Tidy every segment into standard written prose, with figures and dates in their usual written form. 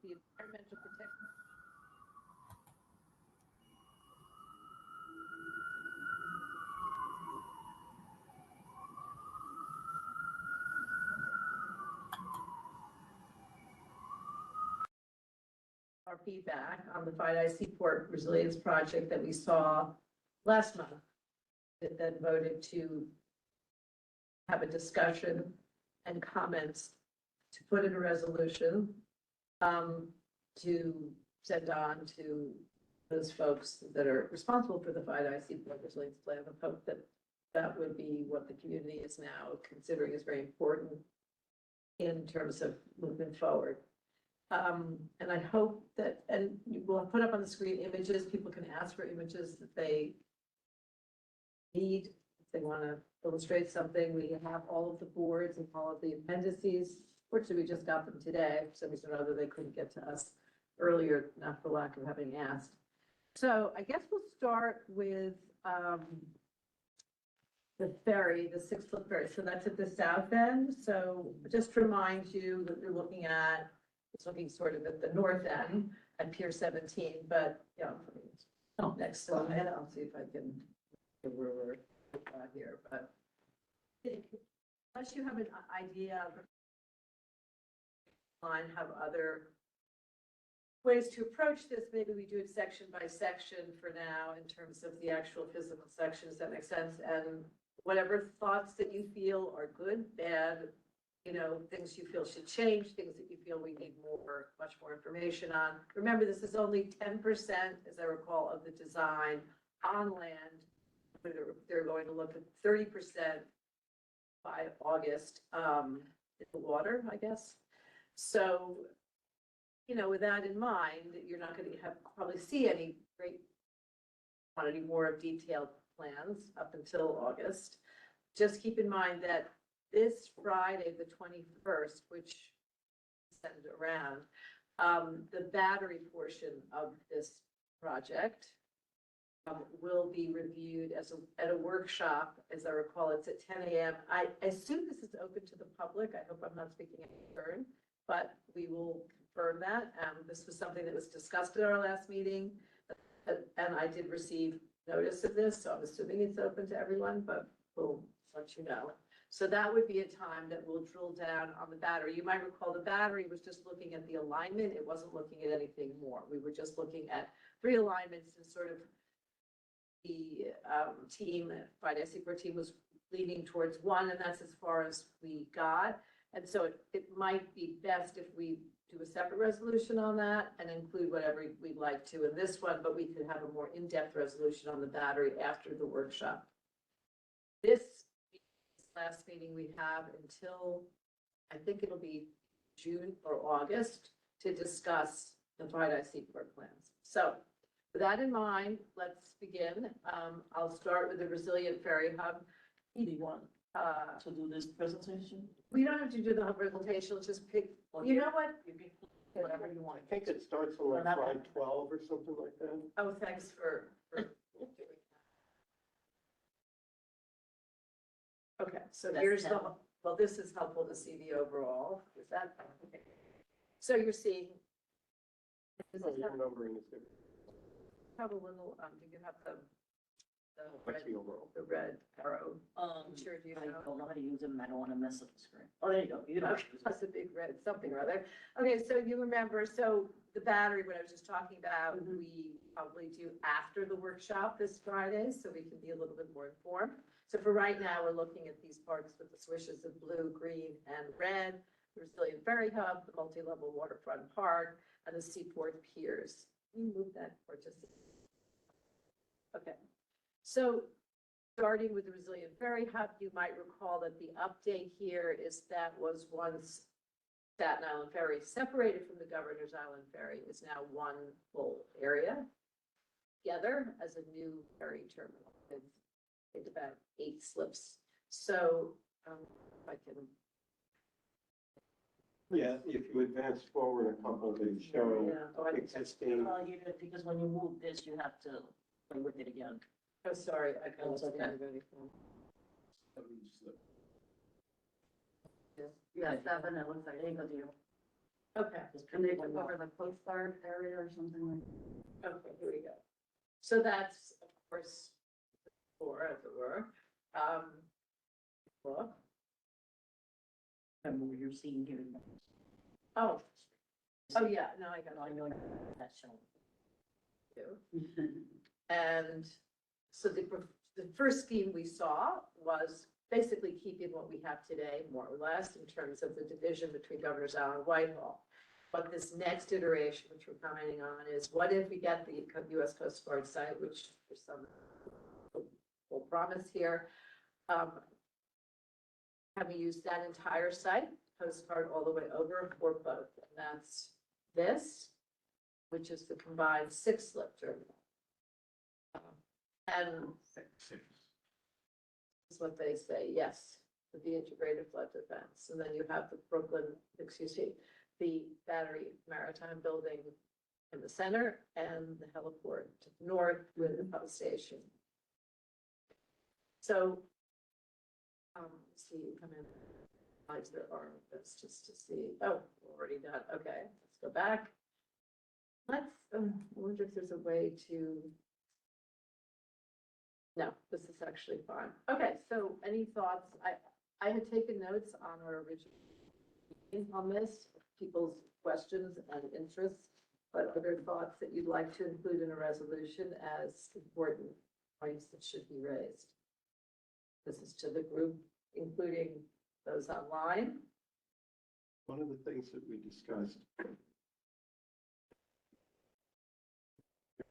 the environmental protection. Our feedback on the Five Eyes Seaport Resilience Project that we saw last month, that then voted to have a discussion and comments to put in a resolution to send on to those folks that are responsible for the Five Eyes Seaport Resilience Plan. I hope that that would be what the community is now considering is very important in terms of moving forward. And I hope that, and we'll put up on the screen images, people can ask for images that they need, if they want to illustrate something. We have all of the boards and all of the appendices. Fortunately, we just got them today. For some reason or other, they couldn't get to us earlier, not for lack of having asked. So I guess we'll start with the ferry, the 6-foot ferry. So that's at the south end. So just to remind you that you're looking at, it's looking sort of at the north end at Pier 17, but, you know, next slide, I'll see if I can, where we're here, but unless you have an idea of have other ways to approach this, maybe we do it section by section for now in terms of the actual physical sections. That makes sense. And whatever thoughts that you feel are good, bad, you know, things you feel should change, things that you feel we need much more information on. Remember, this is only 10%, as I recall, of the design on land. They're going to look at 30% by August in the water, I guess. So, you know, with that in mind, you're not going to probably see any great quantity more of detailed plans up until August. Just keep in mind that this Friday, the 21st, which sent it around, the battery portion of this project will be reviewed at a workshop. As I recall, it's at 10 a.m. I assume this is open to the public. I hope I'm not speaking in turn, but we will confirm that. This was something that was discussed at our last meeting, and I did receive notice of this, so I'm assuming it's open to everyone, but we'll let you know. So that would be a time that we'll drill down on the battery. You might recall the battery was just looking at the alignment. It wasn't looking at anything more. We were just looking at 3 alignments and sort of the team, Five Eyes Seaport team was leaning towards one, and that's as far as we got. And so it might be best if we do a separate resolution on that and include whatever we'd like to in this one, but we could have a more in-depth resolution on the battery after the workshop. This last meeting we have until, I think it'll be June or August, to discuss the Five Eyes Seaport plans. So with that in mind, let's begin. I'll start with the Resilient Ferry Hub. Do you want to do this presentation? We don't have to do the whole presentation, let's just pick, you know what? You can pick whatever you want. I think it starts on like slide 12 or something like that. Oh, thanks for doing that. Okay, so here's the, well, this is helpful to see the overall. Is that, okay. So you're seeing. Oh, your numbering is good. Have a little, do you have the What's red, the overall? the red arrow? Sure, do you I know? don't know how to use them. I don't want to mess up the screen. Oh, there you go. You know. Okay, that's a big red, something or other. Okay, so you remember, so the battery, what I was just talking about, we probably do after the workshop this Friday, so we can be a little bit more informed. So for right now, we're looking at these parks with the swishes of blue, green, and red, the Resilient Ferry Hub, the multi-level waterfront park, and the seaport piers. Can you move that or just? Okay. So starting with the Resilient Ferry Hub, you might recall that the update here is that was once Staten Island Ferry separated from the Governor's Island Ferry is now one full area together as a new ferry terminal. It's about 8 slips. So if I can. Yeah, if you advance forward a couple, they show Yeah. Oh, I think that's- existing. You did, because when you move this, you have to play with it again. Oh, sorry, I can't That's look okay. at anything. Yeah, 7, it looks like, there you go, dear. Okay, And they took over the Coast Guard area or something like okay, here we go. So that's, of course, four, as it were. Book. that. Remember what you're seeing here. Oh, oh, yeah, no, I got I it. know that's shown. Too. And so the first scheme we saw was basically keeping what we have today, more or less, in terms of the division between Governor's Island and Whitehall. But this next iteration, which we're commenting on, is what if we get the US Coast Guard site, which for some will promise here. Have we used that entire site, Coast Guard all the way over for both? And that's this, which is the combined 6-slip terminal. And is what they say, yes, with the integrated flood defense. And then you have the the Battery Maritime Building in the center and the heliport to the north with the pump station. So, see, you come in, lights there are, that's just to see, oh, already done, okay, let's go back. Let's, I wonder if there's a way to. No, this is actually fine. Okay, so any thoughts? I had taken notes on our original meeting on this, people's questions and interests, but other thoughts that you'd like to include in a resolution as important points that should be raised. This is to the group, including those online. One of the things that we discussed,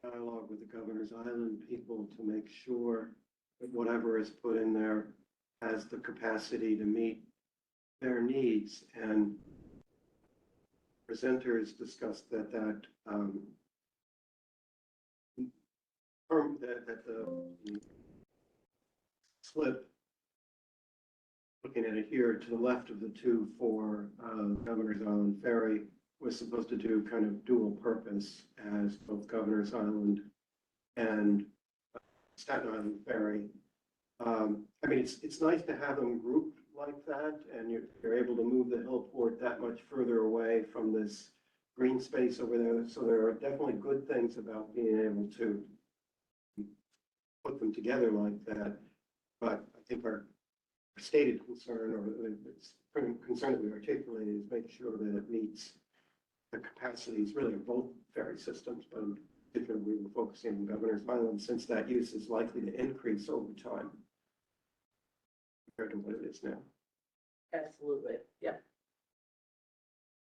dialogue with the Governor's Island people to make sure that whatever is put in there has the capacity to meet their needs. And presenters discussed that the slip, looking at it here, to the left of the two for Governor's Island Ferry, was supposed to do kind of dual purpose as both Governor's Island and Staten Island Ferry. I mean, it's nice to have them grouped like that, and you're able to move the hillport that much further away from this green space over there. So there are definitely good things about being able to put them together like that. But I think our stated concern, or it's concern that we articulated, is make sure that it meets the capacities really of both ferry systems, but in particular we were focusing on Governor's Island since that use is likely to increase over time compared to what it is now. Absolutely, yeah.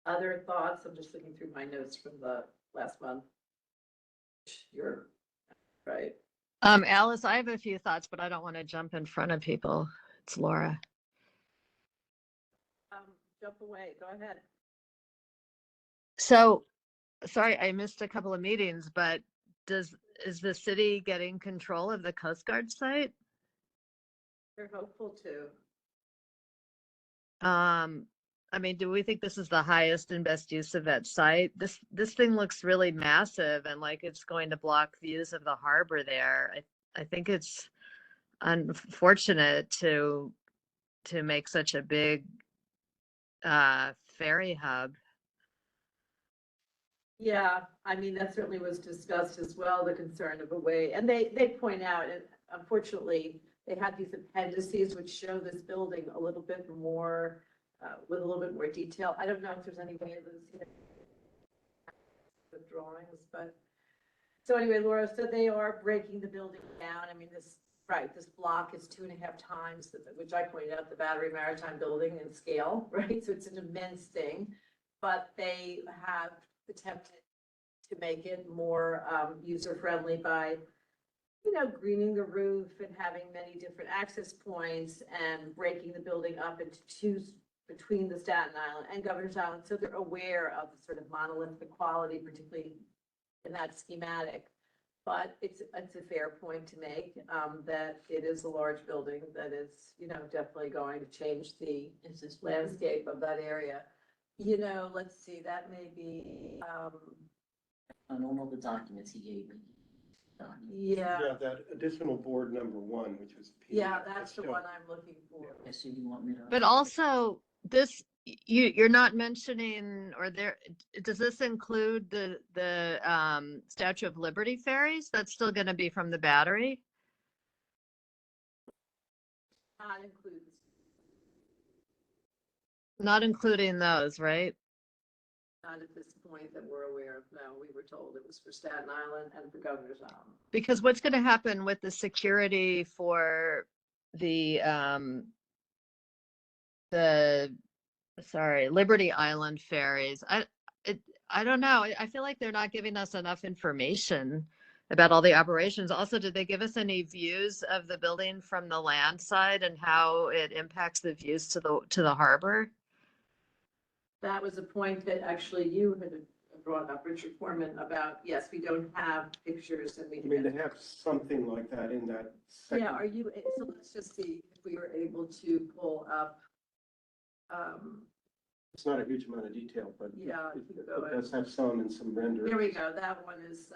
Other thoughts? I'm just looking through my notes from the last month. You're right. Alice, I have a few thoughts, but I don't want to jump in front of people. It's Laura. Jump away, go ahead. So, sorry, I missed a couple of meetings, but is the city getting control of the Coast Guard site? They're hopeful to. I mean, do we think this is the highest and best use of that site? This thing looks really massive and like it's going to block views of the harbor there. I think it's unfortunate to make such a big ferry hub. Yeah, I mean, that certainly was discussed as well, the concern of a way, and they point out, and unfortunately, they had these appendices which show this building a little bit more, with a little bit more detail. I don't know if there's any way of the drawings, but, so anyway, Laura, so they are breaking the building down. I mean, this block is 2.5 times, which I pointed out, the Battery Maritime Building in scale, right? So it's an immense thing, but they have attempted to make it more user-friendly by, greening the roof and having many different access points and breaking the building up into two between the Staten Island and Governor's Island. So they're aware of the sort of monolithic quality, particularly in that schematic. But it's a fair point to make, that it is a large building that is, definitely going to change the landscape of that area. Let's see, that may be, On all the documents he gave me. yeah, That additional board number 1, which was. yeah, that's the one I'm looking for. I assume you want me to. But also, this you're not mentioning, or there, does this include the Statue of Liberty ferries? That's still gonna be from the Battery? Not includes, Not including those, right? not at this point that we're aware of. No, we were told it was for Staten Island and for Governor's Island. Because what's gonna happen with the security for the sorry, Liberty Island ferries? I don't know. I feel like they're not giving us enough information about all the operations. Also, did they give us any views of the building from the land side and how it impacts the views to the harbor? That was a point that actually you had brought up, Richard Foreman, about, yes, we don't have pictures and we. I mean, they have something like that in that second. Yeah, are you, so let's just see if we were able to pull up. It's not a huge amount of detail, but Yeah, it keep going. does have some and some renderings. There we go, that one is,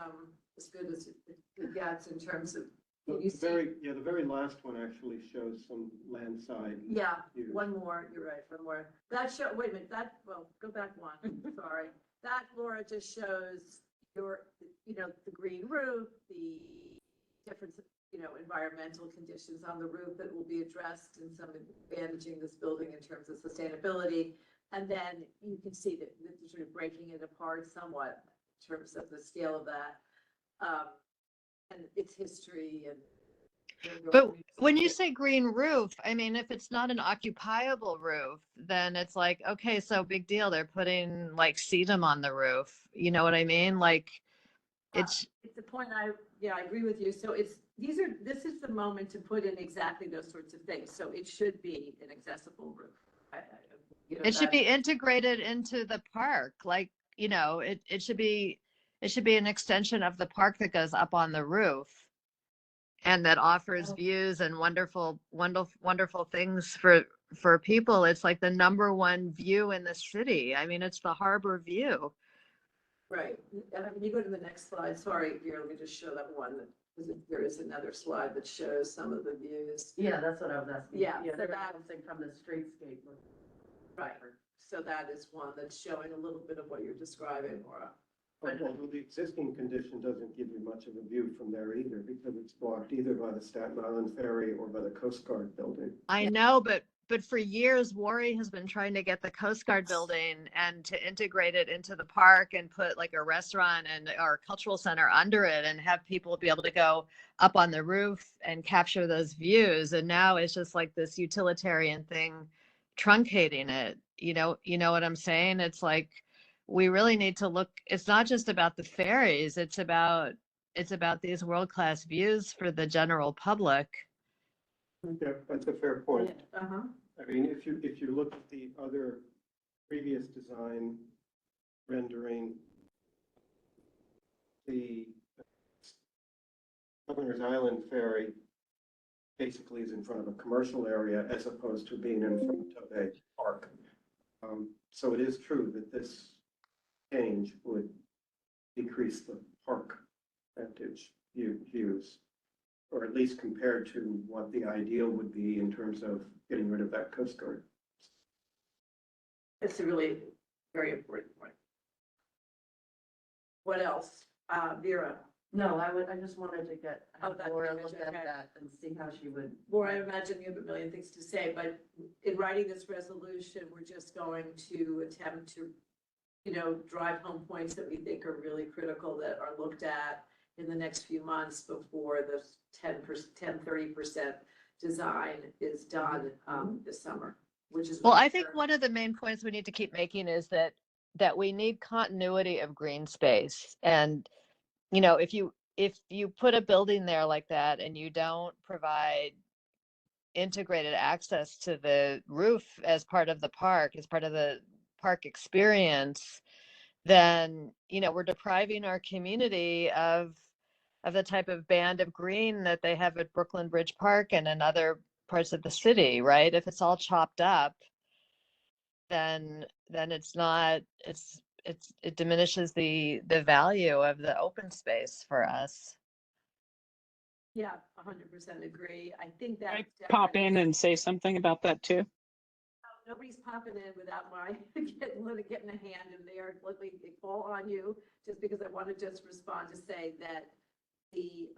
as good as it gets in terms of, can you The see? the very last one actually shows some landside Yeah, views. one more, you're right, one more. That show, wait a minute, that, well, go back one, sorry. That, Laura, just shows your, the green roof, the different, environmental conditions on the roof that will be addressed in some managing this building in terms of sustainability. And then you can see that they're sort of breaking it apart somewhat in terms of the scale of that. And its history and. But when you say green roof, I mean, if it's not an occupiable roof, then it's like, okay, so big deal. They're putting like sedum on the roof. You know what I mean? Like, it's the point I agree with you. So this is the moment to put in exactly those sorts of things. So it should be an accessible roof. it should be integrated into the park. Like, it should be an extension of the park that goes up on the roof and that offers views and wonderful things for people. It's like the number one view in the city. I mean, it's the harbor view. Right. And I mean, you go to the next slide. Sorry, here, let me just show that one. There is another slide that shows some of the views. Yeah, that's what I was asking. Yeah, so there's that- something from the streetscape. Right. So that is one that's showing a little bit of what you're describing, Laura. But the existing condition doesn't give you much of a view from there either, because it's blocked either by the Staten Island Ferry or by the Coast Guard building. I know, but for years, Worry has been trying to get the Coast Guard building and to integrate it into the park and put like a restaurant and or cultural center under it and have people be able to go up on the roof and capture those views. And now it's just like this utilitarian thing truncating it. You know what I'm saying? It's like, we really need to look, it's not just about the ferries, it's about these world-class views for the general public. Yeah, that's a fair point. Uh-huh. I mean, if you look at the other previous design rendering, the Governor's Island Ferry basically is in front of a commercial area as opposed to being in front of a park. So it is true that this change would decrease the park vantage views, or at least compared to what the ideal would be in terms of getting rid of that Coast Guard. It's a really very important point. What else? Vera, No, I just wanted to get, Oh, have that Laura image, look at okay. that and see how she would. Laura, I imagine you have a million things to say, but in writing this resolution, we're just going to attempt to, drive home points that we think are really critical that are looked at in the next few months before the 30% design is done this summer, which is. Well, I think one of the main points we need to keep making is that we need continuity of green space. And, if you put a building there like that and you don't provide integrated access to the roof as part of the park, as part of the park experience, then, we're depriving our community of the type of band of green that they have at Brooklyn Bridge Park and in other parts of the city, right? If it's all chopped up, then it's not, it diminishes the value of the open space for us. Yeah, 100% agree. I think Can that. I pop in and say something about that too? nobody's popping in without my getting a hand in there. Let me fall on you, just because I want to just respond to say that the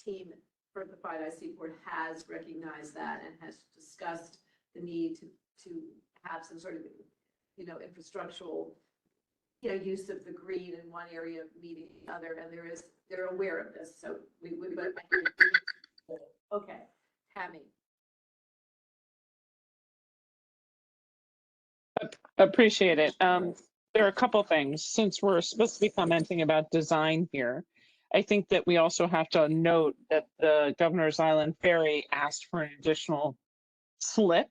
team for the Five Eyes Seaport has recognized that and has discussed the need to have some sort of, infrastructural, use of the green in one area meeting the other, and they're aware of this, so but okay, Tammy. Appreciate it. There are a couple things. Since we're supposed to be commenting about design here, I think that we also have to note that the Governor's Island Ferry asked for an additional slip,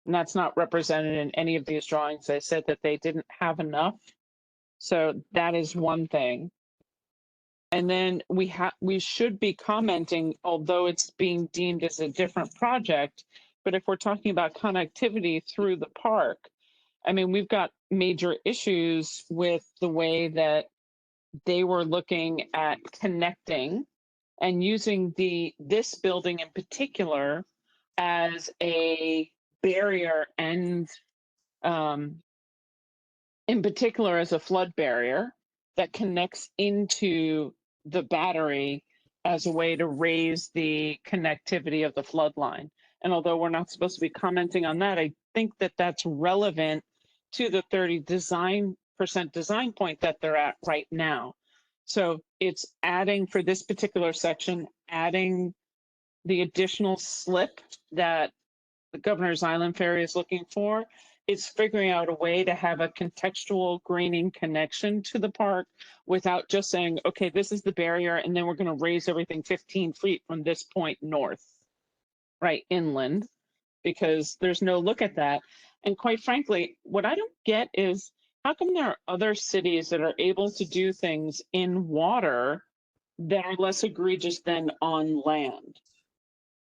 and that's not represented in any of these drawings. They said that they didn't have enough. So that is one thing. And then we should be commenting, although it's being deemed as a different project, but if we're talking about connectivity through the park, I mean, we've got major issues with the way that they were looking at connecting and using this building in particular as a barrier and in particular as a flood barrier that connects into the battery as a way to raise the connectivity of the flood line. And although we're not supposed to be commenting on that, I think that that's relevant to the 30% design point that they're at right now. So it's adding for this particular section, adding the additional slip that the Governor's Island Ferry is looking for. It's figuring out a way to have a contextual greening connection to the park without just saying, okay, this is the barrier, and then we're going to raise everything 15 feet from this point north, right, inland, because there's no look at that. And quite frankly, what I don't get is how come there are other cities that are able to do things in water that are less egregious than on land?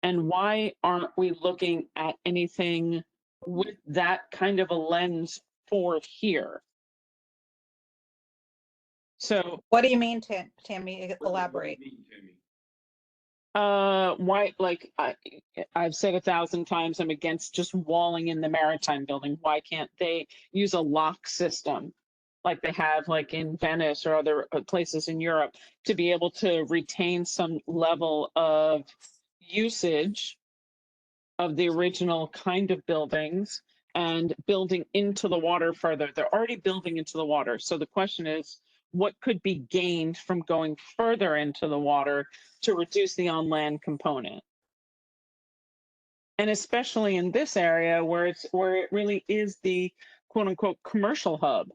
And why aren't we looking at anything with that kind of a lens for here? So What do you mean, Tammy? Elaborate. why, like I've said 1,000 times, I'm against just walling in the Maritime building. Why can't they use a lock system like they have like in Venice or other places in Europe to be able to retain some level of usage of the original kind of buildings and building into the water further? They're already building into the water. So the question is, what could be gained from going further into the water to reduce the on-land component? And especially in this area where it really is the quote unquote commercial hub,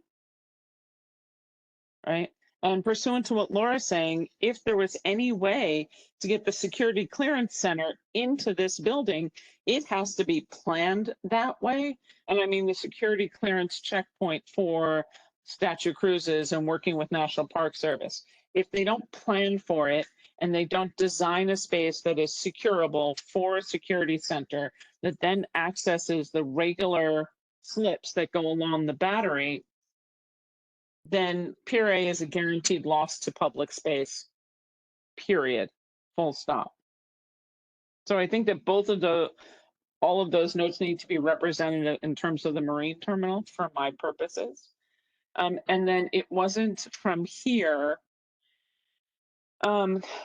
right? And pursuant to what Laura's saying, if there was any way to get the security clearance center into this building, it has to be planned that way. And I mean, the security clearance checkpoint for Statue Cruises and working with National Park Service, if they don't plan for it and they don't design a space that is securable for a security center that then accesses the regular slips that go along the battery, then Pier A is a guaranteed loss to public space, period, full stop. So I think that all of those notes need to be represented in terms of the marine terminal for my purposes. And then it wasn't from here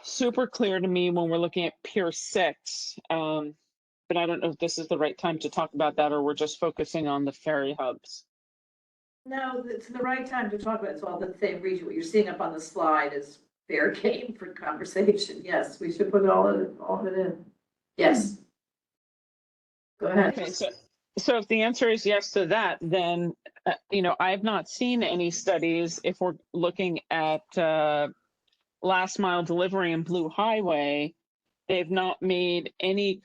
super clear to me when we're looking at Pier 6, but I don't know if this is the right time to talk about that or we're just focusing on the ferry hubs. No, it's the right time to talk about it. It's all the same region. What you're seeing up on the slide is fair game for conversation. Yes, we should put all of it in. Yes. Go ahead. Okay, so if the answer is yes to that, then, I've not seen any studies if we're looking at last mile delivery and Blue Highway. They've not made any,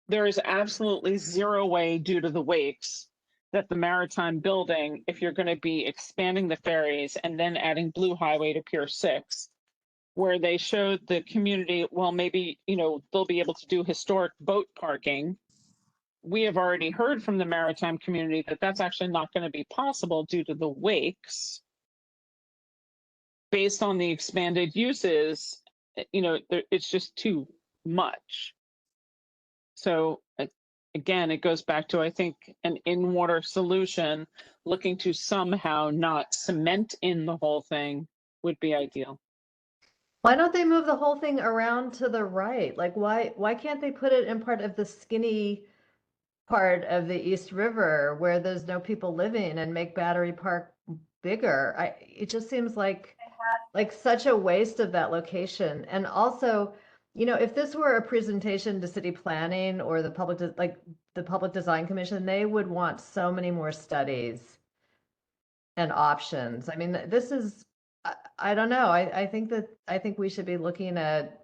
there is absolutely zero way due to the wakes that the Maritime building, if you're going to be expanding the ferries and then adding Blue Highway to Pier 6, where they showed the community, well, maybe, they'll be able to do historic boat parking. We have already heard from the Maritime community that that's actually not going to be possible due to the wakes. Based on the expanded uses, it's just too much. So again, it goes back to, I think, an in-water solution, looking to somehow not cement in the whole thing would be ideal. Why don't they move the whole thing around to the right? Like, why can't they put it in part of the skinny part of the East River where there's no people living and make Battery Park bigger? It just seems like such a waste of that location. And also, if this were a presentation to city planning or the the Public Design Commission, they would want so many more studies and options. I mean, this is, I don't know. I think we should be looking at,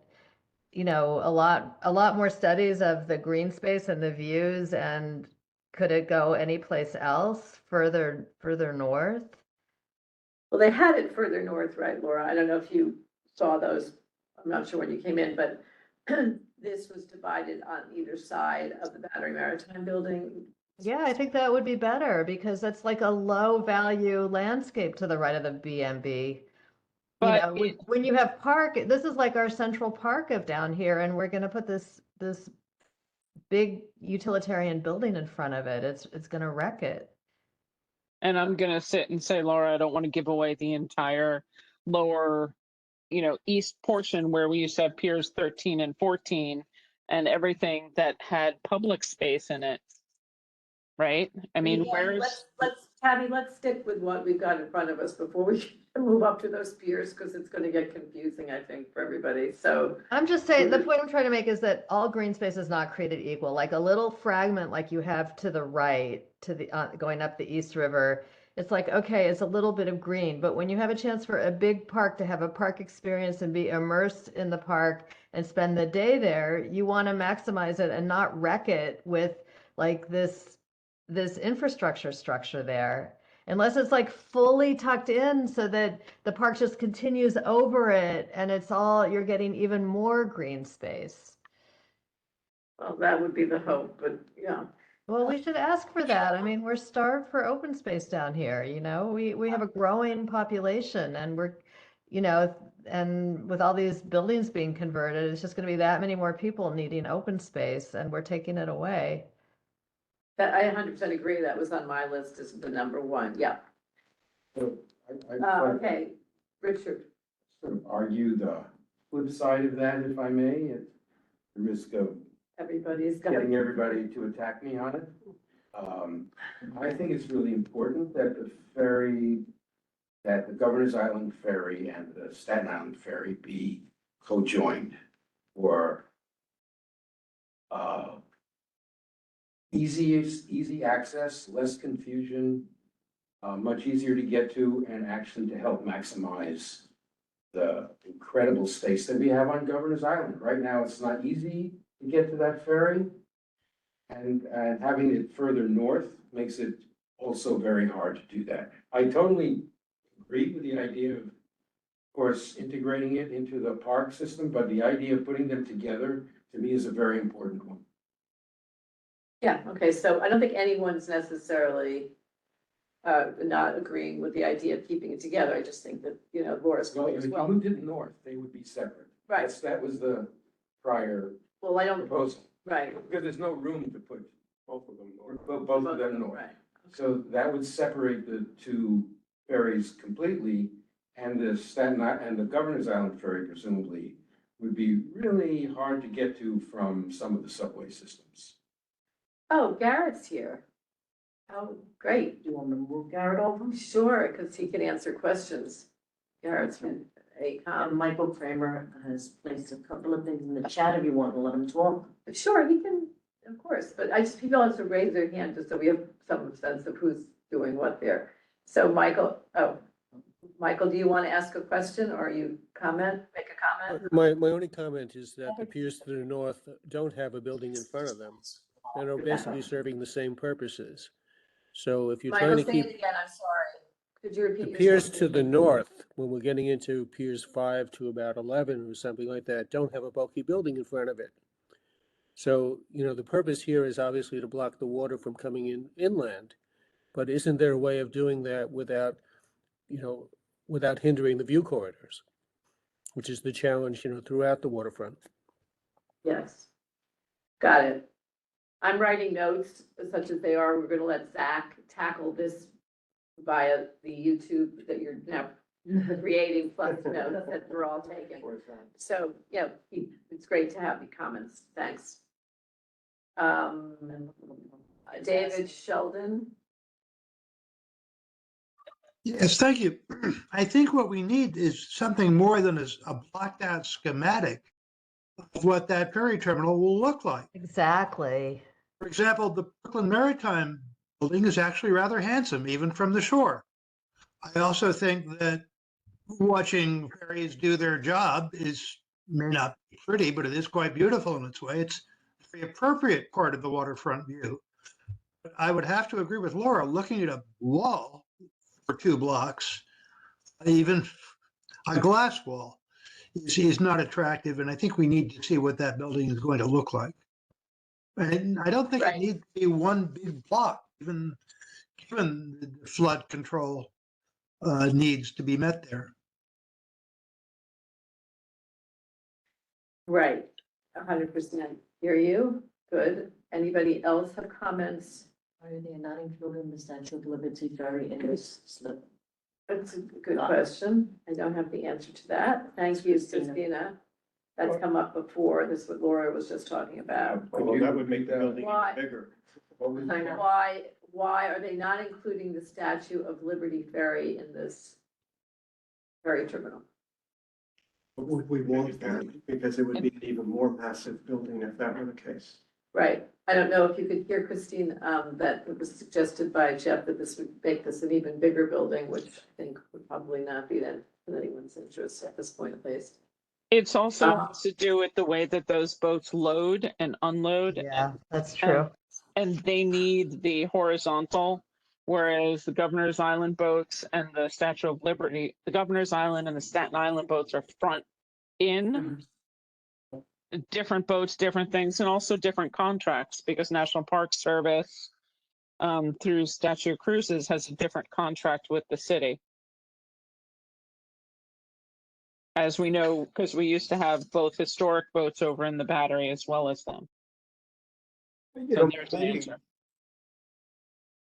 a lot more studies of the green space and the views, and could it go anyplace else further north? Well, they had it further north, right, Laura? I don't know if you saw those. I'm not sure when you came in, but this was divided on either side of the Battery Maritime building. Yeah, I think that would be better because that's like a low value landscape to the right of the BMB. But When you have park, this is like our central park of down here, and we're gonna put this big utilitarian building in front of it. It's gonna wreck it. And I'm going to sit and say, Laura, I don't want to give away the entire lower, east portion where we used to have Piers 13 and 14 and everything that had public space in it. Right? I mean, Yeah, Tabby, let's stick with what we've got in front of us before we move up to those piers, because it's going to get confusing, I think, for everybody. So I'm just saying, the point I'm trying to make is that all green space is not created equal. Like a little fragment like you have to the right, to the going up the East River, it's like, okay, it's a little bit of green, but when you have a chance for a big park to have a park experience and be immersed in the park and spend the day there, you want to maximize it and not wreck it with like this infrastructure structure there. Unless it's like fully tucked in so that the park just continues over it and you're getting even more green space. well, that would be the hope, but yeah. Well, we should ask for that. I mean, we're starved for open space down here, we have a growing population and and with all these buildings being converted, it's just going to be that many more people needing open space and we're taking it away. That I 100% agree. That was on my list as the number one. Yeah. So I Okay, Richard. sort of argue the flip side of that, if I may, at the risk of Everybody's got. getting everybody to attack me on it. I think it's really important that that the Governor's Island Ferry and the Staten Island Ferry be co-joined for easy access, less confusion, much easier to get to, and actually to help maximize the incredible space that we have on Governor's Island. Right now, it's not easy to get to that ferry. And having it further north makes it also very hard to do that. I totally agree with the idea of course, integrating it into the park system, but the idea of putting them together, to me, is a very important one. Yeah, okay, so I don't think anyone's necessarily not agreeing with the idea of keeping it together. I just think that, Laura's Well, point if as you well. moved it north, they would be separate. Right, That was the prior well, I don't, proposal, right. because there's no room to put both of them north, both of them north. Right. So that would separate the two ferries completely, and the Staten Island and the Governor's Island ferry presumably would be really hard to get to from some of the subway systems. Oh, Garrett's here. Oh, great. Do you want me to move Garrett over? Sure, because he can answer questions. Garrett's been Michael Kramer has placed a couple of things in the chat if you want to let him talk. Sure, he can, of course, but people have to raise their hand just so we have some sense of who's doing what there. So Michael, do you want to ask a question or make a comment? My only comment is that the piers to the north don't have a building in front of them and are basically serving the same purposes. So if you're Michael, trying to say keep it again, I'm sorry. Could you repeat the yourself? piers to the north, when we're getting into piers 5 to about 11 or something like that, don't have a bulky building in front of it. So, the purpose here is obviously to block the water from coming inland, but isn't there a way of doing that without hindering the view corridors, which is the challenge, throughout the waterfront? Yes. Got it. I'm writing notes such as they are. We're gonna let Zach tackle this via the YouTube that you're now creating, plus notes that we're all taking. So, yeah, it's great to have your comments. Thanks. David Sheldon. Yes, thank you. I think what we need is something more than a blocked out schematic of what that ferry terminal will look like. Exactly. For example, the Brooklyn Maritime building is actually rather handsome, even from the shore. I also think that watching ferries do their job may not be pretty, but it is quite beautiful in its way. It's a very appropriate part of the waterfront view. But I would have to agree with Laura, looking at a wall for 2 blocks, even a glass wall, is not attractive. And I think we need to see what that building is going to look like. And I don't think Right. it needs to be one big block, even given the flood control needs to be met there. Right, 100%. Hear you. Good. Anybody else have comments? Why are they not including the Statue of Liberty ferry in this slip? That's a good question. I don't have the answer to that. Thank you, Christina. That's come up before. This is what Laura was just talking about. Well, that would make the building Why? even bigger. I know. Why are they not including the Statue of Liberty ferry in this ferry terminal? We won't, because it would be an even more massive building if that were the case. Right. I don't know if you could hear, Christine, that it was suggested by Jeff that this would make this an even bigger building, which I think would probably not be in anyone's interest at this point at least. It's also Uh-huh. has to do with the way that those boats load and unload. Yeah, that's true. And they need the horizontal, whereas the Governor's Island boats and the Statue of Liberty, the Governor's Island and the Staten Island boats are front in. Different boats, different things, and also different contracts, because National Park Service through Statue Cruises has a different contract with the city. As we know, because we used to have both historic boats over in the Battery as well as them. You So know, there's an maybe- answer.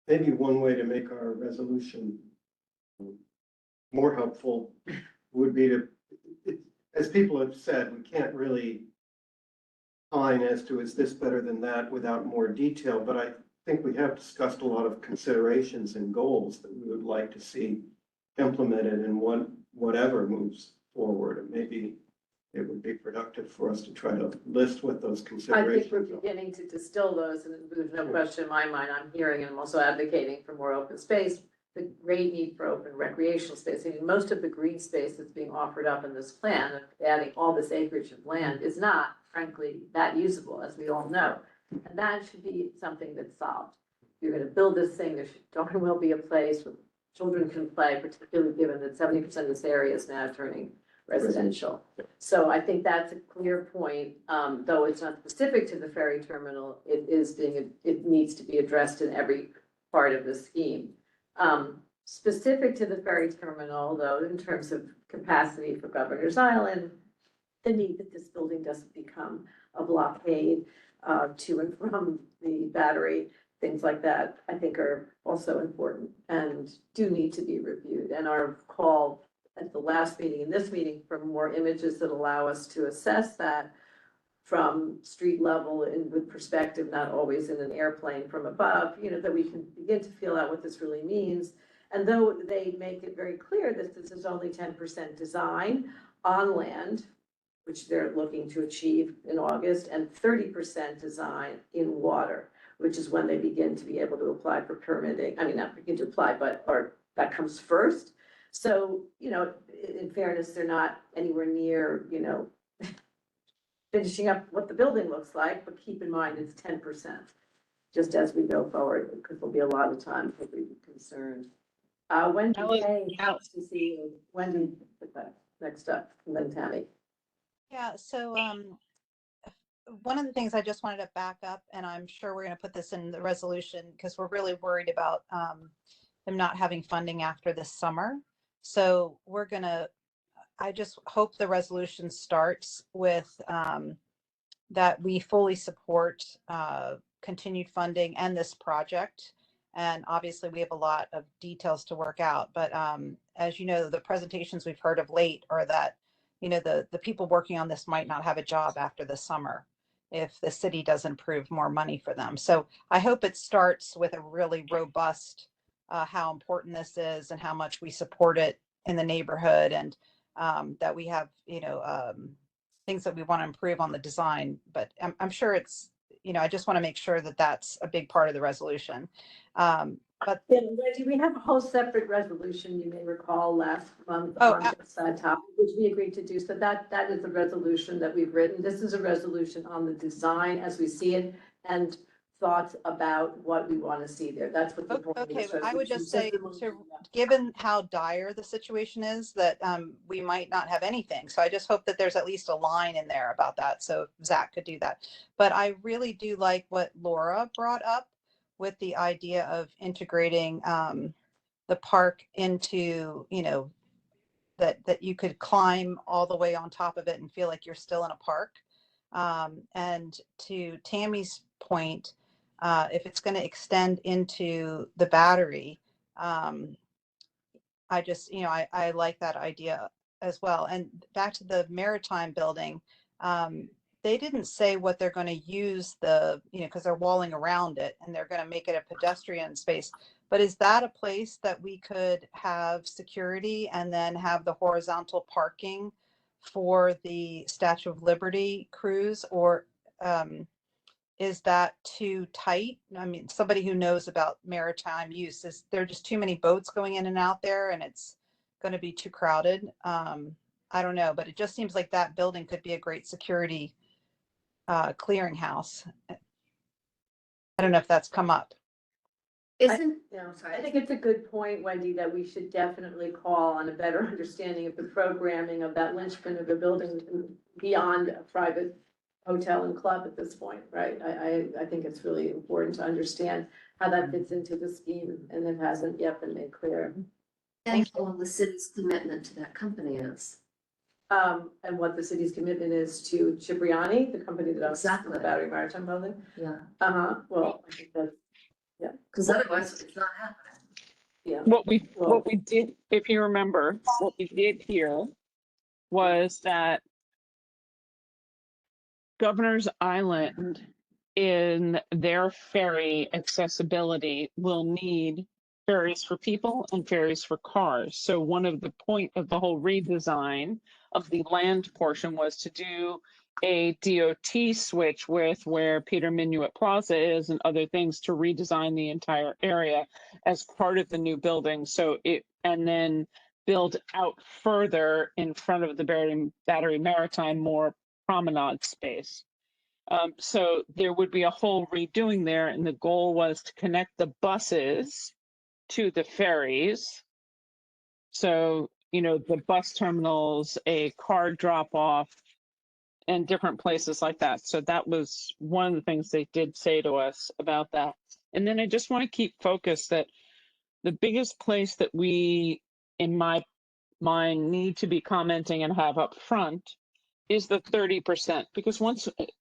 Maybe one way to make our resolution more helpful would be to, as people have said, we can't really opine as to is this better than that without more detail, but I think we have discussed a lot of considerations and goals that we would like to see implemented in whatever moves forward. And maybe it would be productive for us to try to list what those I think considerations we're are. beginning to distill those, and there's no question in my mind, I'm hearing and I'm also advocating for more open space, the great need for open recreational space. I mean, most of the green space that's being offered up in this plan, adding all this acreage of land, is not frankly that usable, as we all know. And that should be something that's solved. If you're gonna build this thing, there should darn well be a place where children can play, particularly given that 70% of this area is now turning residential. So I think that's a clear point, though it's not specific to the ferry terminal, it needs to be addressed in every part of the scheme. Specific to the ferry terminal, though, in terms of capacity for Governor's Island, the need that this building doesn't become a blockade to and from the Battery, things like that, I think are also important and do need to be reviewed. And our call at the last meeting and this meeting for more images that allow us to assess that from street level and with perspective, not always in an airplane from above, that we can begin to feel out what this really means. And though they make it very clear that this is only 10% design on land, which they're looking to achieve in August, and 30% design in water, which is when they begin to be able to apply for permitting. I mean, not begin to apply, or that comes first. So, in fairness, they're not anywhere near, finishing up what the building looks like, but keep in mind it's 10%, just as we go forward, because there'll be a lot of time for we be concerned. Wendy, hey, nice to see you. Wendy, next up, and then Tammy. Yeah, so one of the things I just wanted to back up, and I'm sure we're going to put this in the resolution because we're really worried about them not having funding after this summer. So I just hope the resolution starts with that we fully support continued funding and this project. And obviously we have a lot of details to work out, but as you know, the presentations we've heard of late are that, you know, the people working on this might not have a job after the summer if the city doesn't approve more money for them. So I hope it starts with a really robust, how important this is and how much we support it in the neighborhood, and that we have, you know, things that we want to improve on the design. But I'm sure it's, you know, I just want to make sure that that's a big part of the resolution. But Yeah, Reggie, we have a whole separate resolution, you may recall, last month Oh, on this topic, which we agreed to do. So that is the resolution that we've written. This is a resolution on the design as we see it and thoughts about what we want to see there. That's what the point of okay, this but I would resolution just is. say, given how dire the situation is, that we might not have anything. So I just hope that there's at least a line in there about that. So Zach could do that. But I really do like what Laura brought up with the idea of integrating the park into, you know, that you could climb all the way on top of it and feel like you're still in a park. And to Tammy's point, if it's going to extend into the Battery, I just, you know, I like that idea as well. And back to the Maritime building, they didn't say what they're going to use the, you know, because they're walling around it and they're going to make it a pedestrian space. But is that a place that we could have security and then have the horizontal parking for the Statue of Liberty cruise? Or is that too tight? I mean, somebody who knows about maritime use, is there just too many boats going in and out there and it's going to be too crowded? I don't know, but it just seems like that building could be a great security clearinghouse. I don't know if that's come up. Isn't, I think it's a good point, Wendy, that we should definitely call on a better understanding of the programming of that linchpin of the building beyond a private hotel and club at this point, right? I think it's really important to understand how that fits into the scheme, and it hasn't yet been made clear. And all the city's commitment to that company is. And what the city's commitment is to Cipriani, the company that owns Exactly. the Battery Maritime Building. Yeah, Well, I think that's, because otherwise it's not happening. yeah. What we Well- did, if you remember, what we did here was that Governor's Island, in their ferry accessibility, will need ferries for people and ferries for cars. So one of the point of the whole redesign of the land portion was to do a DOT switch with where Peter Minuit Plaza is and other things, to redesign the entire area as part of the new building. So and then build out further in front of the Battery Maritime, more promenade space. So there would be a whole redoing there, and the goal was to connect the buses to the ferries. So, you know, the bus terminals, a car drop off, and different places like that. So that was one of the things they did say to us about that. And then I just want to keep focused that the biggest place that we, in my mind, need to be commenting and have up front is the 30%, because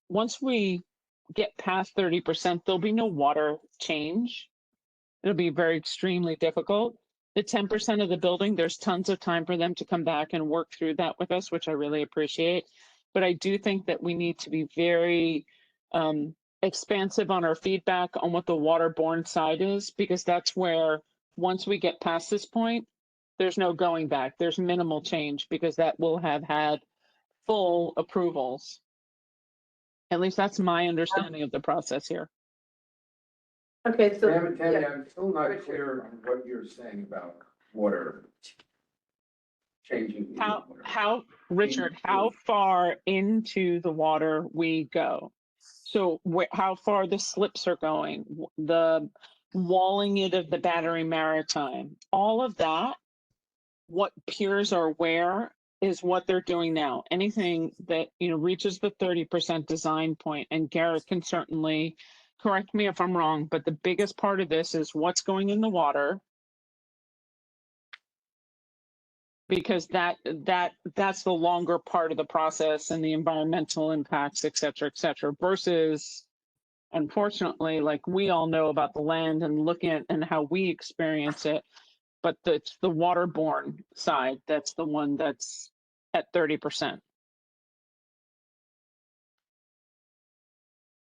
once we get past 30%, there'll be no water change. It'll be very extremely difficult. The 10% of the building, there's tons of time for them to come back and work through that with us, which I really appreciate. But I do think that we need to be very expansive on our feedback on what the waterborne side is, because that's where, once we get past this point, there's no going back. There's minimal change, because that will have had full approvals. At least that's my understanding of the process here. Okay, so. Tammy, yeah. I'm still not Richard. clear on what you're saying about water changing. Richard, how far into the water we go? So how far the slips are going, the walling it of the Battery Maritime, all of that, what piers are where is what they're doing now. Anything that, you know, reaches the 30% design point, and Garrett can certainly correct me if I'm wrong, but the biggest part of this is what's going in the water, because that's the longer part of the process, and the environmental impacts, et cetera, versus Unfortunately, like we all know about the land and looking at and how we experience it, but it's the waterborne side that's the one that's at 30%.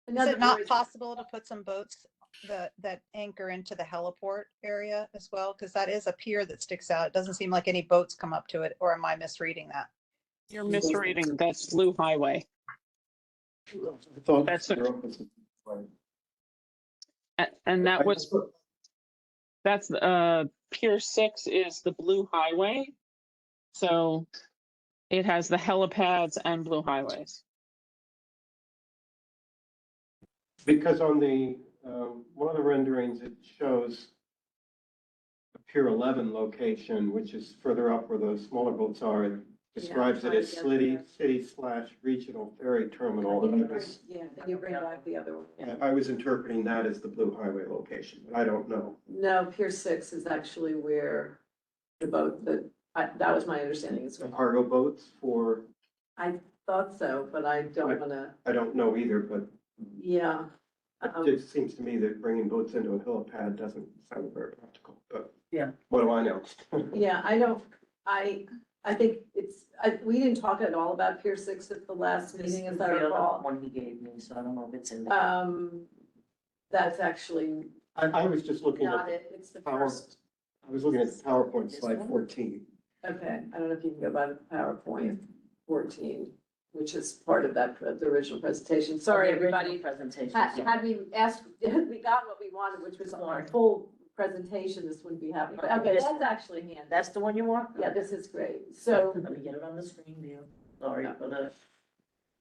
In Is other it not words- possible to put some boats that anchor into the heliport area as well? Because that is a pier that sticks out. It doesn't seem like any boats come up to it, or am I misreading that? You're misreading. That's Blue Highway. I thought That's there was- And that I was, just looked- that's Pier 6 is the Blue Highway. So it has the helipads and Blue Highways. Because on the, one of the renderings, it shows a Pier 11 location, which is further up where those smaller boats are. It describes it as city/regional ferry terminal. And I was- Yeah, then you bring back the other one. I was interpreting that as the Blue Highway location, but I don't know. No, Pier 6 is actually where the boat, that was my understanding as The well. cargo boats for, I thought so, but I don't wanna, I don't know either, but yeah. it just seems to me that bringing boats into a helipad doesn't sound very practical, but. Yeah. What do I know? Yeah, I think we didn't talk at all about Pier 6 at the last meeting, as I The other recall. one he gave me, so I don't know if it's in there. That's actually I was just looking not at, it, it's the Power. first, I was looking at the PowerPoint slide 14. okay, I don't know if you can go by the PowerPoint 14, which is part of that, the original presentation. Sorry, The original everybody. Presentation. Had we asked, had we got what we wanted, which was a full presentation, this wouldn't be happening. But okay, that's actually handy. That's the one you want? Yeah, this is great. So, Let me get it on the screen view. Sorry for the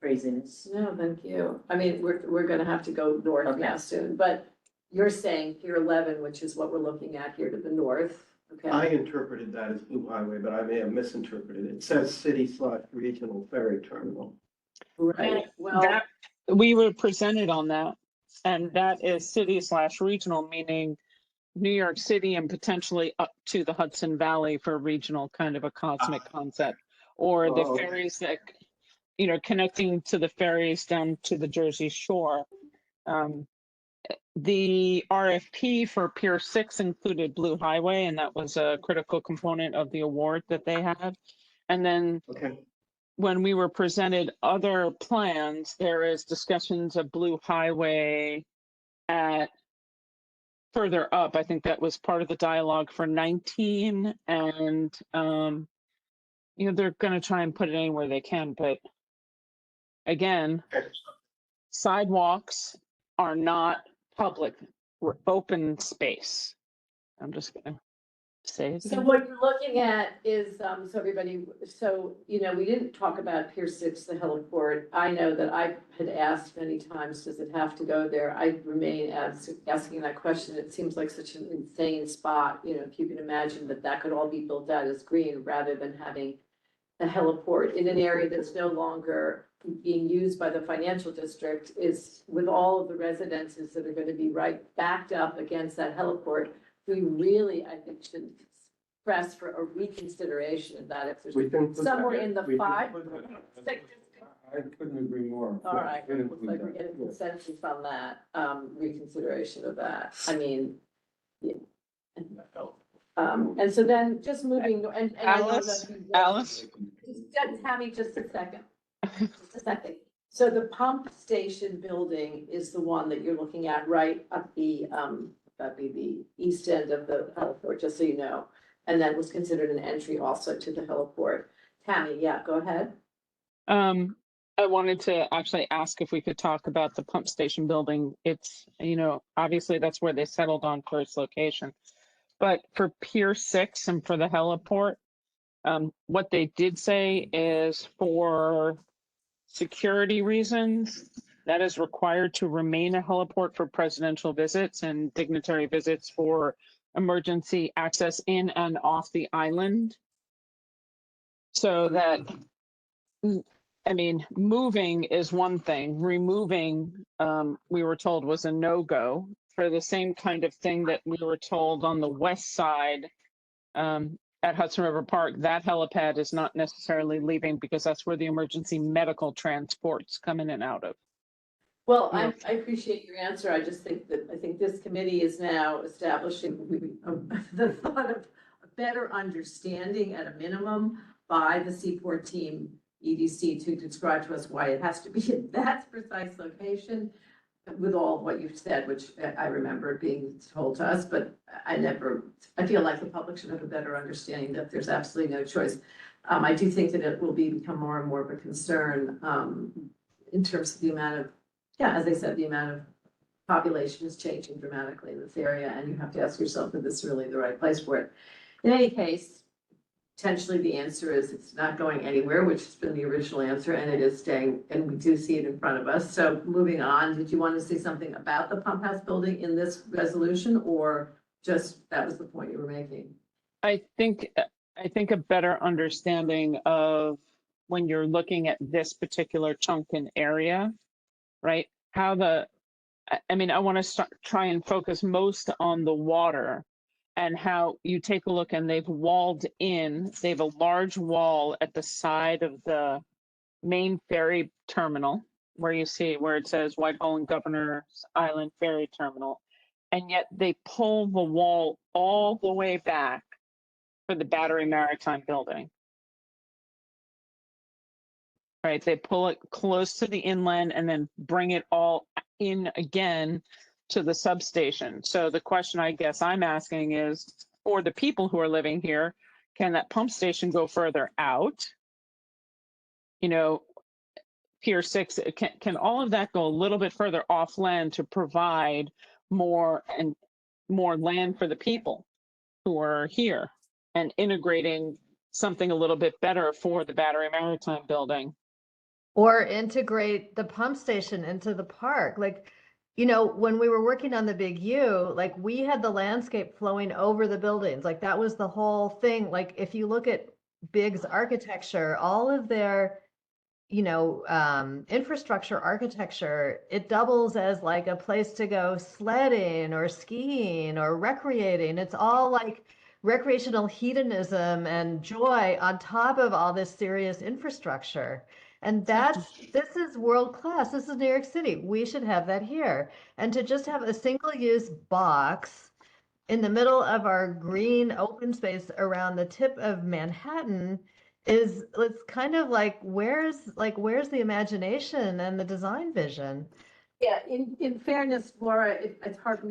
craziness. no, thank you. I mean, we're gonna have to go north now soon, but you're saying Pier 11, which is what we're looking at here to the north, I okay? interpreted that as Blue Highway, but I may have misinterpreted it. It says city/regional ferry terminal. Right, well, That, we were presented on that, and that is city/regional, meaning New York City and potentially up to the Hudson Valley for regional kind of a cosmic concept. Or the Oh, okay. ferries that, connecting to the ferries down to the Jersey Shore. The RFP for Pier 6 included Blue Highway, and that was a critical component of the award that they had. And then Okay, when we were presented other plans, there is discussions of Blue Highway at further up. I think that was part of the dialogue for 19, and they're going to try and put it anywhere they can, but again, sidewalks are not public, open space. I'm just gonna say it so again. what you're looking at is, so everybody, we didn't talk about Pier 6, the heliport. I know that I had asked many times, does it have to go there? I remain asking that question. It seems like such an insane spot, if you can imagine that could all be built out as green rather than having a heliport in an area that's no longer being used by the financial district, is with all of the residences that are going to be right backed up against that heliport. We really, I think, should press for a reconsideration of that if we there's can. put somewhere that in the we can five. put that- Six. I couldn't agree more. All right, Could looks include like we're that. getting consensus on that, reconsideration of that. I mean, yeah. And so then just moving, and I know that. Alice, Just, Tammy, just a second. Just a second. So the pump station building is the one that you're looking at right at the, that'd be the east end of the heliport, just so you know. And that was considered an entry also to the heliport. Tammy, yeah, go ahead. I wanted to actually ask if we could talk about the pump station building. It's, obviously that's where they settled on for its location. But for Pier 6 and for the heliport, what they did say is for security reasons, that is required to remain a heliport for presidential visits and dignitary visits for emergency access in and off the island. So that, moving is one thing, removing, we were told was a no-go for the same kind of thing that we were told on the west side at Hudson River Park. That helipad is not necessarily leaving because that's where the emergency medical transports come in and out of. Well, Yeah. I appreciate your answer. I just think that, I think this committee is now establishing the thought of a better understanding at a minimum by the Seaport team, EDC, to describe to us why it has to be in that precise location with all of what you've said, which I remember being told to us, but I feel like the public should have a better understanding that there's absolutely no choice. I do think that it will become more and more of a concern, in terms of the amount of, yeah, as I said, the amount of population is changing dramatically in this area, and you have to ask yourself if this is really the right place for it. In any case, potentially the answer is it's not going anywhere, which has been the original answer, and it is staying, and we do see it in front of us. So moving on, did you want to say something about the pump house building in this resolution, or just that was the point you were making? I think a better understanding of when you're looking at this particular chunk and area, right? How I mean, I want to try and focus most on the water and how you take a look and they've walled in, they have a large wall at the side of the main ferry terminal where you see where it says Whitehall and Governor's Island Ferry Terminal. And yet they pull the wall all the way back for the Battery Maritime building. Right, they pull it close to the inland and then bring it all in again to the substation. So the question I guess I'm asking is, for the people who are living here, can that pump station go further out? You know, Pier 6, can all of that go a little bit further off land to provide more land for the people who are here and integrating something a little bit better for the Battery Maritime building? Or integrate the pump station into the park. Like, you know, when we were working on the Big U, like we had the landscape flowing over the buildings. Like that was the whole thing. Like if you look at Big's architecture, all of their, you know, infrastructure architecture, it doubles as like a place to go sledding or skiing or recreating. It's all like recreational hedonism and joy on top of all this serious infrastructure. And this is world class. This is New York City. We should have that here. And to just have a single use box in the middle of our green open space around the tip of Manhattan it's kind of like where's the imagination and the design vision? Yeah, in fairness, Laura, it's hard for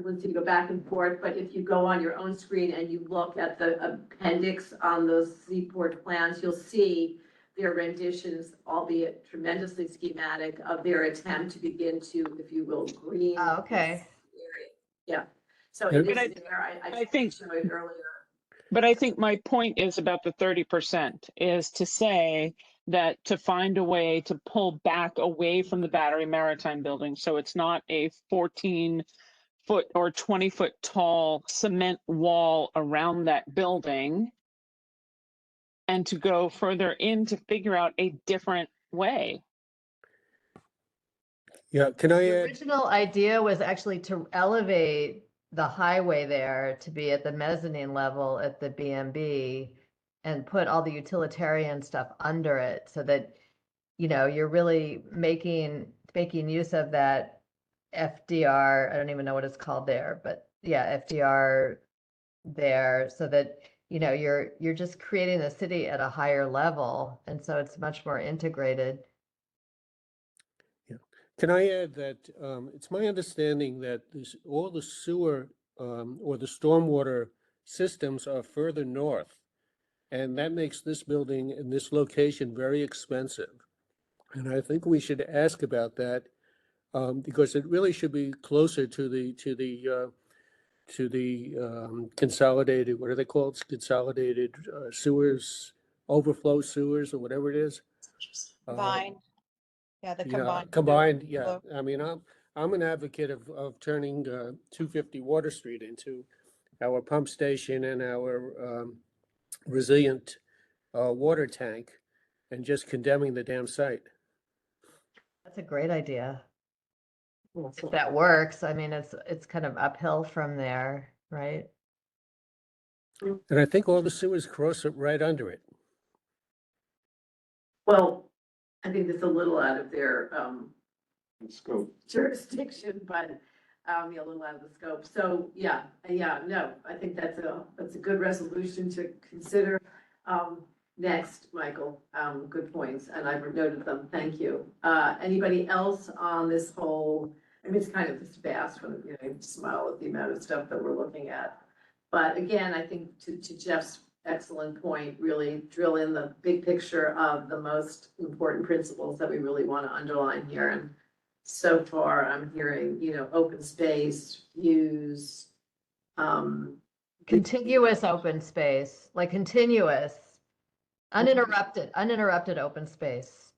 Lindsay to go back and forth, but if you go on your own screen and you look at the appendix on those Seaport plans, you'll see their renditions, albeit tremendously schematic, of their attempt to begin to, if you will, green. Oh, okay. this area. Yeah, so Yeah. it But is there, I think- showed it earlier. But I think my point is about the 30% is to say that to find a way to pull back away from the Battery Maritime building, so it's not a 14-foot or 20-foot tall cement wall around that building, and to go further in to figure out a different way. Yeah, can I The add? original idea was actually to elevate the highway there to be at the mezzanine level at the BMB and put all the utilitarian stuff under it so that, you know, you're really making use of that FDR, I don't even know what it's called there, but yeah, FDR there so that, you know, you're just creating the city at a higher level. And so it's much more integrated. Can I add that it's my understanding that all the sewer or the stormwater systems are further north, and that makes this building in this location very expensive. And I think we should ask about that because it really should be closer to the consolidated, what are they called? Consolidated sewers, overflow sewers, or whatever it is. Combined. Yeah, the combined. Combined, yeah. Look. I mean, I'm an advocate of turning 250 Water Street into our pump station and our resilient water tank and just condemning the damn site. That's a great idea. If that works, I mean, it's kind of uphill from there, right? And I think all the sewers cross it right under it. Well, I think that's a little out of their Scope. jurisdiction, but, a little out of the scope. So, no, I think that's a good resolution to consider. Next, Michael, good points, and I've noted them, thank you. Anybody else on this whole, I mean, it's kind of this vast when, you smile at the amount of stuff that we're looking at. But again, I think to Jeff's excellent point, really drill in the big picture of the most important principles that we really want to underline here. And so far, I'm hearing, open space, views, Contiguous open space, like continuous, uninterrupted open space.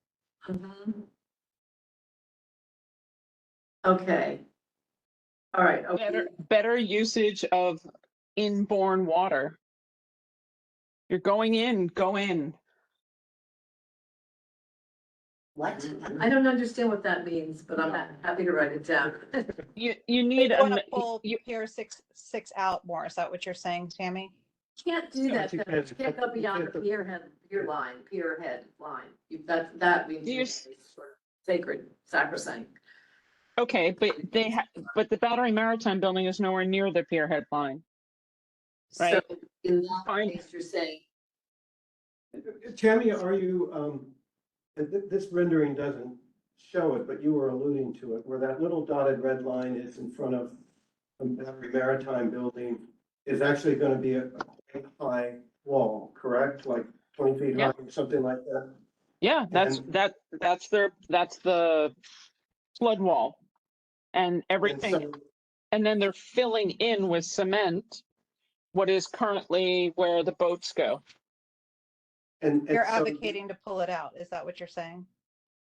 Okay. All right, okay. Better usage of inborn water. You're going in, go in. What? I don't understand what that means, but I'm happy to write it down. You They need want to a, pull Pier 6 out more. Is that what you're saying, Tammy? Can't do that, though. You can't go beyond the pier head line. That means Do you it's sort of sacred, sacrosanct. okay, but the Battery Maritime building is nowhere near the pier head line. So Right. in that Fine. case, you're saying, Tammy, are you, this rendering doesn't show it, but you were alluding to it, where that little dotted red line is in front of the Battery Maritime building is actually gonna be a quite high wall, correct? Like 20 feet high, Yeah. something like that? Yeah, that's And- that's the flood wall and everything. And so- And then they're filling in with cement what is currently where the boats go. And You're so- advocating to pull it out. Is that what you're saying?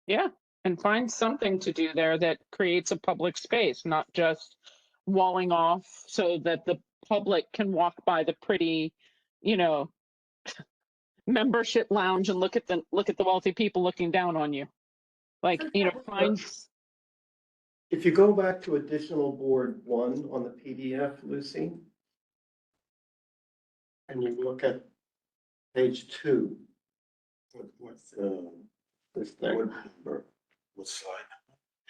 Yeah, and find something to do there that creates a public space, not just walling off so that the public can walk by the pretty, membership lounge and look at the wealthy people looking down on you. Like, find, If you go back to additional board 1 on the PDF, Lucy, and you look at page 2, what's this thing? What slide?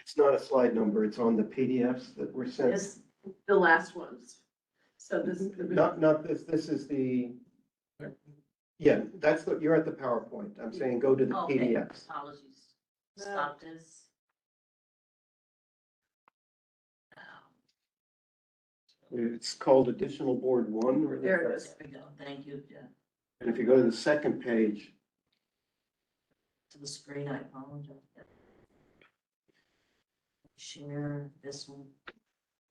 It's not a slide number, it's on the PDFs that were sent. it's the last ones. So this. Not this is the, yeah, that's what, you're at the PowerPoint. I'm saying go to the Okay, PDFs. apologies. Stop this. It's called additional board 1. or the- There it is. There we go. Thank you, Jeff. And if you go to the second page, To the screen, I apologize. Share this one.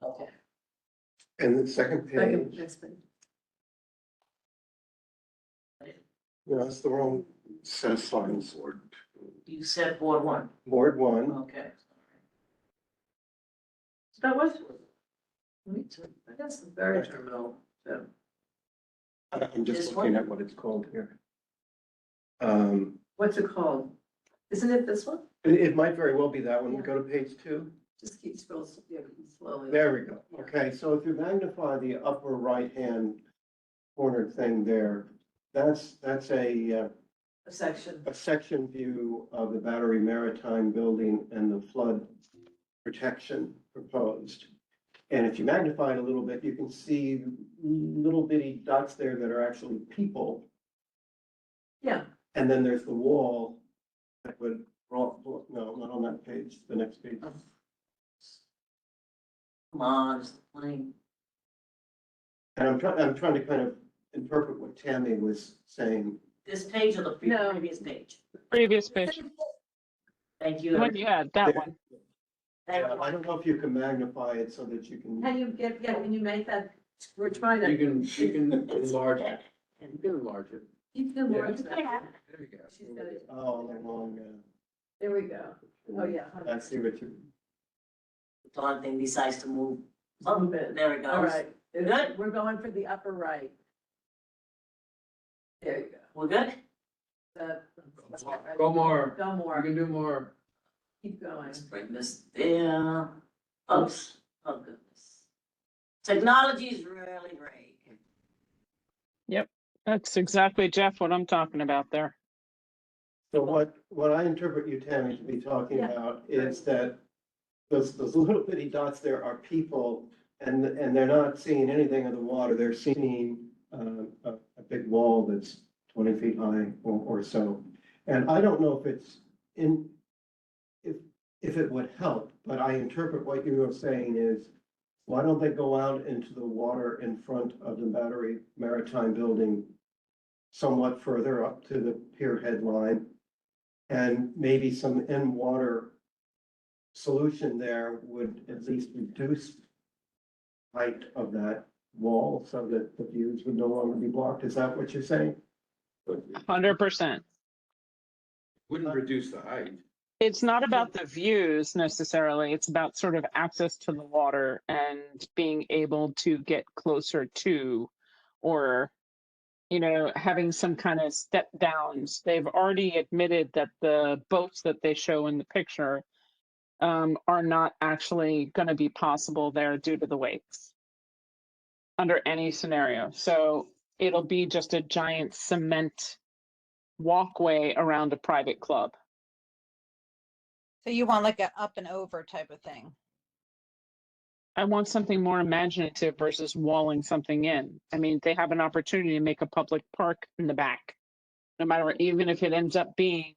Okay. and the second Second, page, next page. no, that's the wrong set of slides. You said board 1. Board 1, Okay. That was. That's very terminal, so. I'm just This looking one? at what it's called here. What's it called? Isn't it this one? It might very well be that one. Yeah. Go to page 2. Just keep slowly. There we go. Okay, so if you magnify the upper right-hand corner thing there, that's A section. a section view of the Battery Maritime building and the flood protection proposed. And if you magnify it a little bit, you can see little bitty dots there that are actually people. Yeah, And then there's the wall that would, no, not on that page, the next page. Come on, it's the plane. And I'm trying to kind of interpret what Tammy was saying. This page or the No. previous page? previous page, Thank the you. one you had, that one. Thank Yeah, you. I don't know if you can magnify it so that you can. can you can you make that, we're trying to. You can enlarge it. You can enlarge it. You can enlarge Yeah. that. There you go. She's got it. Oh, along, There we go. Oh, yeah. I see what you, Dawn thing decides to move. A little bit. There it goes. All right. Good. We're going for the upper right. There you go. We're good? That- Go more. Go You more. can do more. Keep going. Let's bring this there. Oops, oh goodness. Technology is really great. That's exactly, Jeff, what I'm talking about there. so what I interpret you, Tammy, to be talking Yeah. about is that those little bitty dots there are people, and they're not seeing anything of the water, they're seeing a big wall that's 20 feet high or so. And I don't know if it's if it would help, but I interpret what you are saying is, why don't they go out into the water in front of the Battery Maritime Building somewhat further up to the pier head line? And maybe some in-water solution there would at least reduce height of that wall so that the views would no longer be blocked. Is that what you're saying? 100%. Wouldn't reduce the height. It's not about the views necessarily. It's about sort of access to the water and being able to get closer to, or, you know, having some kind of step downs. They've already admitted that the boats that they show in the picture are not actually going to be possible there due to the wakes under any scenario. So it'll be just a giant cement walkway around a private club. So you want like a up and over type of thing? I want something more imaginative versus walling something in. I mean, they have an opportunity to make a public park in the back, no matter, even if it ends up being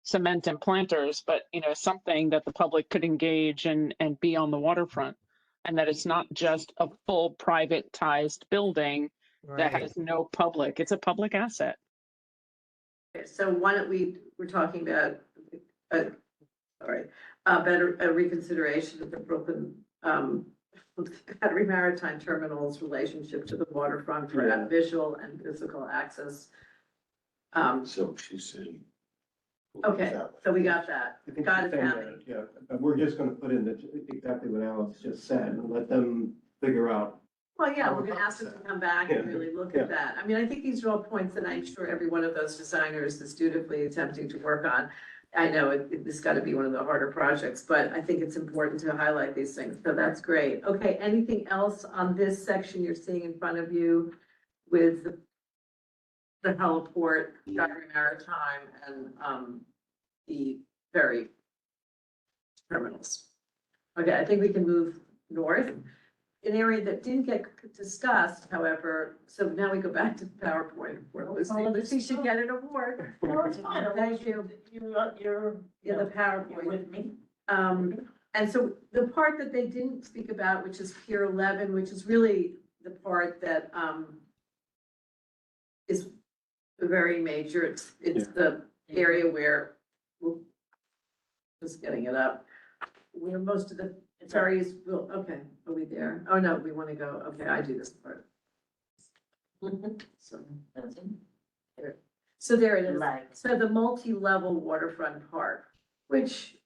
cement and planters, but you know, something that the public could engage and be on the waterfront, and that it's not just a full privatized building that Right. has no public. It's a public asset. Okay, so why don't we're talking about, better, a reconsideration of the Brooklyn, Battery Maritime Terminal's relationship to the waterfront for Yeah. visual and physical access. So she's saying. Okay, so we got that. I think Got she's it, saying Tammy. that, yeah, but we're just gonna put in exactly what Alex just said and let them figure out. Well, yeah, we're gonna ask them to come back and really look Yeah. at that. I mean, I think these are all points that I'm sure every one of those designers is dutifully attempting to work on. I know this gotta be one of the harder projects, but I think it's important to highlight these things, so that's great. Okay, anything else on this section you're seeing in front of you with the heliport, Battery Maritime, and, the ferry terminals? Okay, I think we can move north. An area that didn't get discussed, however, so now we go back to the PowerPoint. Where Lucy should get an award. Thank you. You're Yeah, the PowerPoint. you're with me. And so the part that they didn't speak about, which is Pier 11, which is really the part that, is very major. It's the area where, we're just getting it up, where most of the ferries will, okay, are we there? Oh, no, we want to go, okay, I do this part. So, so there it is. Like, So the multi-level waterfront park, which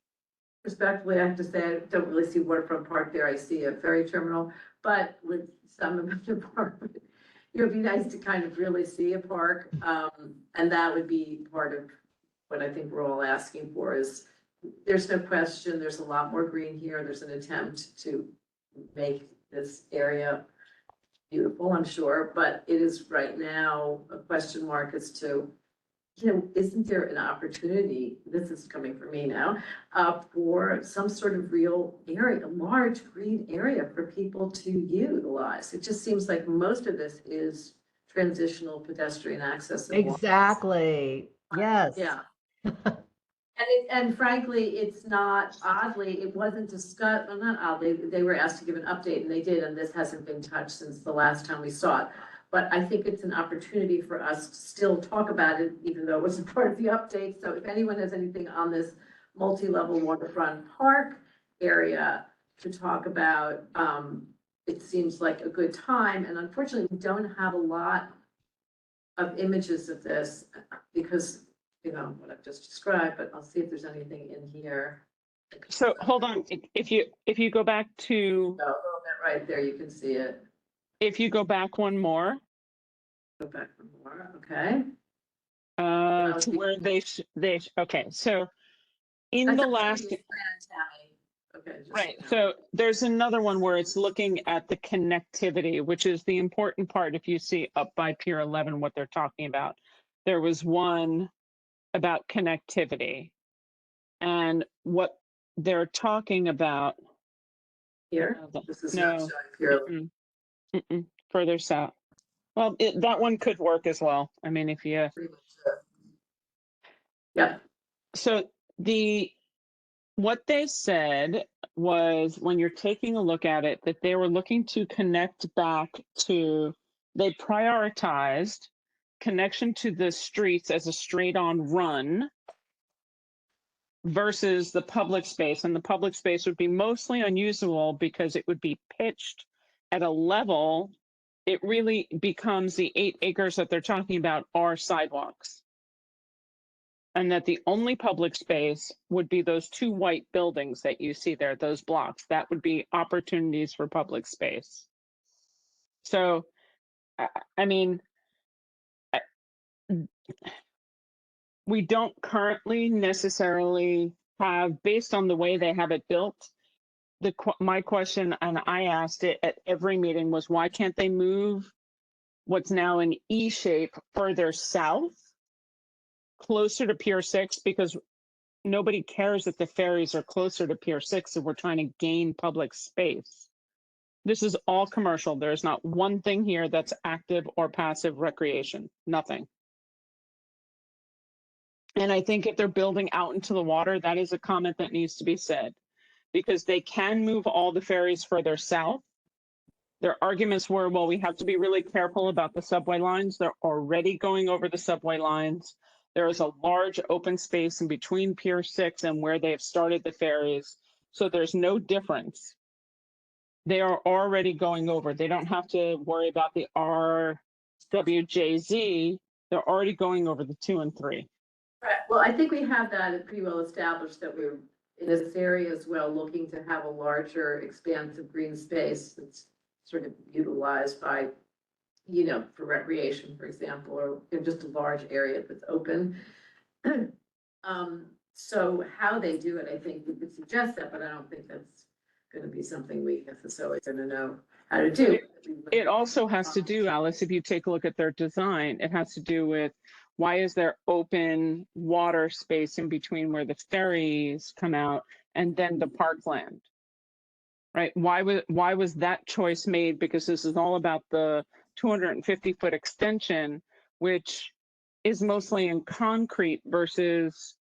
respectfully, I have to say, I don't really see waterfront park there. I see a ferry terminal, but with some of the park, it would be nice to kind of really see a park. And that would be part of what I think we're all asking for is, there's no question, there's a lot more green here. There's an attempt to make this area beautiful, I'm sure, but it is right now a question mark as to, you know, isn't there an opportunity, this is coming from me now, for some sort of real area, a large green area for people to utilize? It just seems like most of this is transitional pedestrian access. and walk. Exactly. Yes. Yeah. And frankly, it's not, oddly, it wasn't discussed, well, not oddly, they were asked to give an update and they did, and this hasn't been touched since the last time we saw it. But I think it's an opportunity for us to still talk about it, even though it wasn't part of the update. So if anyone has anything on this multi-level waterfront park area to talk about, it seems like a good time. And unfortunately, we don't have a lot of images of this because, you know, what I've just described, but I'll see if there's anything in here. So hold on, if you go back to, No, a little bit right there, you can see it. if you go back one more, Go back for more, okay? to where okay, so in That's the a last, previous plan, Tammy. Okay. just right, so you know. so there's another one where it's looking at the connectivity, which is the important part. If you see up by Pier 11, what they're talking about, there was one about connectivity. And what they're talking about, Here, this is not no, showing purely. mm-mm, mm-mm, further south. Well, that one could work as well. I mean, if you, Yeah, so what they said was when you're taking a look at it, that they were looking to connect back to, they prioritized connection to the streets as a straight on run versus the public space. And the public space would be mostly unusable because it would be pitched at a level. It really becomes the 8 acres that they're talking about are sidewalks. And that the only public space would be those 2 white buildings that you see there, those blocks. That would be opportunities for public space. So, I mean, we don't currently necessarily have, based on the way they have it built, my question, and I asked it at every meeting, was why can't they move what's now an E shape further south, closer to Pier 6? Because nobody cares that the ferries are closer to Pier 6 and we're trying to gain public space. This is all commercial. There's not one thing here that's active or passive recreation, nothing. And I think if they're building out into the water, that is a comment that needs to be said, because they can move all the ferries further south. Their arguments were, well, we have to be really careful about the subway lines. They're already going over the subway lines. There is a large open space in between Pier 6 and where they have started the ferries. So there's no difference. They are already going over. They don't have to worry about the RWJZ. They're already going over the 2 and 3. right. Well, I think we have that pretty well established that we're in this area as well, looking to have a larger expanse of green space that's sort of utilized by, you know, for recreation, for example, or just a large area that's open. So how they do it, I think we could suggest that, but I don't think that's going to be something we necessarily going to know how to do. It also has to do, Alice, if you take a look at their design, it has to do with why is there open water space in between where the ferries come out and then the parkland? Right? Why was that choice made? Because this is all about the 250-foot extension, which is mostly in concrete versus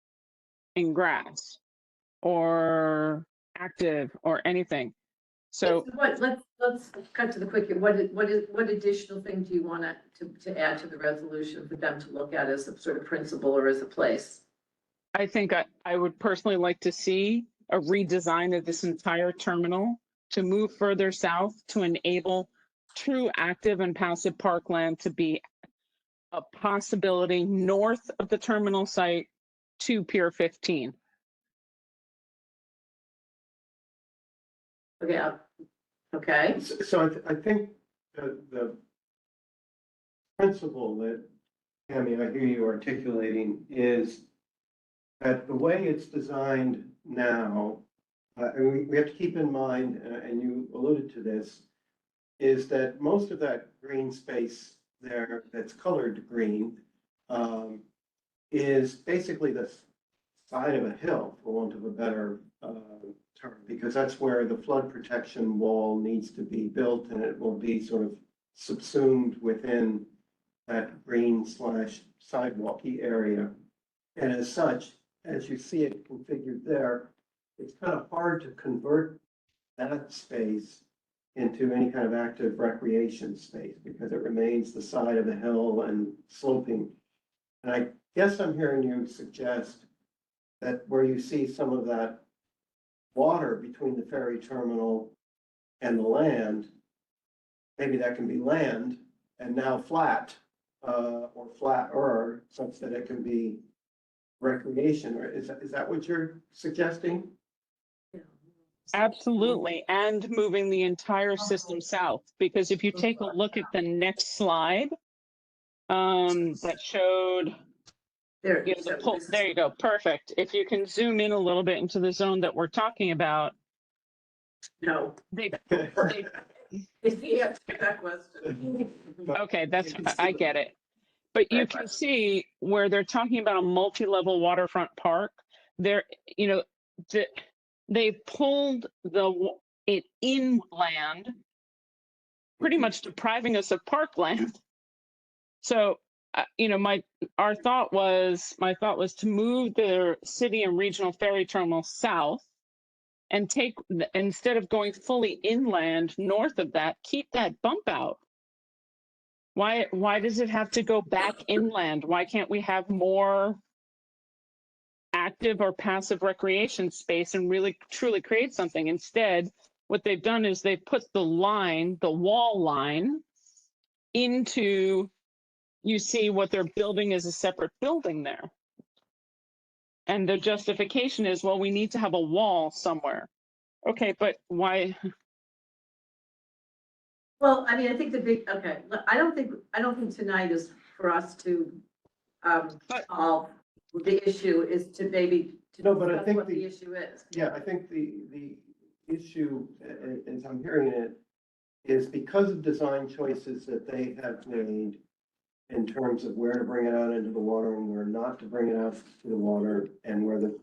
in grass or active or anything. So Let's cut to the quick. What additional thing do you want to add to the resolution for them to look at as a sort of principle or as a place? I think I would personally like to see a redesign of this entire terminal to move further south to enable true active and passive parkland to be a possibility north of the terminal site to Pier 15. Okay. Okay. So I think the principle that, Tammy, I hear you articulating is that the way it's designed now, and we have to keep in mind, and you alluded to this, is that most of that green space there that's colored green is basically the side of a hill, for want of a better term, because that's where the flood protection wall needs to be built, and it will be sort of subsumed within that green / sidewalky area. And as such, as you see it configured there, it's kind of hard to convert that space into any kind of active recreation space because it remains the side of the hill and sloping. And I guess I'm hearing you suggest that where you see some of that water between the ferry terminal and the land, maybe that can be land and now flat, or flatter, such that it can be recreation, or is that what you're suggesting? Absolutely, and moving the entire system south, because if you take a look at the next slide, that showed, There, you know, there you go, perfect. If you can zoom in a little bit into the zone that we're talking about, no. they Yeah, that question. okay, I get it. But you can see where they're talking about a multi-level waterfront park. There, you know, they pulled it inland, pretty much depriving us of parkland. So, my thought was to move the city and regional ferry terminal south and instead of going fully inland north of that, keep that bump out. Why does it have to go back inland? Why can't we have more active or passive recreation space and really truly create something? Instead, what they've done is they've put the wall line into, you see what they're building is a separate building there. And the justification is, well, we need to have a wall somewhere. Okay, but why? Well, I mean, I think I don't think tonight is for us to, solve the issue, is to maybe to No, but I discuss think what the issue is. Yeah, I think the issue, as I'm hearing it, is because of design choices that they have made in terms of where to bring it out into the water and where not to bring it out to the water, and where the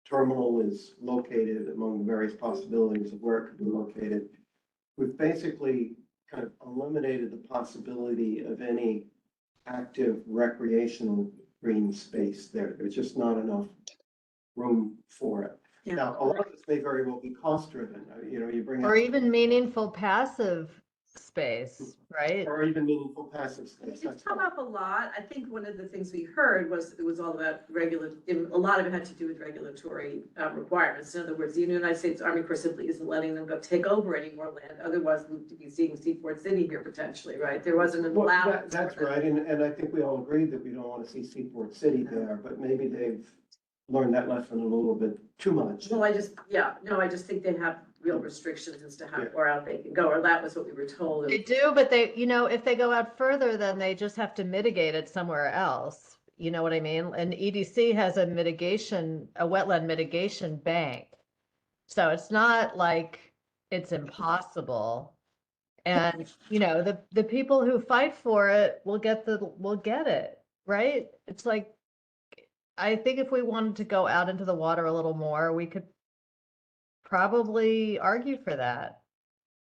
terminal is located among the various possibilities of where it could be located. We've basically kind of eliminated the possibility of any active recreational green space there. There's just not enough room for it. Yeah. Now, a lot of this may very well be cost driven, you bring. Or out- even meaningful passive space, right? Or even meaningful passive space. It's that's come fine. up a lot. I think one of the things we heard was, it was all about a lot of it had to do with regulatory requirements. In other words, the United States Army Corps simply isn't letting them go take over any more land. Otherwise, we'd be seeing Seaport City here potentially, right? There wasn't an Well, allowance. that's for that. right, and I think we all agreed that we don't want to see Seaport City there, but maybe they've learned that lesson a little bit too much. Well, I just think they have real restrictions as to how Yeah. far out they can go, or that was what we were told. They do, but they, if they go out further, then they just have to mitigate it somewhere else. You know what I mean? And EDC has a wetland mitigation bank. So it's not like it's impossible. And, the people who fight for it will get it, right? It's like, I think if we wanted to go out into the water a little more, we could probably argue for that.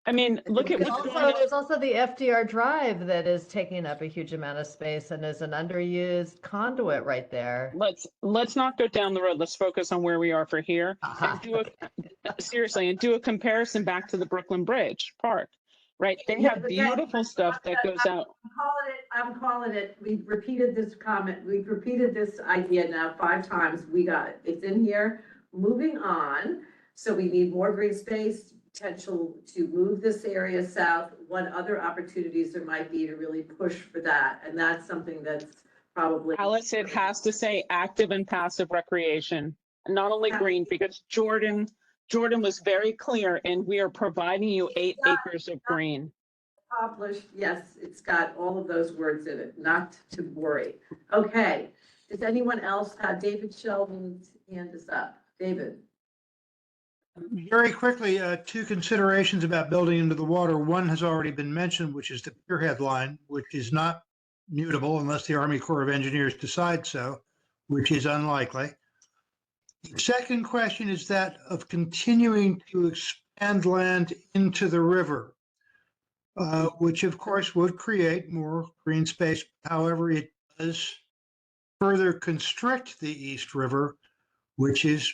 I mean, look at There's what's also, going on. there's also the FDR Drive that is taking up a huge amount of space and is an underused conduit right there. Let's not go down the road. Let's focus on where we are for here. And do a comparison back to the Brooklyn Bridge Park, right? They Yeah, have but again, beautiful stuff that goes out. I'm calling it, we've repeated this comment, we've repeated this idea now 5 times, we got it, it's in here, moving on. So we need more green space, potential to move this area south, what other opportunities there might be to really push for that, and that's something that's probably. Alice, it has to say active and passive recreation, not only green, because Jordan was very clear, and we are providing you 8 acres of green. Accomplished, yes, it's got all of those words in it, not to worry. Okay, does anyone else have, David Sheldon's hand is up. David? Very quickly, 2 considerations about building into the water. One has already been mentioned, which is the pierhead line, which is not mutable unless the Army Corps of Engineers decide so, which is unlikely. The second question is that of continuing to expand land into the river, which of course would create more green space. However, it does further constrict the East River, which is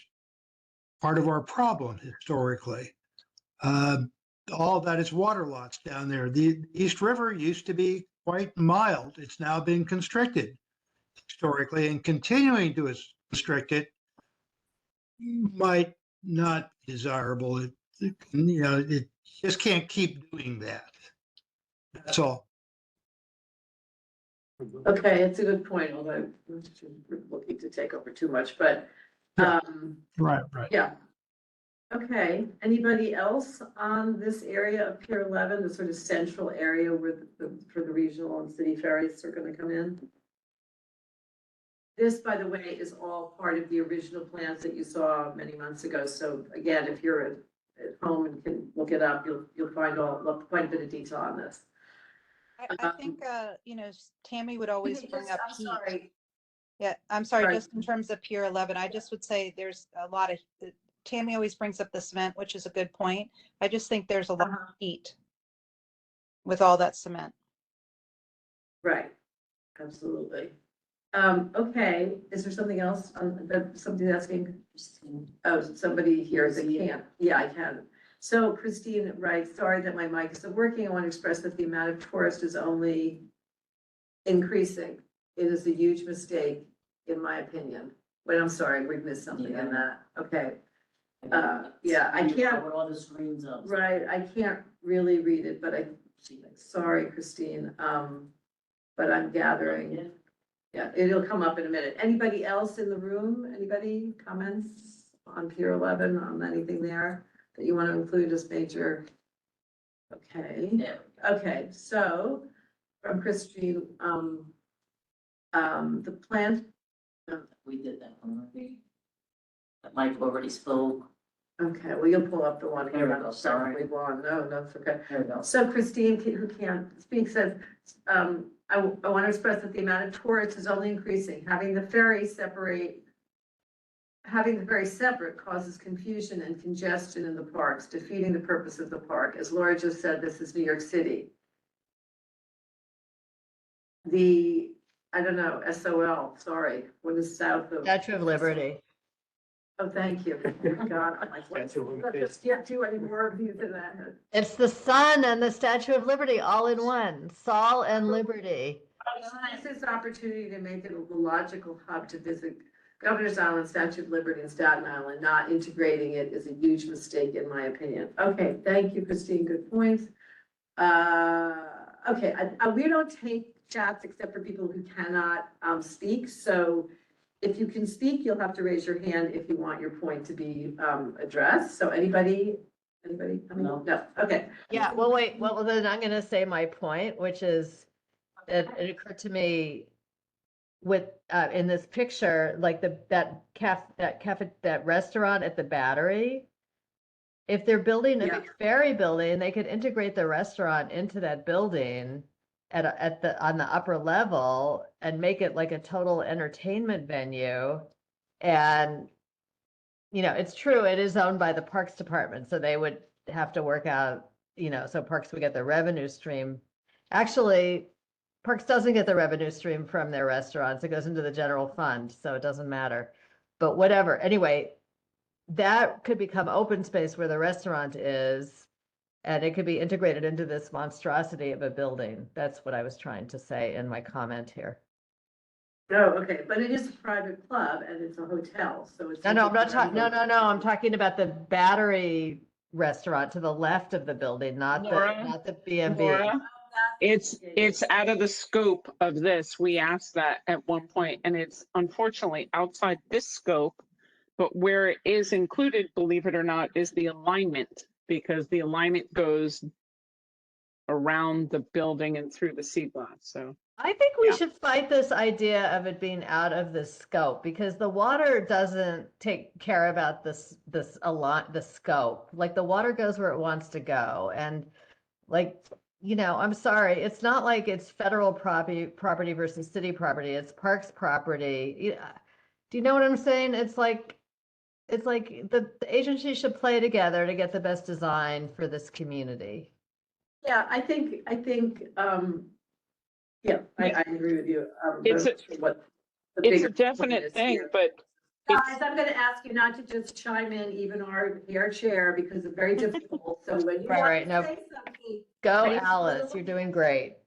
part of our problem historically. All of that is water lots down there. The East River used to be quite mild. It's now been constricted historically, and continuing to constrict it might not be desirable. It just can't keep doing that. That's all. Okay, it's a good point, although I'm not looking to take over too much, but, Right. yeah. Okay, anybody else on this area of Pier 11, the sort of central area where for the regional and city ferries are gonna come in? This, by the way, is all part of the original plans that you saw many months ago. So again, if you're at home and can look it up, you'll find quite a bit of detail on this. I think, Tammy would always bring up I'm heat. sorry. Yeah, I'm sorry, Right. just in terms of Pier 11, I just would say there's a lot of Tammy always brings up the cement, which is a good point. I just think there's a lot of heat with all that cement. Right, absolutely. Okay, is there something else that somebody asking? Oh, somebody here that can't. Yeah, I can. So Christine writes, sorry that my mic isn't working. I want to express that the amount of tourists is only increasing. It is a huge mistake, in my opinion. Wait, I'm sorry, we missed something in that. Okay, yeah, I can't, All the screens up. right, I can't really read it, but sorry, Christine, but I'm gathering. Yeah, it'll come up in a minute. Anybody else in the room? Anybody comments on Pier 11 on anything there that you want to include as major? Okay, Yeah. okay, so from Christine, the plant, We did that one already. That Mike already spoke. okay, well, you'll pull up the one. There we go, sorry. We won. No, that's okay. There we go. So Christine, who can't speak, says, I want to express that the amount of tourists is only increasing. Having the ferry separate causes confusion and congestion in the parks, defeating the purpose of the park. As Laura just said, this is New York City. I don't know, SOL, sorry, what is south of? Statue of Liberty. Oh, thank you. Oh, God, I'm like, what? Let's can't do any more of these than that. It's the sun and the Statue of Liberty all in one, Sol and Liberty. This is opportunity to make it a logical hub to visit Governor's Island, Statue of Liberty, and Staten Island. Not integrating it is a huge mistake, in my opinion. Okay, thank you, Christine, good points. Okay, we don't take chats except for people who cannot speak, so if you can speak, you'll have to raise your hand if you want your point to be addressed. So anybody? I mean, No. no, okay. Yeah, well, wait, well, then I'm gonna say my point, which is, it occurred to me with, in this picture, like that restaurant at the Battery. If they're building a Yeah. big ferry building, they could integrate the restaurant into that building on the upper level and make it like a total entertainment venue. And, it's true, it is owned by the Parks Department, so they would have to work out, so Parks would get the revenue stream. Actually, Parks doesn't get the revenue stream from their restaurants. It goes into the general fund, so it doesn't matter. But whatever, anyway, that could become open space where the restaurant is, and it could be integrated into this monstrosity of a building. That's what I was trying to say in my comment here. No, okay, but it is a private club and it's a hotel, so it's. No, I'm not talking, no, I'm talking about the Battery restaurant to the left of the building, not Laura? the B&B. Laura, it's out of the scope of this. We asked that at one point, and it's unfortunately outside this scope. But where it is included, believe it or not, is the alignment, because the alignment goes around the building and through the sea glass. So I think we Yeah. should fight this idea of it being out of the scope, because the water doesn't take care about the scope. Like, the water goes where it wants to go. And like, I'm sorry, it's not like it's federal property versus city property. It's Parks property. Do you know what I'm saying? It's like the agency should play together to get the best design for this community. Yeah, I think, yeah, I agree with you. It's What it's a definite thing, but Guys, I'm gonna ask you not to just chime in, even our chair, because it's very difficult. So when you Right, want no. to say something. Go, Thank you. Alice, you're doing great.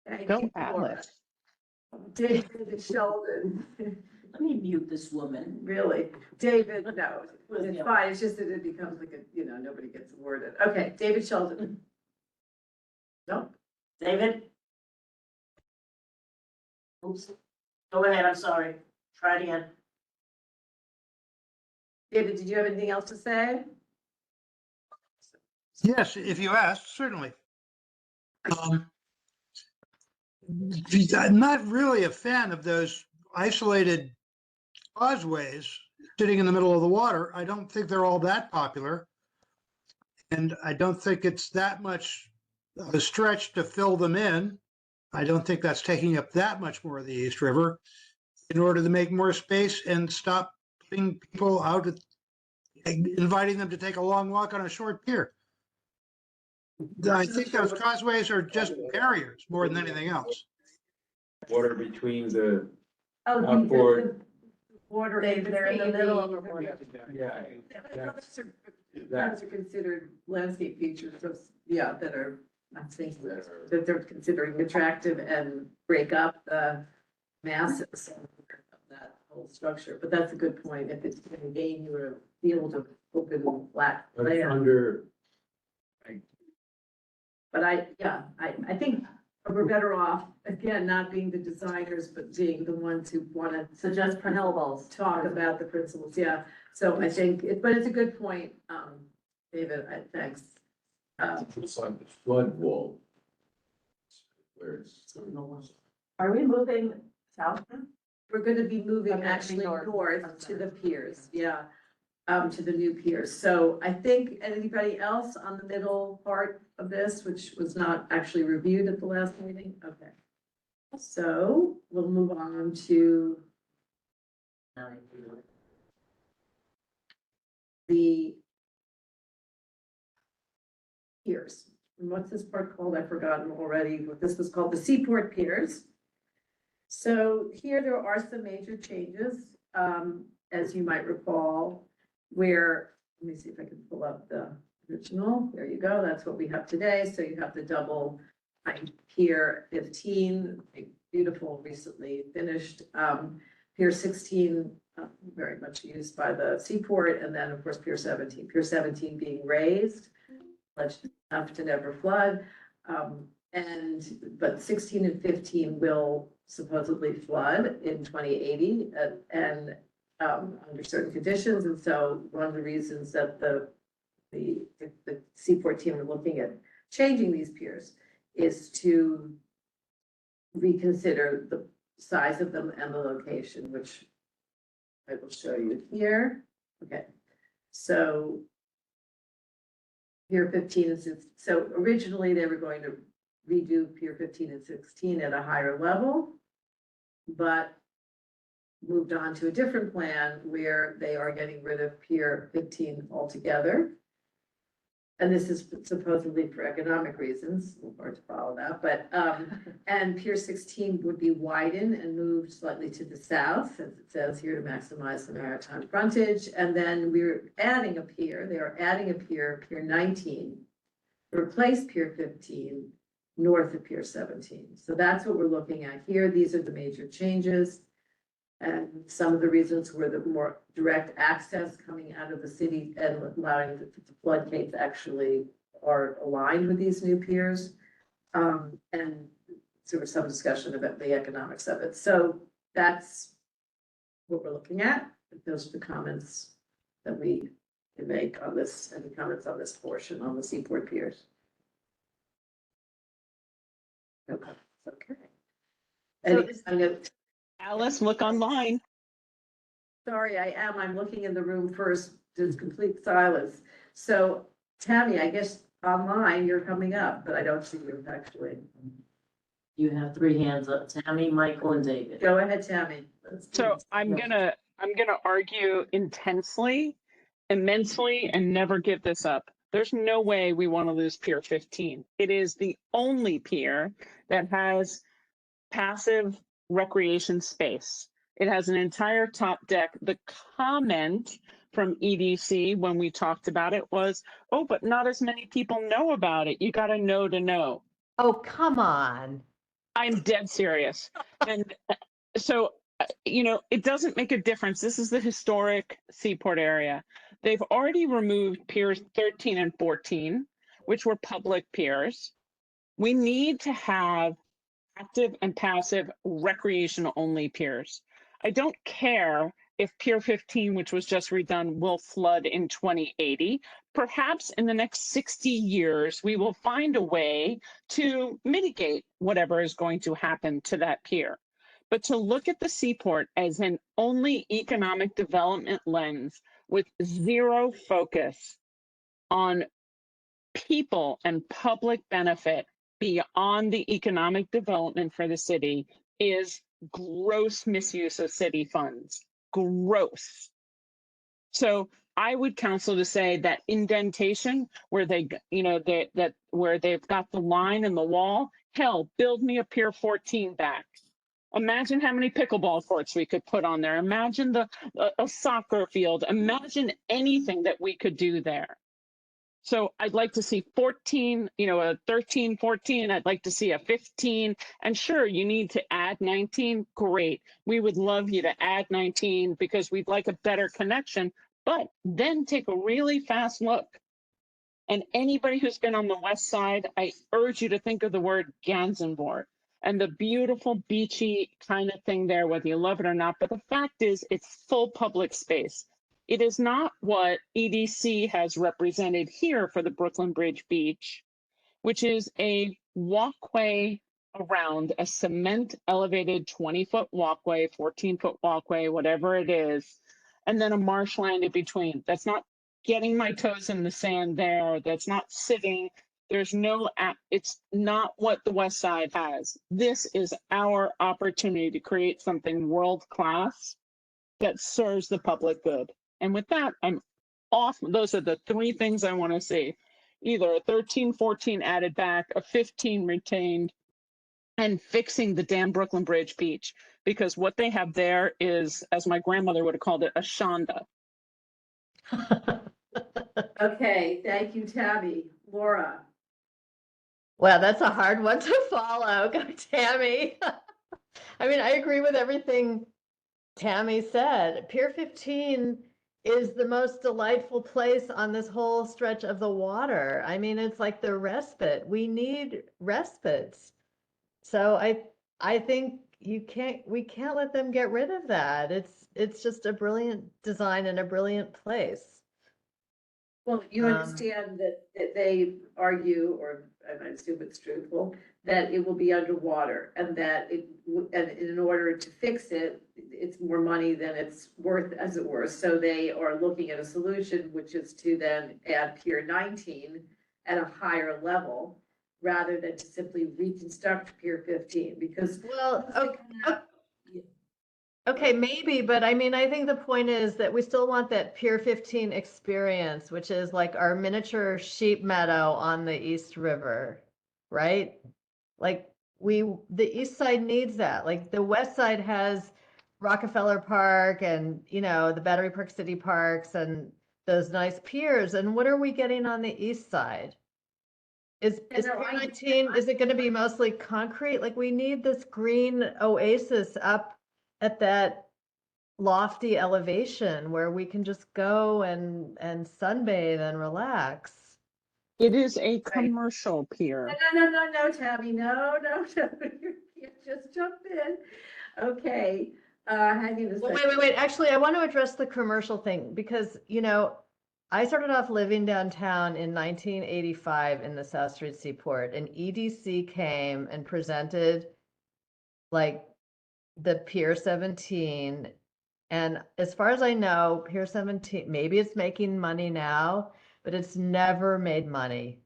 Thank Go you, Laura. Alice. David Sheldon, Let me mute this woman. really, David, no, it's Yeah. fine, it's just that it becomes like nobody gets a word in. Okay, David Sheldon. No, David? Oops. Go ahead, I'm sorry. Try it again. David, did you have anything else to say? Yes, if you ask, certainly. I'm not really a fan of those isolated causeways sitting in the middle of the water. I don't think they're all that popular. And I don't think it's that much of a stretch to fill them in. I don't think that's taking up that much more of the East River in order to make more space and stop putting people out inviting them to take a long walk on a short pier. I think those causeways are just barriers more than anything else. Water between the, Oh, Outboard. Water. David, they're in the middle of a water. yeah, Those are considered landscape features, those, yeah, that are, I think, that they're considering attractive and break up the masses of that whole structure, but that's a good point, if it's going to gain you a field of open flat but land. under, But I think we're better off, again, not being the designers, but being the ones who wanna Suggest principles. talk about the principles, yeah. So I think, but it's a good point, David, thanks. it's like the flood wall. Where it's. Are we moving south? We're gonna be moving Okay, actually north. north to the piers, yeah, to the new piers. So I think, anybody else on the middle part of this, which was not actually reviewed at the last meeting? Okay. So we'll move on to the piers. And what's this part called? I've forgotten already what this was called, the Seaport Piers. So here there are some major changes, as you might recall, where, let me see if I can pull up the original. There you go. That's what we have today. So you have the double Pier 15, a beautiful, recently finished, Pier 16, very much used by the seaport, and then of course Pier 17. Pier 17 being raised, pledged enough to never flood, but 16 and 15 will supposedly flood in 2080, and under certain conditions. And so one of the reasons that the Seaport team are looking at changing these piers is to reconsider the size of them and the location, which I will show you here. Okay, so Pier 15 and 16. So originally they were going to redo Pier 15 and 16 at a higher level, but moved on to a different plan where they are getting rid of Pier 15 altogether. And this is supposedly for economic reasons, hard to follow that, but, and Pier 16 would be widened and moved slightly to the south, as it says here, to maximize the maritime frontage. And then we're adding a pier, they are adding a pier, Pier 19, to replace Pier 15, north of Pier 17. So that's what we're looking at here. These are the major changes. And some of the reasons were the more direct access coming out of the city and allowing the floodgates actually are aligned with these new piers. And there was some discussion about the economics of it. So that's what we're looking at. Those are the comments that we can make on this, and the comments on this portion on the Seaport piers. Okay, okay. So And I'm gonna. Alice, look online. Sorry, I'm looking in the room first, there's complete silence. So Tammy, I guess online you're coming up, but I don't see you actually. You have three hands up, Tammy, Michael, and David. Go ahead, Tammy. So I'm gonna argue intensely, immensely, and never give this up. There's no way we want to lose Pier 15. It is the only pier that has passive recreation space. It has an entire top deck. The comment from EDC when we talked about it was, oh, but not as many people know about it. You got to know to know. Oh, come on. I'm dead serious. And so, it doesn't make a difference. This is the historic Seaport area. They've already removed Piers 13 and 14, which were public piers. We need to have active and passive recreation only piers. I don't care if Pier 15, which was just redone, will flood in 2080. Perhaps in the next 60 years, we will find a way to mitigate whatever is going to happen to that pier. But to look at the Seaport as an only economic development lens with zero focus on people and public benefit beyond the economic development for the city is gross misuse of city funds. Gross. So I would counsel to say that indentation where that where they've got the line and the wall, hell, build me a Pier 14 back. Imagine how many pickleball courts we could put on there. Imagine a soccer field. Imagine anything that we could do there. So I'd like to see 14, a 13, 14. I'd like to see a 15. And sure, you need to add 19. Great. We would love you to add 19 because we'd like a better connection. But then take a really fast look. And anybody who's been on the west side, I urge you to think of the word Gansevoort and the beautiful beachy kind of thing there, whether you love it or not. But the fact is, it's full public space. It is not what EDC has represented here for the Brooklyn Bridge Beach, which is a walkway around a cement elevated 20-foot walkway, 14-foot walkway, whatever it is, and then a marshland in between. That's not getting my toes in the sand there. That's not sitting. There's no, it's not what the West Side has. This is our opportunity to create something world-class that serves the public good. And with that, I'm off. Those are the three things I want to see. Either a 13, 14 added back, a 15 retained, and fixing the damn Brooklyn Bridge Beach. Because what they have there is, as my grandmother would have called it, a shonda. Okay, thank you, Tammy. Laura? Well, that's a hard one to follow. Go, Tammy. I mean, I agree with everything Tammy said. Pier 15 is the most delightful place on this whole stretch of the water. I mean, it's like the respite. We need respites. So I think we can't let them get rid of that. It's just a brilliant design and a brilliant place. Well, you understand that they argue, or I assume it's truthful, that it will be underwater and that and in order to fix it, it's more money than it's worth, as it were. So they are looking at a solution, which is to then add Pier 19 at a higher level rather than to simply reconstruct Pier 15 because. Well, okay, maybe, but I mean, I think the point is that we still want that Pier 15 experience, which is like our miniature sheep meadow on the East River, right? Like the East Side needs that. Like the West Side has Rockefeller Park and, the Battery Park City Parks and those nice piers. And what are we getting on the East Side? Is Pier 19, is it going to be mostly concrete? Like we need this green oasis up at that lofty elevation where we can just go and sunbathe and relax. It is a commercial pier. No, Tammy, no, you just jumped in. Okay, hang on a second. Wait. Actually, I want to address the commercial thing because, I started off living downtown in 1985 in the South Street Seaport, and EDC came and presented like the Pier 17. And as far as I know, Pier 17, maybe it's making money now, but it's never made money.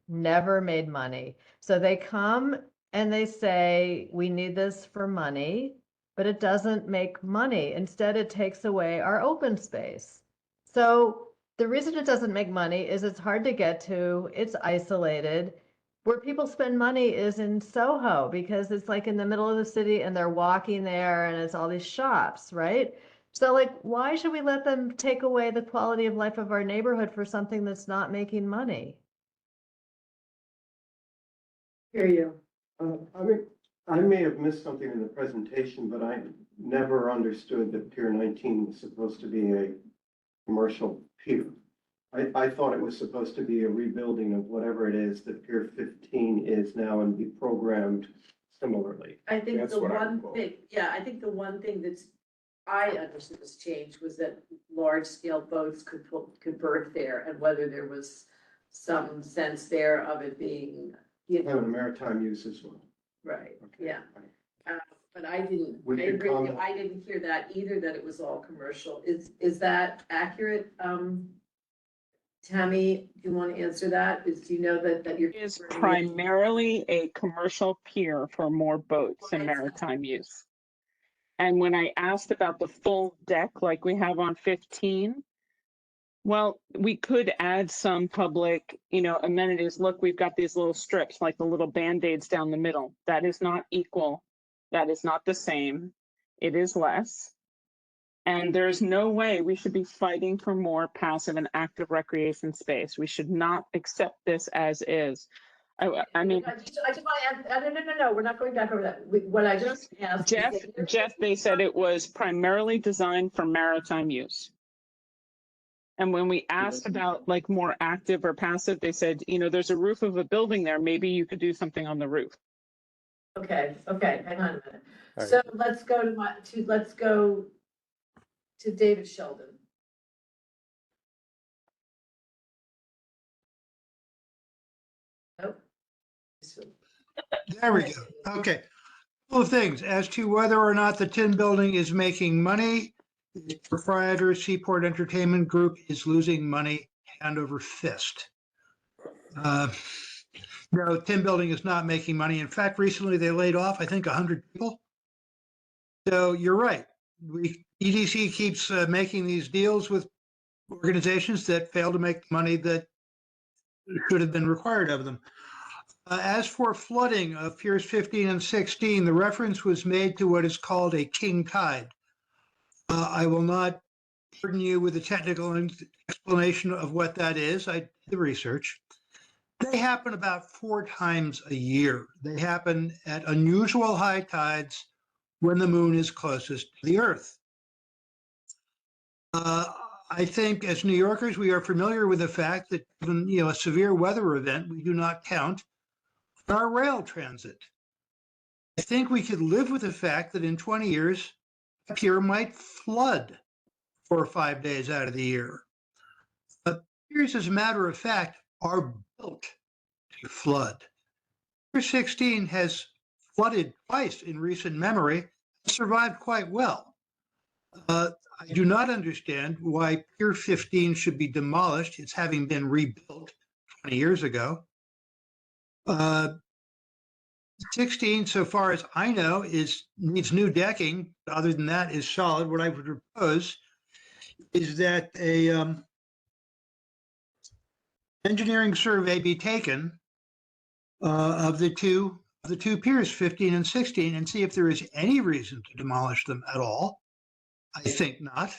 So they come and they say, we need this for money, but it doesn't make money. Instead, it takes away our open space. So the reason it doesn't make money is it's hard to get to, it's isolated. Where people spend money is in Soho because it's like in the middle of the city and they're walking there and it's all these shops, right? So like, why should we let them take away the quality of life of our neighborhood for something that's not making money? Hear you. I may have missed something in the presentation, but I never understood that Pier 19 was supposed to be a commercial pier. I thought it was supposed to be a rebuilding of whatever it is that Pier 15 is now and be programmed similarly. I think That's the what I one recall. thing, I think the one thing that's, I understood was changed was that large scale boats could berth there and whether there was some sense there of it being, Having a maritime use as well. right, Okay. yeah. But I didn't, We I could agree with you, comment. I didn't hear that either, that it was all commercial. Is that accurate? Tammy, do you want to answer that? Do you know that you're? It is primarily a commercial pier for more boats and Right. maritime use. And when I asked about the full deck like we have on 15, Well, we could add some public, amenities. Look, we've got these little strips, like the little Band-Aids down the middle. That is not equal. That is not the same. It is less. And there's no way we should be fighting for more passive and active recreation space. We should not accept this as is. I mean, I just want to add, no, we're not going back over that. What I just asked. is that Jeff, they said it was primarily designed for maritime use. And when we asked about like more active or passive, they said, there's a roof of a building there. Maybe you could do something on the roof. Okay, hang on a minute. All So let's go to David Sheldon. Nope. There we go. Okay. Couple of things as to whether or not the Tin Building is making money. The proprietor, Seaport Entertainment Group, is losing money hand over fist. No, Tin Building is not making money. In fact, recently they laid off, I think, 100 people. So you're right. EDC keeps making these deals with organizations that fail to make money that should have been required of them. As for flooding of Piers 15 and 16, the reference was made to what is called a king tide. I will not burden you with a technical explanation of what that is. I did the research. They happen about 4 times a year. They happen at unusual high tides when the moon is closest to the earth. I think as New Yorkers, we are familiar with the fact that even, a severe weather event, we do not count our rail transit. I think we could live with the fact that in 20 years, a pier might flood 4 or 5 days out of the year. But piers, as a matter of fact, are built to flood. Pier 16 has flooded twice in recent memory and survived quite well. I do not understand why Pier 15 should be demolished. It's having been rebuilt 20 years ago. 16, so far as I know, needs new decking. Other than that, is solid. What I would propose is that a engineering survey be taken of the two piers, 15 and 16, and see if there is any reason to demolish them at all. I think not.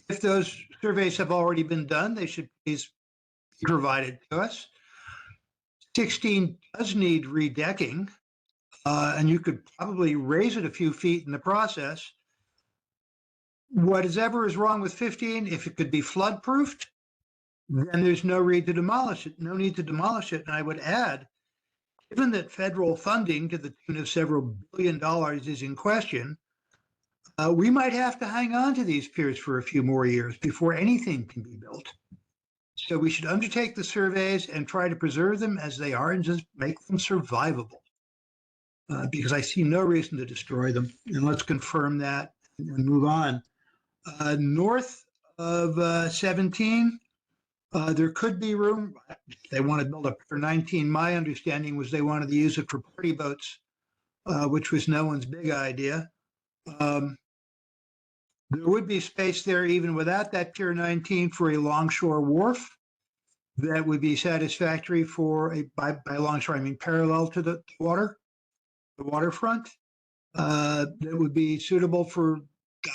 If those surveys have already been done, they should please be provided to us. 16 does need redecking, and you could probably raise it a few feet in the process. Whatever is wrong with 15, if it could be flood proofed, then there's no need to demolish it. And I would add, given that federal funding to the tune of several $billion is in question, we might have to hang on to these piers for a few more years before anything can be built. So we should undertake the surveys and try to preserve them as they are and just make them survivable. Because I see no reason to destroy them. And let's confirm that and move on. North of 17, there could be room. They want to build up for 19. My understanding was they wanted to use it for party boats, which was no one's big idea. There would be space there even without that Pier 19 for a longshore wharf that would be satisfactory for by longshore, I mean parallel to the waterfront. That would be suitable for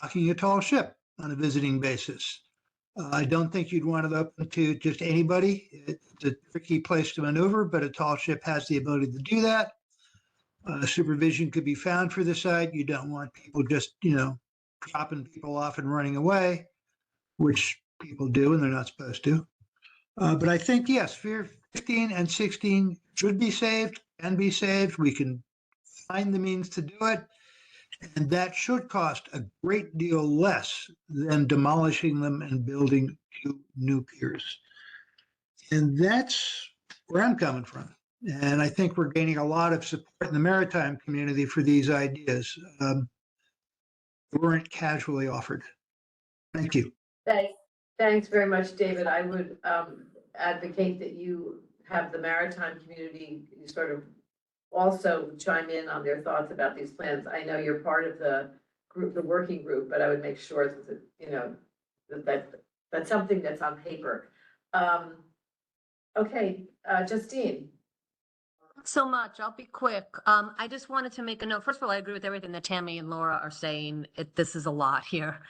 docking a tall ship on a visiting basis. I don't think you'd want it open to just anybody. It's a tricky place to maneuver, but a tall ship has the ability to do that. Supervision could be found for the site. You don't want people just, dropping people off and running away, which people do and they're not supposed to. But I think, yes, Pier 15 and 16 should be saved, can be saved. We can find the means to do it. And that should cost a great deal less than demolishing them and building 2 new piers. And that's where I'm coming from. And I think we're gaining a lot of support in the maritime community for these ideas. They weren't casually offered. Thank you. Thanks very much, David. I would advocate that you have the maritime community sort of also chime in on their thoughts about these plans. I know you're part of the group, the working group, but I would make sure that, that's something that's on paper. Okay, Justine. So much. I'll be quick. I just wanted to make a note. First of all, I agree with everything that Tammy and Laura are saying. This is a lot here.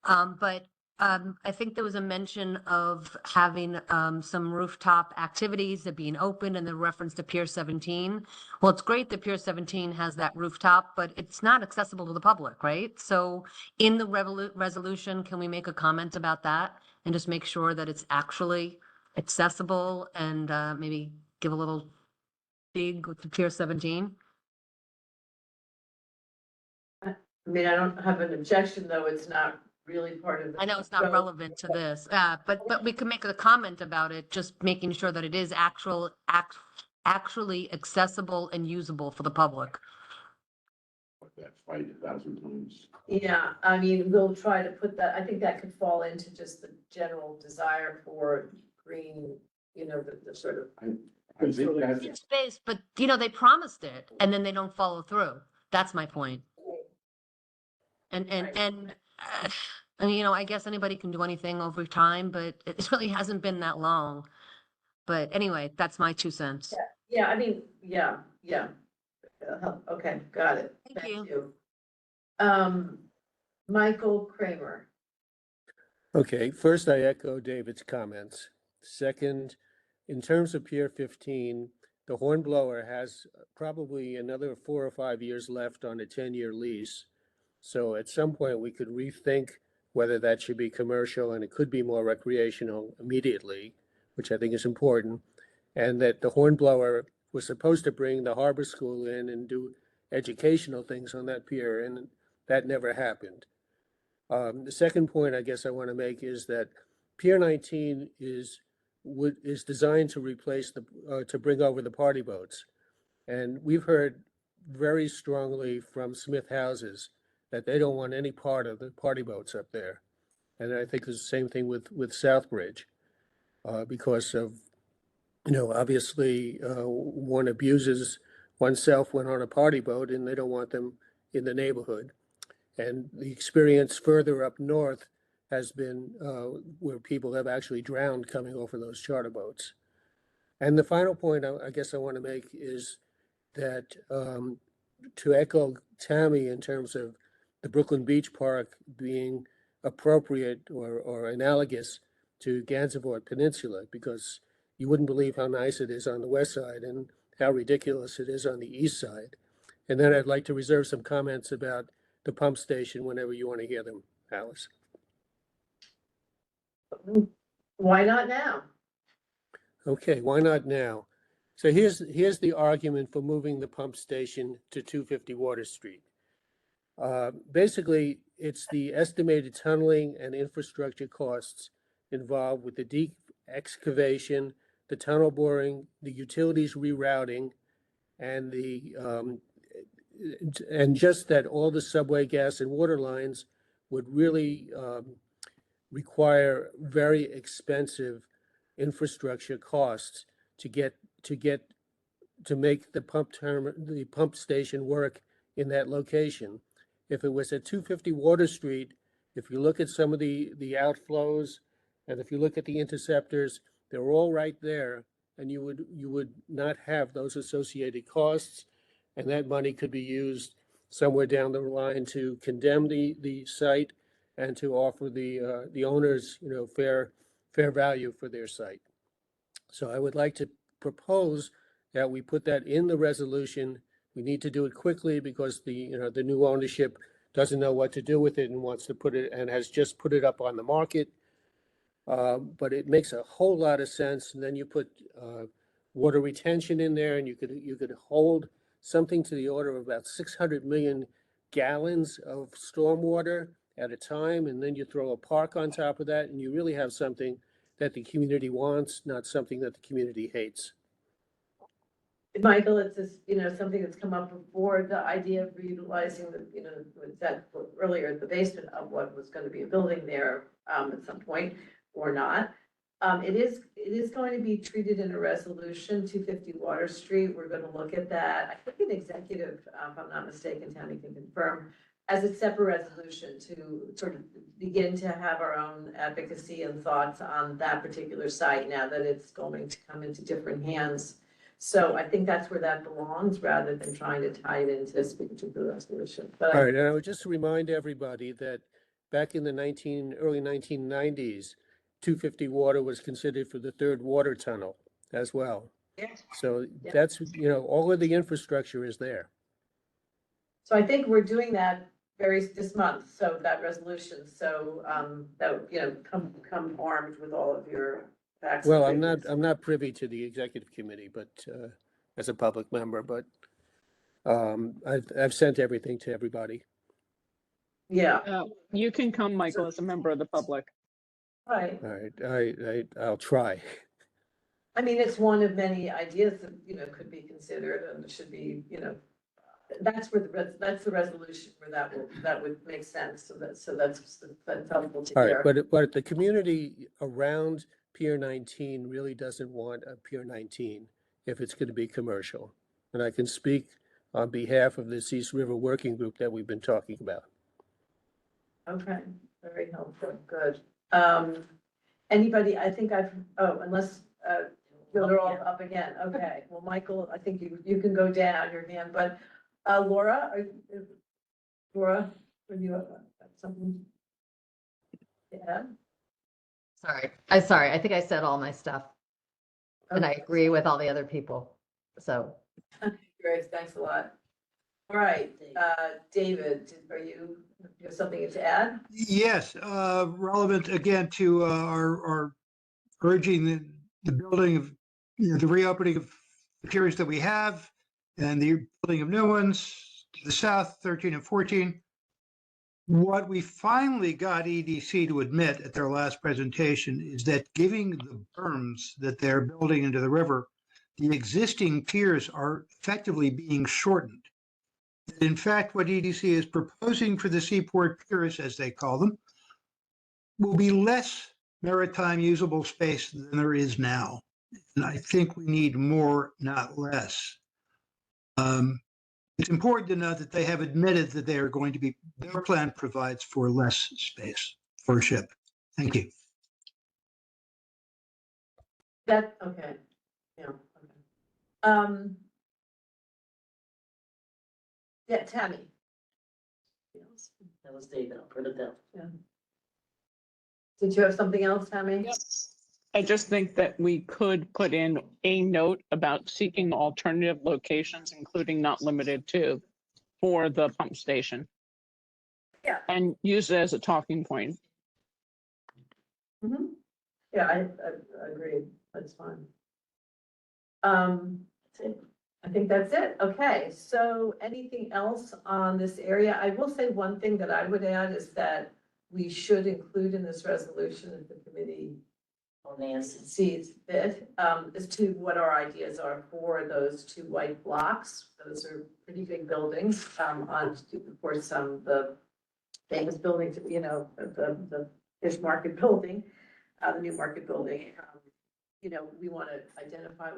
But I think there was a mention of having some rooftop activities that being open and the reference to Pier 17. Well, it's great that Pier 17 has that rooftop, but it's not accessible to the public, right? So in the resolution, can we make a comment about that and just make sure that it's actually accessible and maybe give a little big with the Pier 17? I mean, I don't have an objection, though it's not really part of. I know it's not relevant to this, but we can make a comment about it, just making sure that it is actually accessible and usable for the public. That 5,000 times. Yeah, I mean, we'll try to put that, I think that could fall into just the general desire for green, you know, the sort of. I think that's, Green space, but you know, they promised it and then they don't follow through. That's my point. And you know, I guess anybody can do anything over time, but it really hasn't been that long. But anyway, that's my 2 cents. Yeah, I mean, yeah. Okay, got it. Thank you. Michael Kramer. Okay, first I echo David's comments. Second, in terms of Pier 15, the Hornblower has probably another 4 or 5 years left on a 10-year lease. So at some point, we could rethink whether that should be commercial, and it could be more recreational immediately, which I think is important. And that the Hornblower was supposed to bring the harbor school in and do educational things on that pier, and that never happened. The second point I guess I want to make is that Pier 19 is designed to replace to bring over the party boats. And we've heard very strongly from Smith Houses that they don't want any part of the party boats up there. And I think it's the same thing with Southbridge, because of, you know, obviously one abuses oneself when on a party boat and they don't want them in the neighborhood. And the experience further up north has been where people have actually drowned coming over those charter boats. And the final point I guess I want to make is that to echo Tammy in terms of the Brooklyn Beach Park being appropriate or analogous to Gansevoort Peninsula, because you wouldn't believe how nice it is on the west side and how ridiculous it is on the east side. And then I'd like to reserve some comments about the pump station whenever you want to hear them, Alice. Why not now? Okay, why not now? So here's the argument for moving the pump station to 250 Water Street. Basically, it's the estimated tunneling and infrastructure costs involved with the deep excavation, the tunnel boring, the utilities rerouting, and and just that all the subway gas and water lines would really require very expensive infrastructure costs to make the pump station work in that location. If it was at 250 Water Street, if you look at some of the outflows, and if you look at the interceptors, they're all right there, and you would not have those associated costs, and that money could be used somewhere down the line to condemn the site and to offer the owners, you know, fair value for their site. So I would like to propose that we put that in the resolution. We need to do it quickly because the new ownership doesn't know what to do with it and wants to put it, and has just put it up on the market. But it makes a whole lot of sense. And then you put water retention in there, and you could hold something to the order of about 600 million gallons of stormwater at a time. And then you throw a park on top of that, and you really have something that the community wants, not something that the community hates. Michael, it's just, you know, something that's come up before, the idea of reutilizing the, you know, that earlier, the basement of what was going to be a building there at some point or not. It is going to be treated in a resolution, 250 Water Street. We're going to look at that. I think an executive, if I'm not mistaken, Tammy can confirm, as a separate resolution to sort of begin to have our own advocacy and thoughts on that particular site now that it's going to come into different hands. So I think that's where that belongs rather than trying to tie it into this particular resolution. But All right, and I would just remind everybody that back in the early 1990s, 250 water was considered for the third water tunnel as well. Yeah. So Yeah. that's, all of the infrastructure is there. So I think we're doing that this month, so that resolution, so, that, come armed with all of your facts. Well, and I'm figures. not privy to the executive committee, but, as a public member, but, I've sent everything to everybody. Yeah, You can come, Michael, as a member of the public. right. All right, I'll try. I mean, it's one of many ideas that, could be considered and should be, that's where that's the resolution where that would make sense. So that's helpful to All right, hear. but the community around Pier 19 really doesn't want a Pier 19 if it's going to be commercial. And I can speak on behalf of this East River Working Group that we've been talking about. Okay, very helpful, good. Anybody, I think unless, they're all up again, okay. Well, Michael, I think you can go down your hand, but, Laura, Laura, would you have something to add? Sorry. I think I said all my stuff and I Okay. agree with all the other people. So Great, thanks a lot. All right, David, you have something to add? Yes, relevant again to our urging the building of, the reopening of the piers that we have and the building of new ones to the south, 13 and 14. What we finally got EDC to admit at their last presentation is that giving the berms that they're building into the river, the existing piers are effectively being shortened. In fact, what EDC is proposing for the seaport piers, as they call them, will be less maritime usable space than there is now. And I think we need more, not less. It's important to note that they have admitted that they are going to be, their plan provides for less space for a ship. Thank you. Okay, yeah, okay. Yeah, Tammy. That was David, I'll put it down. Did you have something else, Tammy? Yep. I just think that we could put in a note about seeking alternative locations, including not limited to, for the pump station. Yeah. And use it as a talking point. Mhm. Yeah, I agree, that's fine. I think that's it. Okay, so anything else on this area? I will say one thing that I would add is that we should include in this resolution if the committee sees fit, as to what our ideas are for those two white blocks. Those are pretty big buildings, on, of course, the famous buildings, the Fish Market building, the New Market building. We want to identify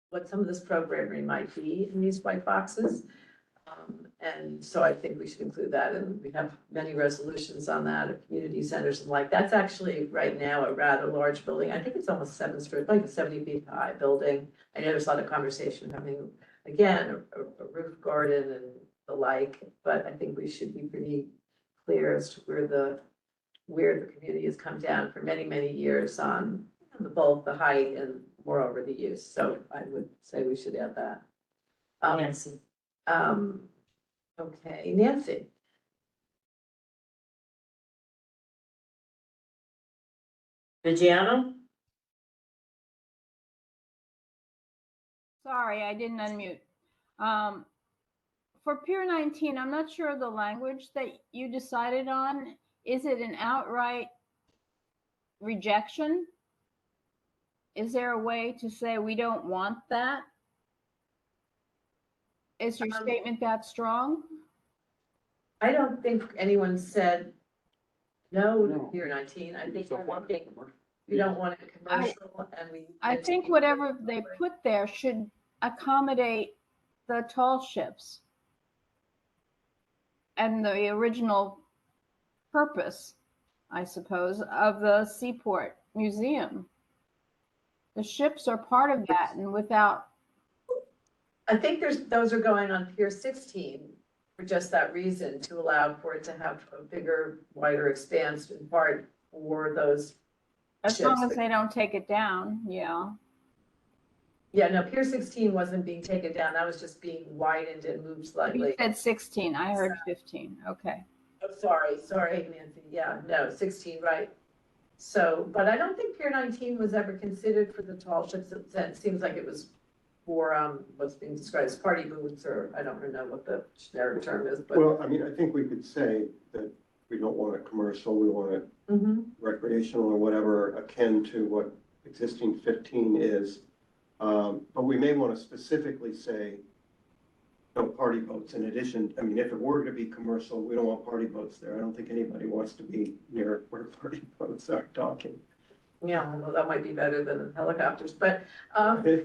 what some of this programming might be in these white boxes. And so I think we should include that, and we have many resolutions on that, of community centers and that's actually right now a rather large building. I think it's almost 7 stories, like a 70 feet high building. I know there's a lot of conversation having, again, a roof garden and the like, but I think we should be pretty clear as to where the community has come down for many, many years on both the height and moreover the use. So I would say we should add that. Nancy. Okay, Nancy. Vigiano? Sorry, I didn't unmute. For Pier 19, I'm not sure of the language that you decided on. Is it an outright rejection? Is there a way to say we don't want that? Is your statement that strong? I don't think anyone said no to Pier 19. I think we don't want it commercial and we. I think whatever they put there should accommodate the tall ships. and the original purpose, I suppose, of the Seaport Museum. The ships are part of that, and without, I think those are going on Pier 16 for just that reason, to allow for it to have a bigger, wider expanse in part for those as long ships. as they don't take it down, yeah. Yeah, no, Pier 16 wasn't being taken down. That was just being widened and moved You slightly. said 16, I heard 15, okay. Oh, sorry, Nancy. Yeah, no, 16, right. So, but I don't think Pier 19 was ever considered for the tall ships. It seems like it was for what's being described as party booths, or I don't know what the generic term is, but. Well, I mean, I think we could say that we don't want it commercial, we want it Mhm. recreational or whatever, akin to what existing 15 is. But we may want to specifically say no party boats in addition. I mean, if it were to be commercial, we don't want party boats there. I don't think anybody wants to be near where party boats are docking. Yeah, well, that might be better than helicopters, but, okay,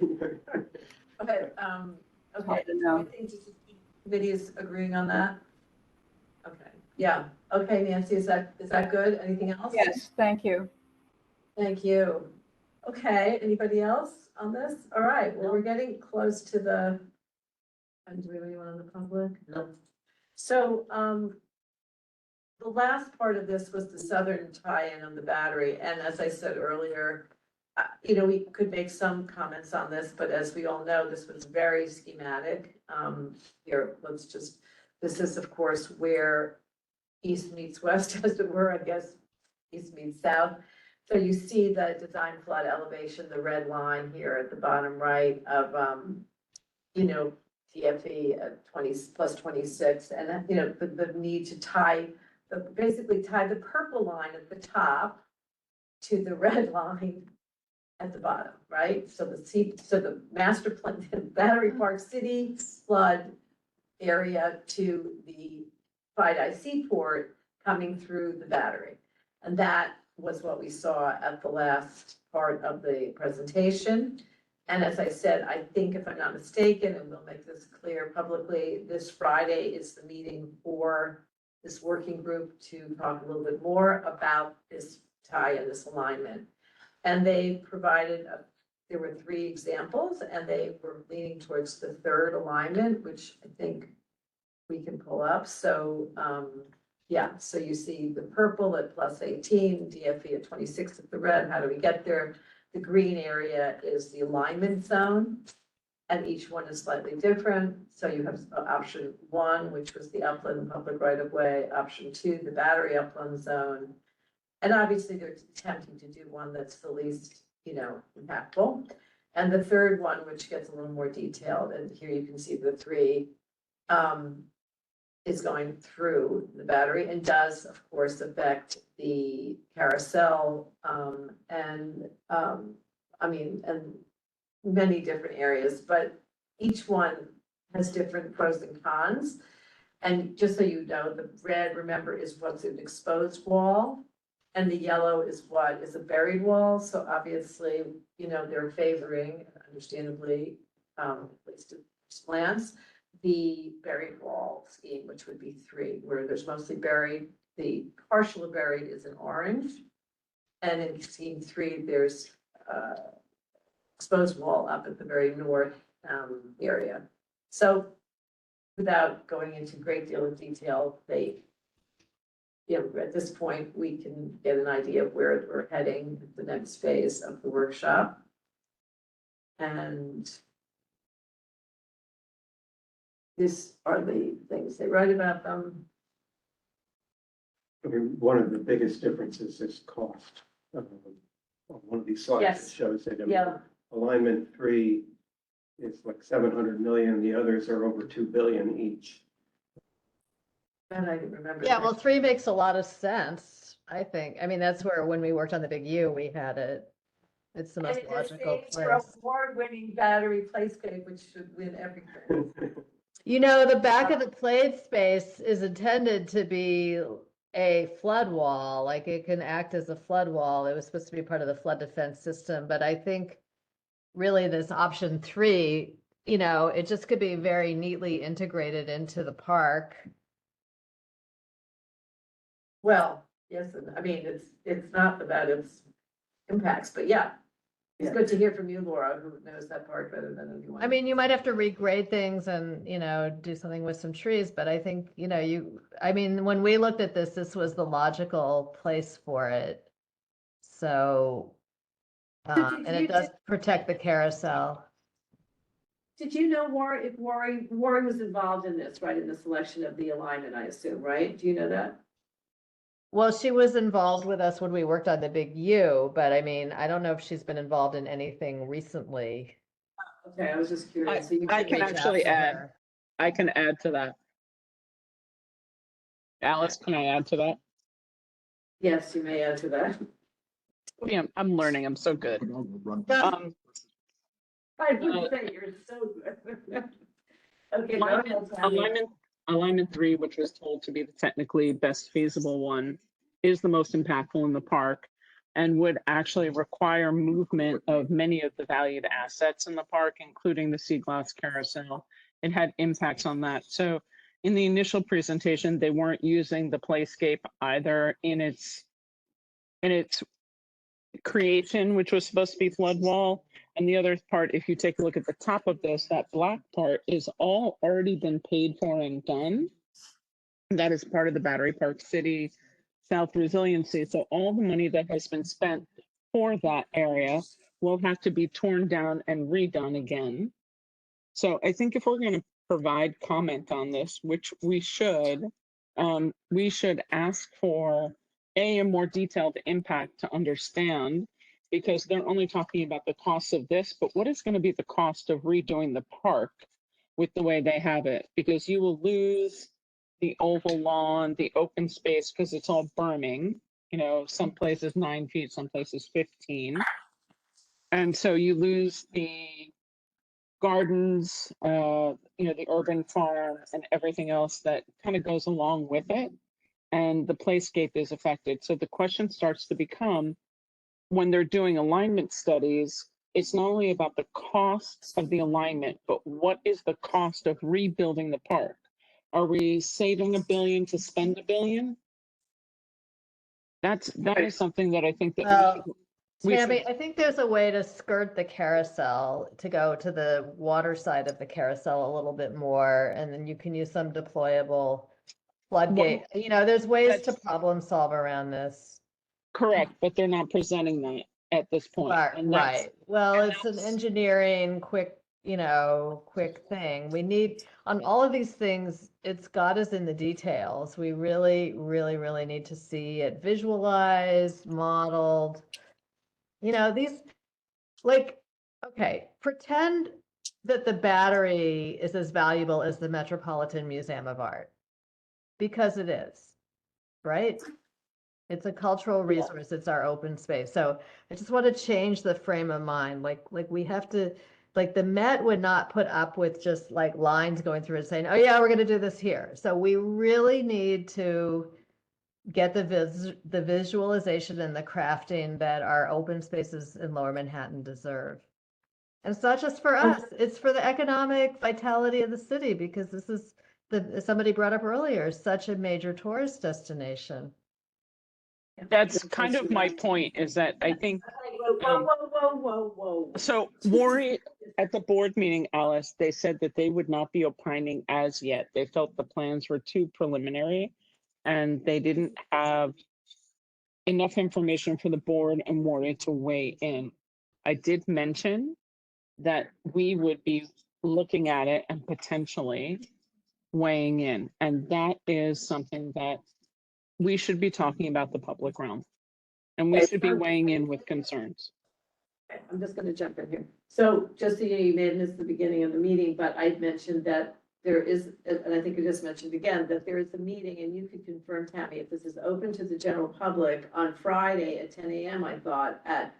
okay. No. I think just the committee is agreeing on that? Okay, yeah, okay, Nancy, is that good? Anything else? Yes, thank you. Thank you. Okay, anybody else on this? All right, well, we're getting close to the, and do we have anyone on the public? No. So, the last part of this was the southern tie-in of the battery, and as I said earlier, you know, we could make some comments on this, but as we all know, this was very schematic. Here, this is of course where east meets west, as it were, I guess, east meets south. So you see the design flood elevation, the red line here at the bottom right of, you know, TFE at 20 plus 26, and then, you know, the need to basically tie the purple line at the top to the red line at the bottom, right? So the master plan, the Battery Park City flood area to the FIDI Seaport coming through the battery. And that was what we saw at the last part of the presentation. And as I said, I think if I'm not mistaken, and we'll make this clear publicly, this Friday is the meeting for this working group to talk a little bit more about this tie and this alignment. And they provided, there were 3 examples, and they were leaning towards the third alignment, which I think we can pull up. So, yeah, so you see the purple at plus 18, DFE at 26 at the red. How do we get there? The green area is the alignment zone, and each one is slightly different. So you have option 1, which was the upland public right of way, option 2, the battery upland zone. And obviously they're attempting to do one that's the least, you know, impactful. And the third one, which gets a little more detailed, and here you can see the 3, is going through the battery and does, of course, affect the carousel, and many different areas, but each one has different pros and cons. And just so you know, the red, remember, is what's an exposed wall, and the yellow is what is a buried wall. So obviously, you know, they're favoring, understandably, at least at first glance, the buried wall scheme, which would be 3, where there's mostly buried. The partially buried is in orange. And in scheme 3, there's exposed wall up at the very north area. So without going into a great deal of detail, you know, at this point, we can get an idea of where we're heading at the next phase of the workshop. And these are the things they write about them. I mean, one of the biggest differences is cost. On one of these slides, Yes. it shows that Yeah. alignment 3 is like 700 million, the others are over 2 billion each. And I didn't remember. Yeah, that. well, 3 makes a lot of sense, I think. I mean, that's where, when we worked on the Big U, we had it. It's the And most it logical just saves your place. award-winning battery playscape, which should win everything. You know, the back of the plate space is intended to be a flood wall, like it can act as a flood wall. It was supposed to be part of the flood defense system, but I think really this option 3, you know, it just could be very neatly integrated into the park. Well, yes, and I mean, it's not without its impacts, but yeah. It's Yeah. good to hear from you, Laura, who knows that part better than anyone. I mean, you might have to regrade things and, do something with some trees, but I think, I mean, when we looked at this, this was the logical place for it. So, So did and you- it does protect the carousel. Did you know if Rory was involved in this, right, in the selection of the alignment, I assume, right? Do you know that? Well, she was involved with us when we worked on the Big U, but I mean, I don't know if she's been involved in anything recently. Okay, I was just curious. So you I can reach out actually to add, her. I can add to that. Alice, can I add to that? Yes, you may add to that. Yeah, I'm learning. I'm so good. I would say you're so good. Okay, go ahead, Tammy. Alignment 3, which was told to be the technically best feasible one, is the most impactful in the park and would actually require movement of many of the valued assets in the park, including the sea glass carousel. It had impacts on that. So in the initial presentation, they weren't using the playscape either in its creation, which was supposed to be flood wall. And the other part, if you take a look at the top of this, that black part is all already been paid for and done. That is part of the Battery Park City South Resiliency. So all the money that has been spent for that area will have to be torn down and redone again. So I think if we're going to provide comment on this, which we should ask for a more detailed impact to understand, because they're only talking about the cost of this, but what is going to be the cost of redoing the park with the way they have it? Because you will lose the oval lawn, the open space, because it's all berming, some places 9 feet, some places 15. And so you lose the gardens, the urban farm and everything else that kind of goes along with it. And the playscape is affected. So the question starts to become, when they're doing alignment studies, it's not only about the cost of the alignment, but what is the cost of rebuilding the park? Are we saving $1 billion to spend $1 billion? That is something that I think that Well, we Tammy, should. I think there's a way to skirt the carousel to go to the water side of the carousel a little bit more, and then you can use some deployable floodgate. There's ways to problem solve around this. Correct, but they're not presenting that at this point. Right. Well, it's an engineering quick thing. We need, on all of these things, it's got us in the details. We really, really, really need to see it visualized, modeled. Okay, pretend that the Battery is as valuable as the Metropolitan Museum of Art. Because it is, right? It's a cultural resource. It's our open space. So I just want to change the frame of mind. Like we have to, the Met would not put up with just lines going through and saying, oh yeah, we're going to do this here. So we really need to get the visualization and the crafting that our open spaces in Lower Manhattan deserve. And it's not just for us, it's for the economic vitality of the city, because this is, somebody brought up earlier, such a major tourist destination. That's kind of my point, is that I think. Whoa. So Rory, at the board meeting, Alice, they said that they would not be opining as yet. They felt the plans were too preliminary and they didn't have enough information for the board and Rory to weigh in. I did mention that we would be looking at it and potentially weighing in. And that is something that we should be talking about the public realm. And we should be weighing in with concerns. I'm just going to jump in here. So just so you may have missed the beginning of the meeting, but I mentioned that there is, and I think you just mentioned again, that there is a meeting, and you could confirm, Tammy, if this is open to the general public on Friday at 10 a.m., I thought, at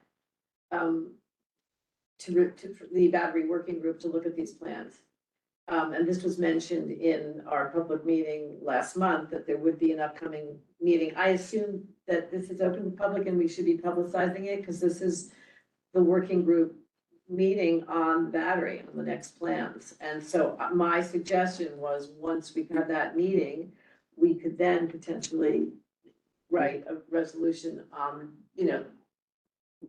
to the Battery Working Group to look at these plans. And this was mentioned in our public meeting last month, that there would be an upcoming meeting. I assume that this is open to the public and we should be publicizing it, because this is the working group meeting on Battery on the next plans. And so my suggestion was, once we have that meeting, we could then potentially write a resolution, you know,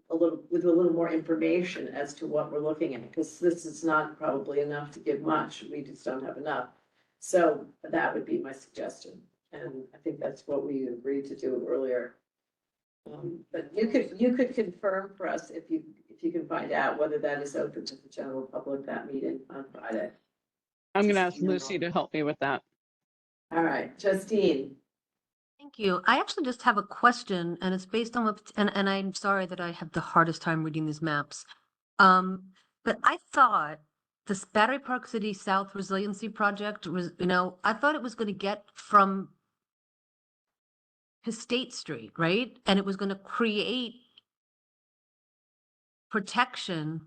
with a little more information as to what we're looking at, because this is not probably enough to give much. We just don't have enough. So that would be my suggestion. And I think that's what we agreed to do earlier. But you could confirm for us if you can find out whether that is open to the general public, that meeting on Friday. I'm gonna ask Lucy to help me with that. All right, Justine. Thank you. I actually just have a question, and it's based on what, and I'm sorry that I have the hardest time reading these maps. But I thought this Battery Park City South Resiliency Project was, you know, I thought it was going to get from to State Street, right? And it was going to create protection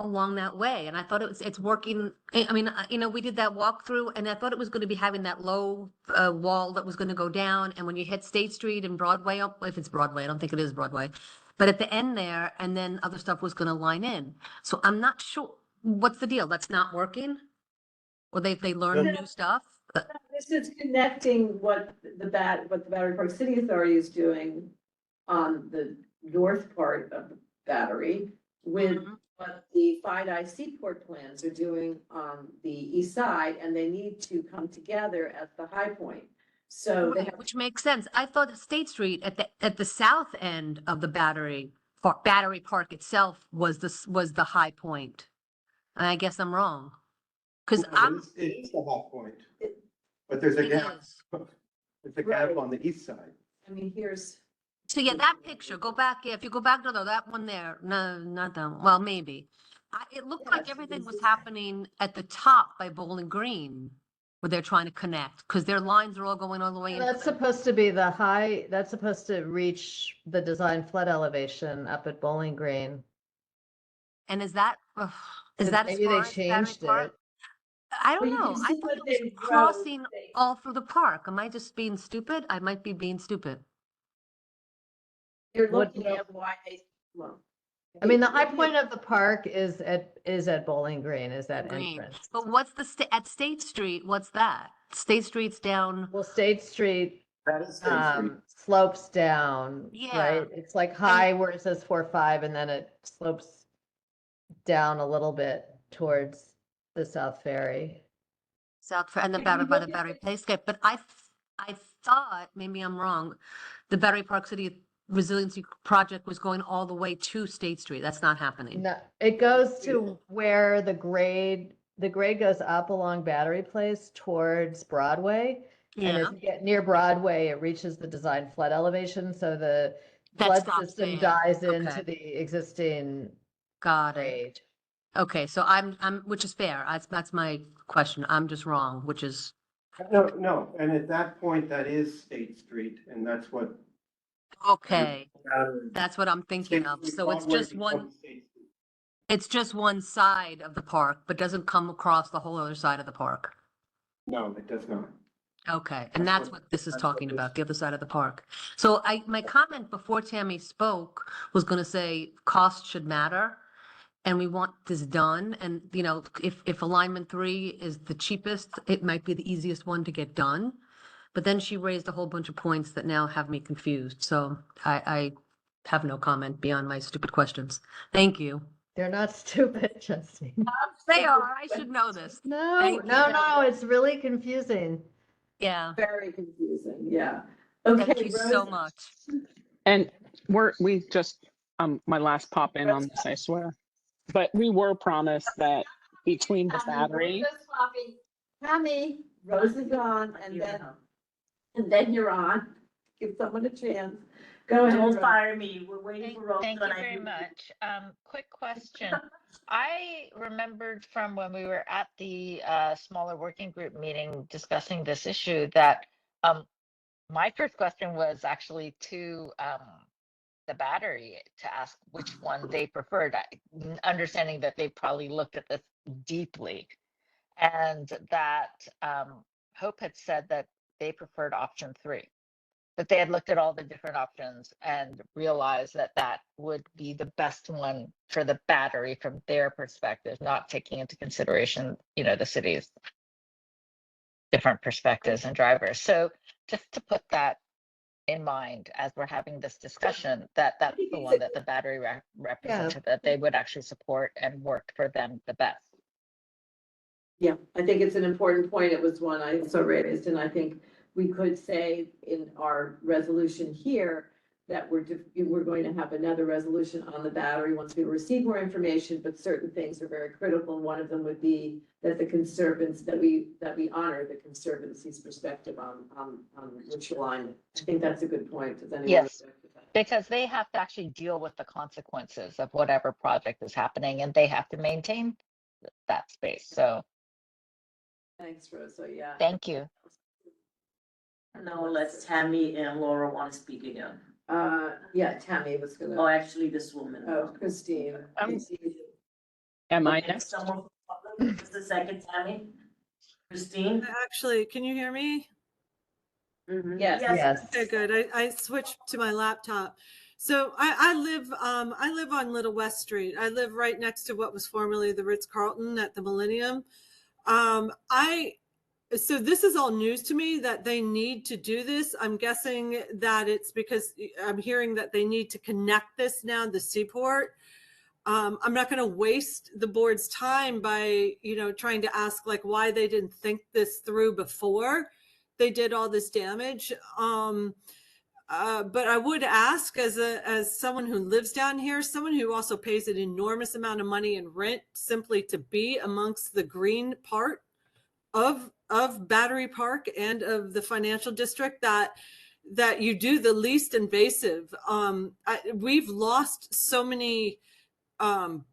along that way. And I thought it's working. I mean, you know, we did that walkthrough and I thought it was going to be having that low wall that was going to go down. And when you hit State Street and Broadway, if it's Broadway, I don't think it is Broadway, but at the end there, and then other stuff was going to line in. So I'm not sure what's the deal. That's not working? Or they learned new stuff? This is connecting what the Battery Park City Authority is doing on the north part of the battery with what the FIDI Seaport plans are doing on the east side, and they need to come together at the high point. So they have, Which makes sense. I thought State Street at the south end of the battery park itself was the high point. And I guess I'm wrong. Because It is the high point, but there's a It gap. is. There's a gap Right. on the east side. I mean, here's, So yeah, that picture, go back, yeah, if you go back to that one there, no, not that one, well, maybe. It looked like Yes, everything this was is- happening at the top by Bowling Green, where they're trying to connect, because their lines are all going all the way into. That's supposed to be the high, that's supposed to reach the design flood elevation up at Bowling Green. And is that as Maybe far they as Battery changed Park? it. I Well, don't you know. can I see thought what it was they wrote. crossing all through the park. Am I just being stupid? I might be being stupid. you're What- looking at why they, well. I mean, the high point of the park is at Bowling Green, is that Green. entrance. But what's at State Street? What's that? State Street's down. Well, State Street That is State Street. slopes down, Yeah. right? It's like high where it says 4-5 and then it slopes down a little bit towards the South Ferry. And the If battery you by the look at battery playscape. But I thought, maybe I'm wrong, the Battery Park City Resiliency Project was going all the way to State Street. That's not happening. No, it goes to where the grade goes up along Battery Place towards Broadway. And Yeah, as you get near Broadway, it reaches the design flood elevation, so the That flood stops system there. dies Okay. into the existing got it. grade. Okay, so which is fair. That's my question. I'm just wrong, which is, No, and at that point, that is State Street, and that's what. okay, Battery- that's what I'm thinking State of. Street So it's Broadway just one, becomes State Street. it's just one side of the park, but doesn't come across the whole other side of the park. No, it does not. Okay, and That's that's what- what this is that's what talking this- about, the other side of the park. So my comment before Tammy spoke was gonna say cost should matter. And we want this done. And, you know, if alignment 3 is the cheapest, it might be the easiest one to get done. But then she raised a whole bunch of points that now have me confused. So I have no comment beyond my stupid questions. Thank you. They're not stupid, Justine. They are, I should know this. No, Thank no, it's really confusing. Yeah, Very confusing, yeah. thank Okay, you so Rose, much. And we just, my last pop in on this, I swear. But we were promised that between the battery, Tammy, Rose is on, and then you're on. Give someone a chance. Go ahead. Don't Rose. fire me. We're waiting for Rose. Thank you and I very do- much. Quick question. I remembered from when we were at the smaller working group meeting discussing this issue that my first question was actually to the battery to ask which one they preferred, understanding that they probably looked at this deeply, and that Hope had said that they preferred option 3, that they had looked at all the different options and realized that that would be the best one for the battery from their perspective, not taking into consideration, you know, the city's different perspectives and drivers. So just to put that in mind as we're having this discussion, that that's the one that the battery representative, that they would actually support and work for them the best. Yeah, I think it's an important point. It was one I also raised, and I think we could say in our resolution here that we're going to have another resolution on the battery once we receive more information, but certain things are very critical. And one of them would be that the conservants, that we honor the Conservancy's perspective on which alignment. I think that's a good point. Does anyone Yes. object to that? Because they have to actually deal with the consequences of whatever project is happening, and they have to maintain that space. So Thanks, Rosa. Yeah. thank you. Now let's Tammy and Laura want to speak again. Yeah, Tammy was Oh, gonna, actually, this woman. Christine. Am I Okay, next? someone, just a second, Tammy. Christine? Actually, can you hear me? Yes. Yes. Okay, good. I switched to my laptop. So I live on Little West Street. I live right next to what was formerly the Ritz-Carlton at the Millennium. So this is all news to me that they need to do this. I'm guessing that it's because I'm hearing that they need to connect this now, the seaport. I'm not going to waste the board's time by, trying to ask like why they didn't think this through before they did all this damage. But I would ask as someone who lives down here, someone who also pays an enormous amount of money in rent simply to be amongst the green part of Battery Park and of the financial district, that you do the least invasive. We've lost so many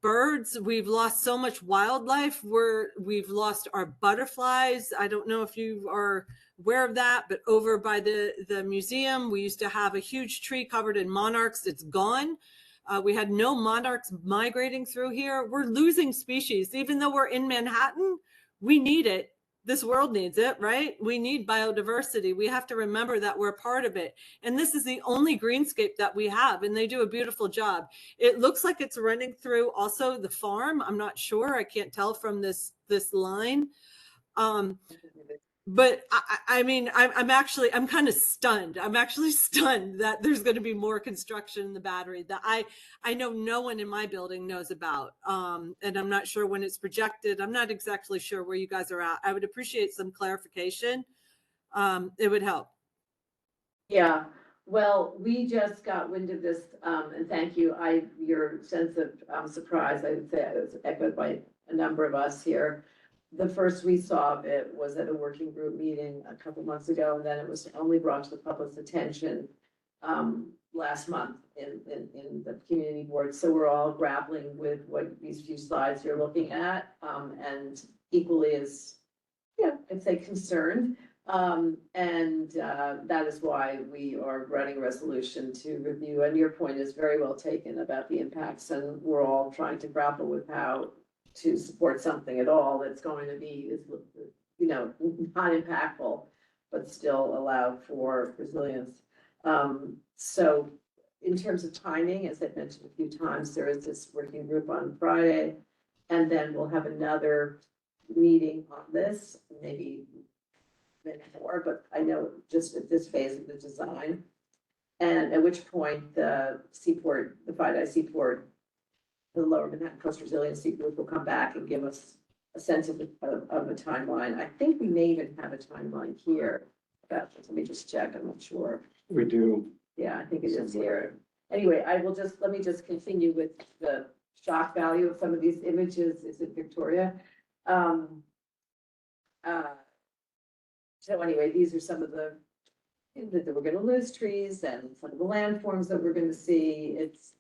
birds. We've lost so much wildlife. We've lost our butterflies. I don't know if you are aware of that, but over by the museum, we used to have a huge tree covered in monarchs. It's gone. We had no monarchs migrating through here. We're losing species. Even though we're in Manhattan, we need it. This world needs it, right? We need biodiversity. We have to remember that we're part of it. And this is the only greenscape that we have, and they do a beautiful job. It looks like it's running through also the farm. I'm not sure. I can't tell from this line. But I mean, I'm kind of stunned. I'm actually stunned that there's going to be more construction in the battery that I know no one in my building knows about. And I'm not sure when it's projected. I'm not exactly sure where you guys are at. I would appreciate some clarification. It would help. Yeah, well, we just got wind of this, and thank you. Your sense of surprise, I would say, it was echoed by a number of us here. The first we saw of it was at a working group meeting a couple months ago, and then it was only brought to the public's attention last month in the community board. So we're all grappling with what these few slides you're looking at, and equally as, I'd say concerned. That is why we are running a resolution to review. And your point is very well taken about the impacts, and we're all trying to grapple with how to support something at all that's going to be, not impactful, but still allow for resilience. So in terms of timing, as I've mentioned a few times, there is this working group on Friday, and then we'll have another meeting on this, maybe more, but I know just at this phase of the design. And at which point the seaport, the FIDI seaport, the Lower Manhattan Coast Resiliency Group will come back and give us a sense of a timeline. I think we may even have a timeline here. Let me just check, I'm not sure. We do. Yeah, I think it is here. Anyway, let me just continue with the shock value of some of these images. Is it Victoria? So anyway, these are some of that we're gonna lose trees and some of the landforms that we're gonna see. It's,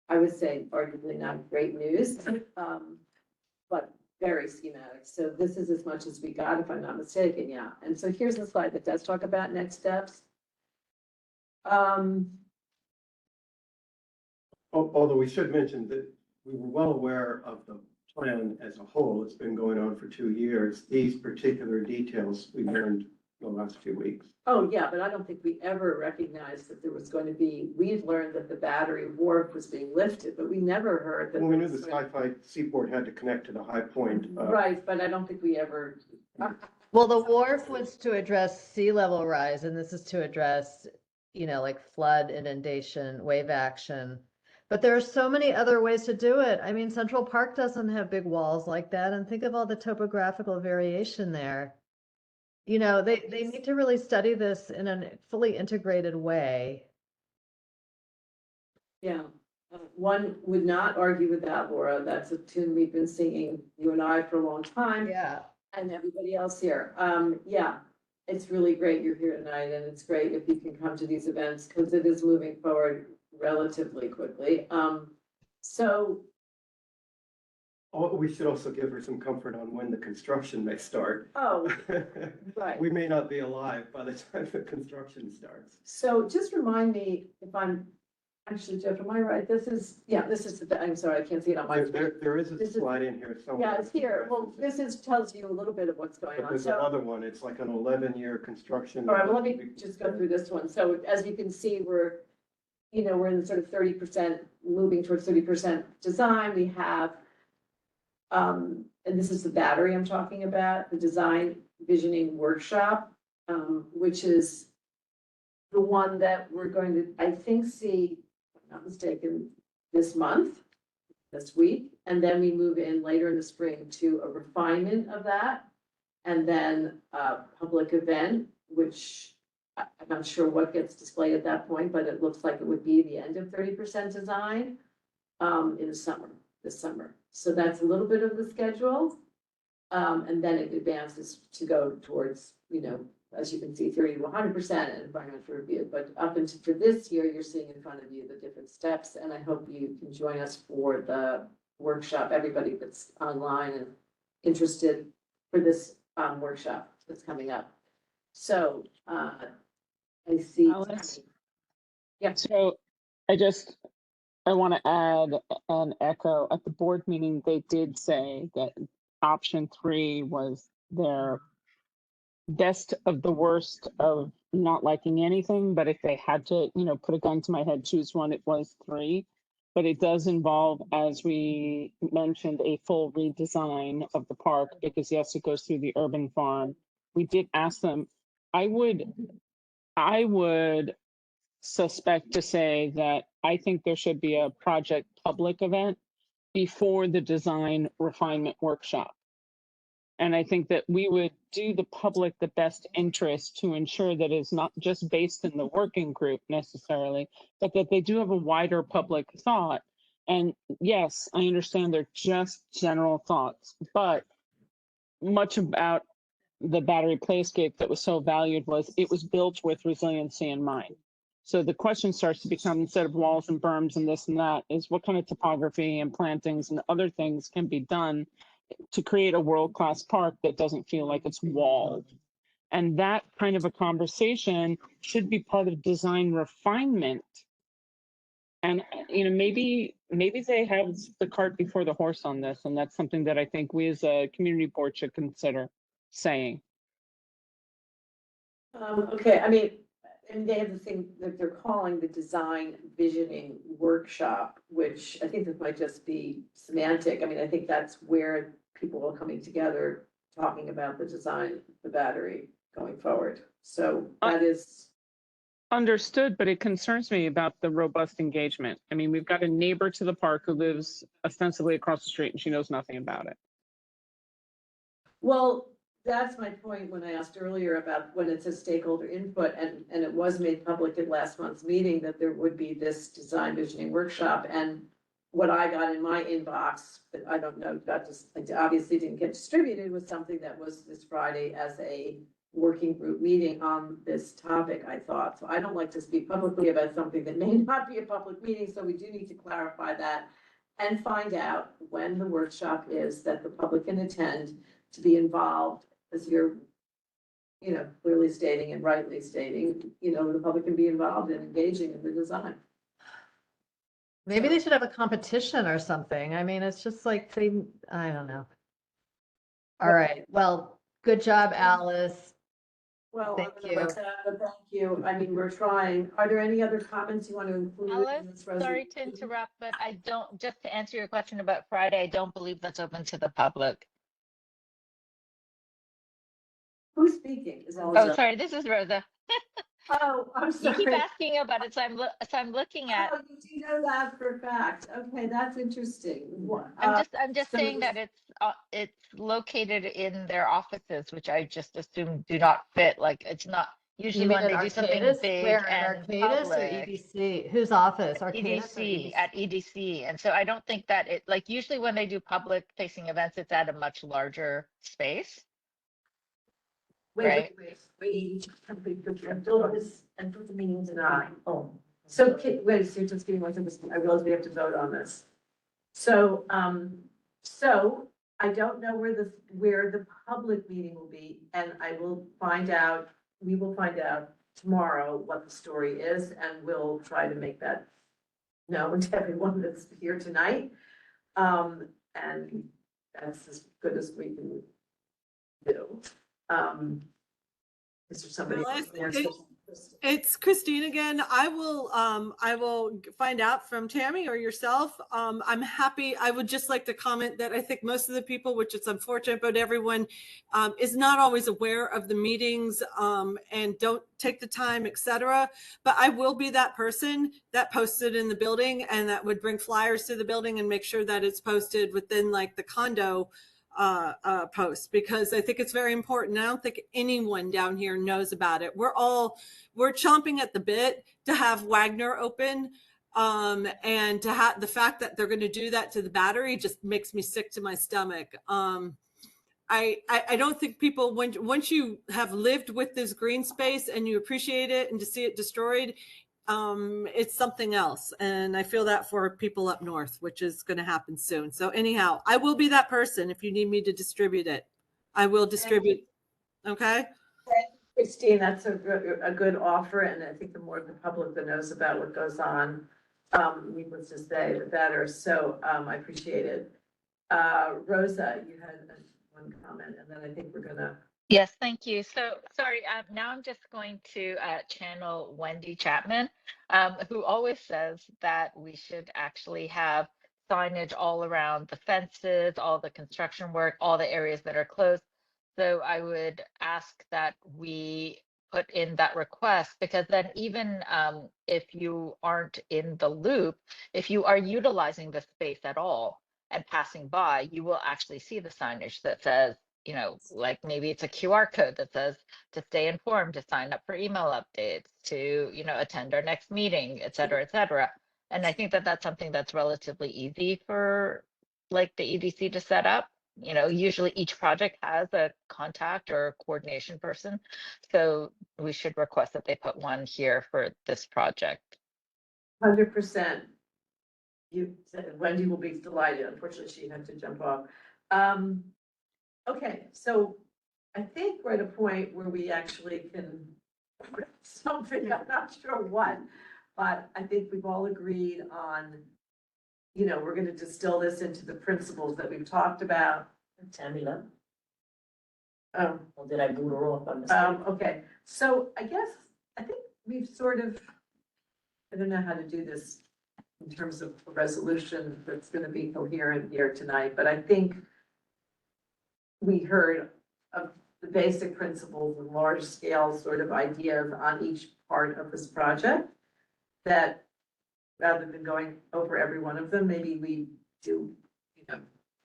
I would say, arguably not great news, but very schematic. So this is as much as we got, if I'm not mistaken, yeah. And so here's the slide that does talk about next steps. Although we should mention that we were well aware of the plan as a whole. It's been going on for 2 years. These particular details we learned the last few weeks. Oh, yeah, but I don't think we ever recognized that there was going to be, we had learned that the battery wharf was being lifted, but we never heard that. Well, we knew the Sky-Fi Seaport had to connect to the high point. Right, but I don't think we ever. Well, the wharf was to address sea level rise, and this is to address you know, like flood, inundation, wave action. But there are so many other ways to do it. I mean, Central Park doesn't have big walls like that, and think of all the topographical variation there. You know, they need to really study this in a fully integrated way. Yeah, one would not argue with that, Laura. That's a tune we've been singing, you and I, for a long time. Yeah. And everybody else here. Yeah, it's really great you're here tonight, and it's great if you can come to these events, because it is moving forward relatively quickly. So, Oh, we should also give her some comfort on when the construction may start. oh, right. We may not be alive by the time the construction starts. So just remind me if I'm, actually, Jeff, am I right? This is, I'm sorry, I can't see it on my. There is a This is- slide in here somewhere. Yeah, it's here. Well, this tells you a little bit of what's going But on. there's So, another one, it's like an 11-year construction. all right, well, let me just go through this one. So as you can see, we're in the sort of 30%, moving towards 30% design. We have, and this is the battery I'm talking about, the design visioning workshop, which is the one that we're going to, I think, see, if I'm not mistaken, this week. And then we move in later in the spring to a refinement of that. And then a public event, which I'm not sure what gets displayed at that point, but it looks like it would be the end of 30% design in the summer, this summer. So that's a little bit of the schedule. And then it advances to go towards, as you can see, 30 to 100% in environmental review. But up into for this year, you're seeing in front of you the different steps. And I hope you can join us for the workshop, everybody that's online and interested for this workshop that's coming up. So I see. Alice? Yeah. So I want to add an echo. At the board meeting, they did say that option 3 was their best of the worst of not liking anything, but if they had to, put a gun to my head, choose one, it was 3. But it does involve, as we mentioned, a full redesign of the park, because yes, it goes through the urban farm. We did ask them, I would suspect to say that I think there should be a project public event before the design refinement workshop. And I think that we would do the public the best interest to ensure that it's not just based in the working group necessarily, but that they do have a wider public thought. And yes, I understand they're just general thoughts, but much about the Battery Playscape that was so valued was it was built with resiliency in mind. So the question starts to become, instead of walls and berms and this and that, is what kind of topography and plantings and other things can be done to create a world-class park that doesn't feel like it's walled. And that kind of a conversation should be part of design refinement. And, maybe they have the cart before the horse on this. And that's something that I think we as a community board should consider saying. Okay, I mean, and they have the thing that they're calling the design visioning workshop, which I think this might just be semantic. I mean, I think that's where people are coming together, talking about the design of the battery going forward. So that is. Understood, but it concerns me about the robust engagement. I mean, we've got a neighbor to the park who lives ostensibly across the street and she knows nothing about it. Well, that's my point when I asked earlier about when it says stakeholder input, and it was made public at last month's meeting that there would be this design visioning workshop. And what I got in my inbox, but I don't know, it obviously didn't get distributed, was something that was this Friday as a working group meeting on this topic, I thought. So I don't like to speak publicly about something that may not be a public meeting, so we do need to clarify that and find out when the workshop is that the public can attend to be involved, as you're, clearly stating and rightly stating, the public can be involved in engaging in the design. Maybe they should have a competition or something. I mean, it's just like I don't know. All right. Well, good job, Alice. Well, Thank I'm gonna let that, but thank you. I mean, we're trying. Are there any other comments you want to include in Alice, this sorry resolution? to interrupt, but just to answer your question about Friday, I don't believe that's open to the public. Who's speaking? Is Oh, sorry, this is Rosa. Oh, I'm You sorry. keep asking about it, so I'm looking at, Oh, you do know that for a fact. Okay, that's interesting. I'm just so saying that it's located in their offices, which I just assume do not fit, like, it's not, You usually mean when at they do something Arcadis? big Where at and Arcadis or public. EDC? Whose office? Arcadis or EDC, EDC? at EDC. And so I don't think that it, like, usually when they do public facing events, it's at a much larger space, right? Wait. And put the meetings in I. Oh. So, wait, so you're just giving one second. I realize we have to vote on this. So, I don't know where the public meeting will be, and we will find out tomorrow what the story is, and we'll try to make that known to everyone that's here tonight. And that's as good as we can do. Is there somebody? Well, else there? It's Christine again. I will find out from Tammy or yourself. I'm happy. I would just like to comment that I think most of the people, which it's unfortunate, but everyone is not always aware of the meetings and don't take the time, etc. But I will be that person that posted in the building and that would bring flyers to the building and make sure that it's posted within like the condo post, because I think it's very important. I don't think anyone down here knows about it. We're chomping at the bit to have Wagner open. And to have the fact that they're going to do that to the Battery just makes me sick to my stomach. I don't think people, once you have lived with this green space and you appreciate it, and to see it destroyed, it's something else. And I feel that for people up north, which is going to happen soon. So anyhow, I will be that person. If you need me to distribute it, I will distribute. Okay. Christine, that's a good offer, and I think the more the public that knows about what goes on, needless to say, the better. So I appreciate it. Rosa, you had one comment, and then I think we're gonna. Yes, thank you. So sorry, now I'm just going to channel Wendy Chapman, who always says that we should actually have signage all around the fences, all the construction work, all the areas that are closed. So I would ask that we put in that request, because then even if you aren't in the loop, if you are utilizing the space at all and passing by, you will actually see the signage that says, you know, like maybe it's a QR code that says to stay informed, to sign up for email updates, to, you know, attend our next meeting, et cetera, et cetera. And I think that that's something that's relatively easy for like the EDC to set up. You know, usually each project has a contact or a coordination person. So we should request that they put one here for this project. 100%. Wendy will be delighted. Unfortunately, she had to jump off. Okay, so I think we're at a point where we actually can something, I'm not sure what, but I think we've all agreed on, you know, we're gonna distill this into the principles that we've talked about. Tammy left. Oh, Or did I boot her off on the okay, so I think we've sort of, I don't know how to do this in terms of a resolution that's gonna be coherent here tonight, but I think we heard of the basic principles and large scale sort of ideas on each part of this project, that rather than going over every one of them, maybe we do, you know,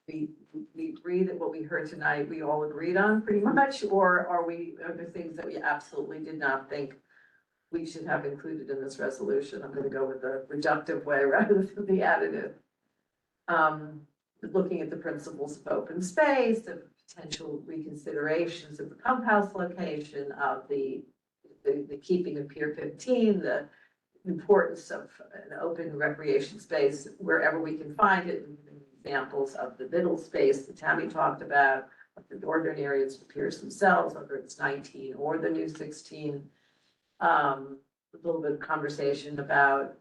we agree that what we heard tonight, we all agreed on pretty much, or are there things that we absolutely did not think we should have included in this resolution? I'm gonna go with the reductive way rather than the additive. Looking at the principles of open space, of potential reconsiderations of the pump house location, of the keeping of Pier 15, the importance of an open recreation space wherever we can find it. Examples of the middle space that Tammy talked about, of the northern areas of piers themselves, whether it's 19 or the new 16. A little bit of conversation about,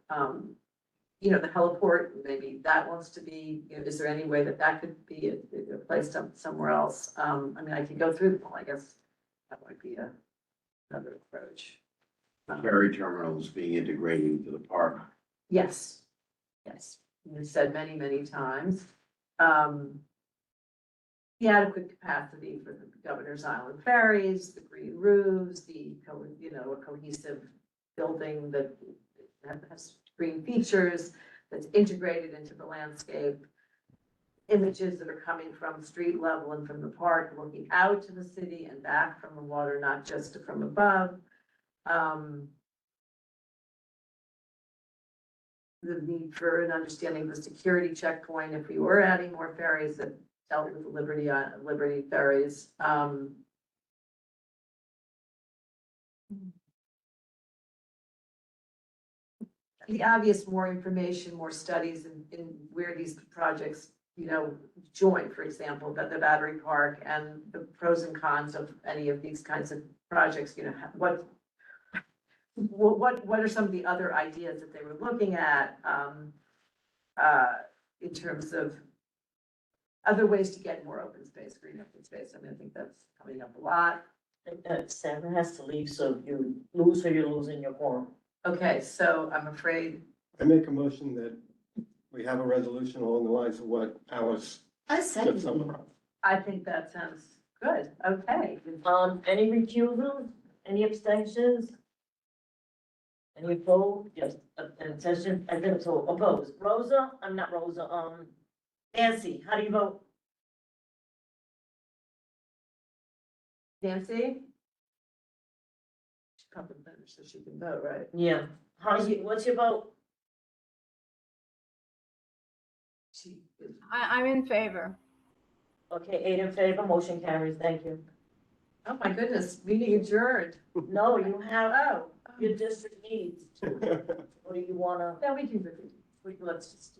you know, the heliport, maybe that wants to be, you know, is there any way that that could be placed up somewhere else? I mean, I could go through them all, I guess that might be another approach. Ferry terminals being integrated into the park. Yes, yes, we said many, many times. The adequate capacity for the Governor's Island ferries, the green roofs, the a cohesive building that has green features, that's integrated into the landscape. Images that are coming from street level and from the park, looking out to the city and back from the water, not just from above. The need for an understanding of the security checkpoint, if we were adding more ferries that dealt with Liberty ferries. The obvious, more information, more studies in where these projects, join, for example, the battery park and the pros and cons of any of these kinds of projects, what are some of the other ideas that they were looking at, in terms of other ways to get more open space, green open space? I mean, I think that's coming up a lot. I think that Sarah has to leave, so you lose or you're losing your quorum. Okay, so I'm afraid, I make a motion that we have a resolution along the lines of what Alice I just second. summarized. I think that sounds good, okay. Any recusals, any abstentions? Any opposed? Yes, abstention, I think so, opposed. Rosa, I'm not Rosa, Nancy, how do you vote? Nancy? She probably better so she can vote, right? Yeah, what's your vote? She is. I'm in favor. Okay, 8 in favor, motion carries, thank you. Oh, my goodness, meeting adjourned. No, you have Oh. your district needs. Or do you wanna? No, let's just,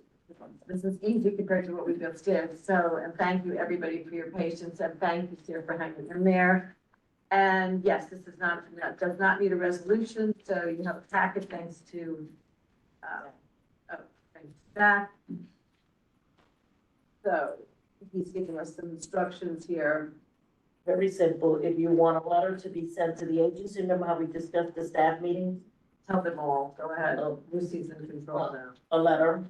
this is easy compared to what we just did. So, and thank you, everybody, for your patience, and thank you, Sarah, for hanging in there. And yes, this is not, does not need a resolution, so you have a packet, thanks to, thanks to that. So, he's giving us some instructions here. Very simple, if you want a letter to be sent to the agency, remember how we discussed the staff meetings? Tell them all, go ahead, Lucy's in control now. A letter,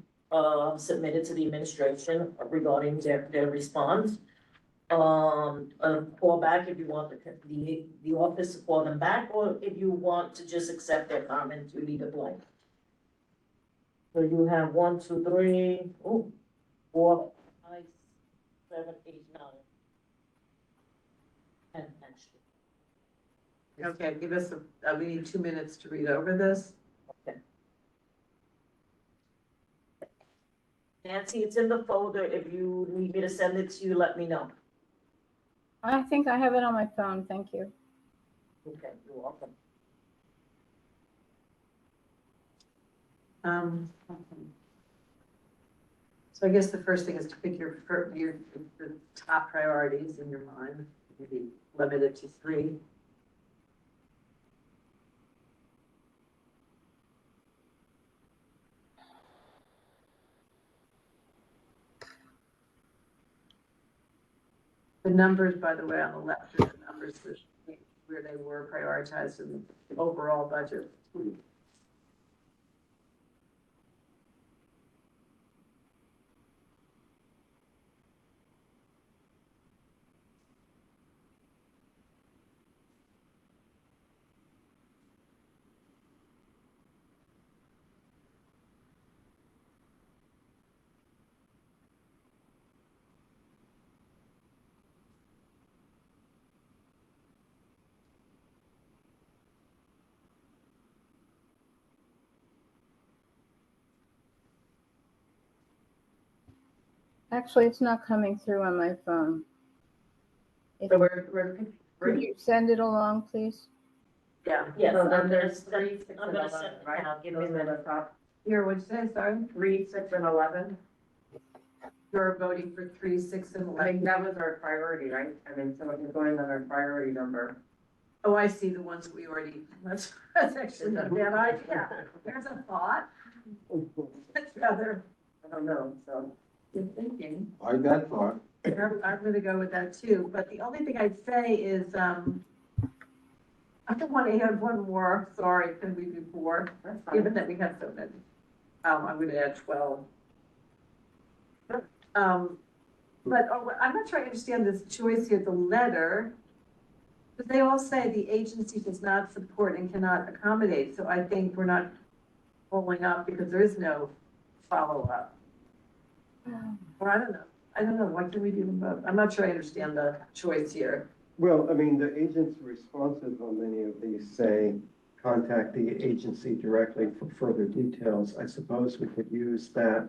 submitted to the administration regarding their response. A call back if you want the office to call them back, or if you want to just accept their comment, you leave it blank. So you have 1, 2, 3, 4, 5, 7, 8, 9. 10 actually. Okay, give us, we need 2 minutes to read over this. Okay. Nancy, it's in the folder. If you need me to send it to you, let me know. I think I have it on my phone. Thank you. Okay, you're welcome. So I guess the first thing is to pick your the top priorities in your mind, maybe limited to 3. The numbers, by the way, on the left are the numbers where they were prioritized in the overall budget. Actually, it's not coming through on my phone. If So we're could you send it along, please? yeah. Yes, So then I'm there's gonna 3, 6, I'm and gonna 11, send it right? now. Give me Those a are the minute. top. Here, what'd you say, sorry? 3, 6, and 11. You're voting for 3, 6, and 11. that was our priority, right? I mean, so if you're going on our priority number. Oh, I see the ones that we already, that's actually not a bad idea. There's a thought. It's rather, I don't know, so. good thinking. I got thought. I'm gonna go with that too, but the only thing I'd say is, I don't want to add one more, sorry, can we do 4? That's fine. Given that we have so many. I'm gonna add 12. But I'm not sure I understand this choice here, the letter. But they all say the agency does not support and cannot accommodate, so I think we're not following up because there is no follow-up. Or I don't know, what can we do about, I'm not sure I understand the choice here. Well, I mean, the agents responsive on many of these say, contact the agency directly for further details. I suppose we could use that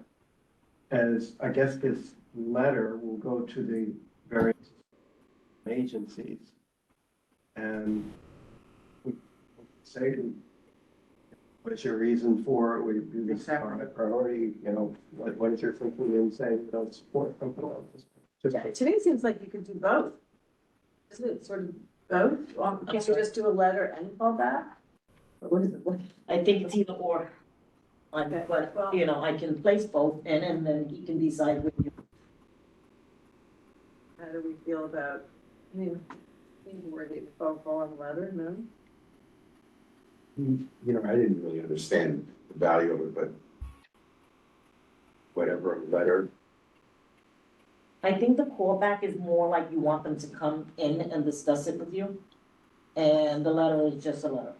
as, I guess this letter will go to the various agencies. And we say, what is your reason for it? Would it be this priority, you know, what is your thinking in saying you don't support something like this? Yeah, to me, it seems like you could do both. Isn't it sort of both? Can you just do a letter and call back? Or what is it? What? I think it's either or. Okay, But, well- you know, I can place both in and then he can decide with you. How do we feel about, I mean, were they phone call and letter, no? You know, I didn't really understand the value of it, but whatever, letter. I think the callback is more like you want them to come in and discuss it with you. And the letter is just a letter.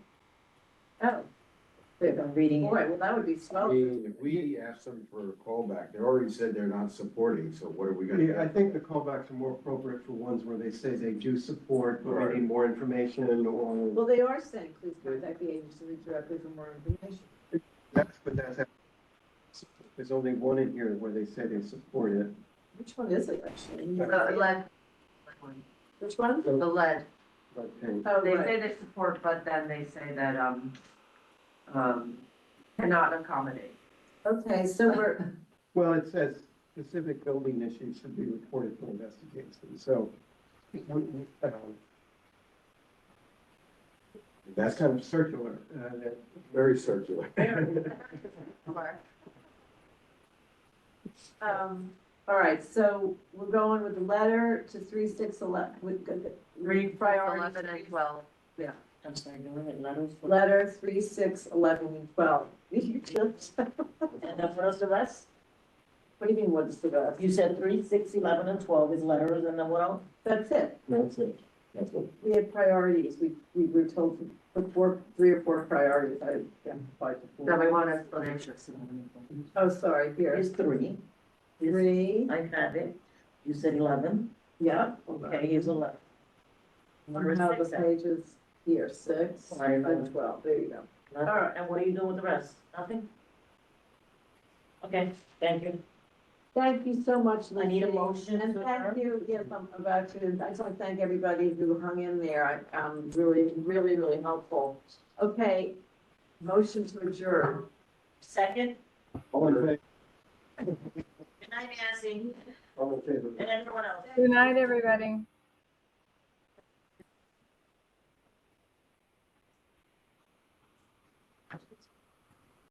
Oh, I'm reading boy, it. well, that would be I swell. mean, if we ask them for a callback, they already said they're not supporting, so what are we gonna Yeah, I do? think the callbacks are more appropriate for ones where they say they do support, but we need more information or. Well, they are saying, please contact the agency directly for more information. There's only one in here where they say they support it. Which one is it, actually? Lead. Which one? The lead. But, hey, Oh, They right. say they support, but then they say that, cannot accommodate. Okay, so we're, Well, it says specific building issues should be reported for investigation, so. That's kind of circular. Very circular. All right, so we're going with the letter to 3/6/11, with the priority. 11 and 12. Yeah, I'm sorry, go ahead, letters. letter 3/6/11 and 12. And then for us, the rest? What do you mean, what's the rest? You said 3, 6, 11, and 12 is letters, and then what else? That's it. That's it. That's it. We had priorities. We were told to put 3 or 4 priorities. I identified the Then we 4. want explanation. Oh, sorry, here. Here's 3. 3, I have it. You said 11. yeah. Okay, here's 11. Number Now the 6. then. pages here, 6 Right. and 12. There you go. All right, and what are you doing with the rest? Nothing? Okay, thank you. Thank you so much, I need a Lindsay. motion And to thank adjourn. you, yes, I'm about to, I just want to thank everybody who hung in there. Really, really, really helpful. Okay, motion to adjourn. Second? All in favor? Good night, Nancy, All in favor? and everyone else. Good night, everybody.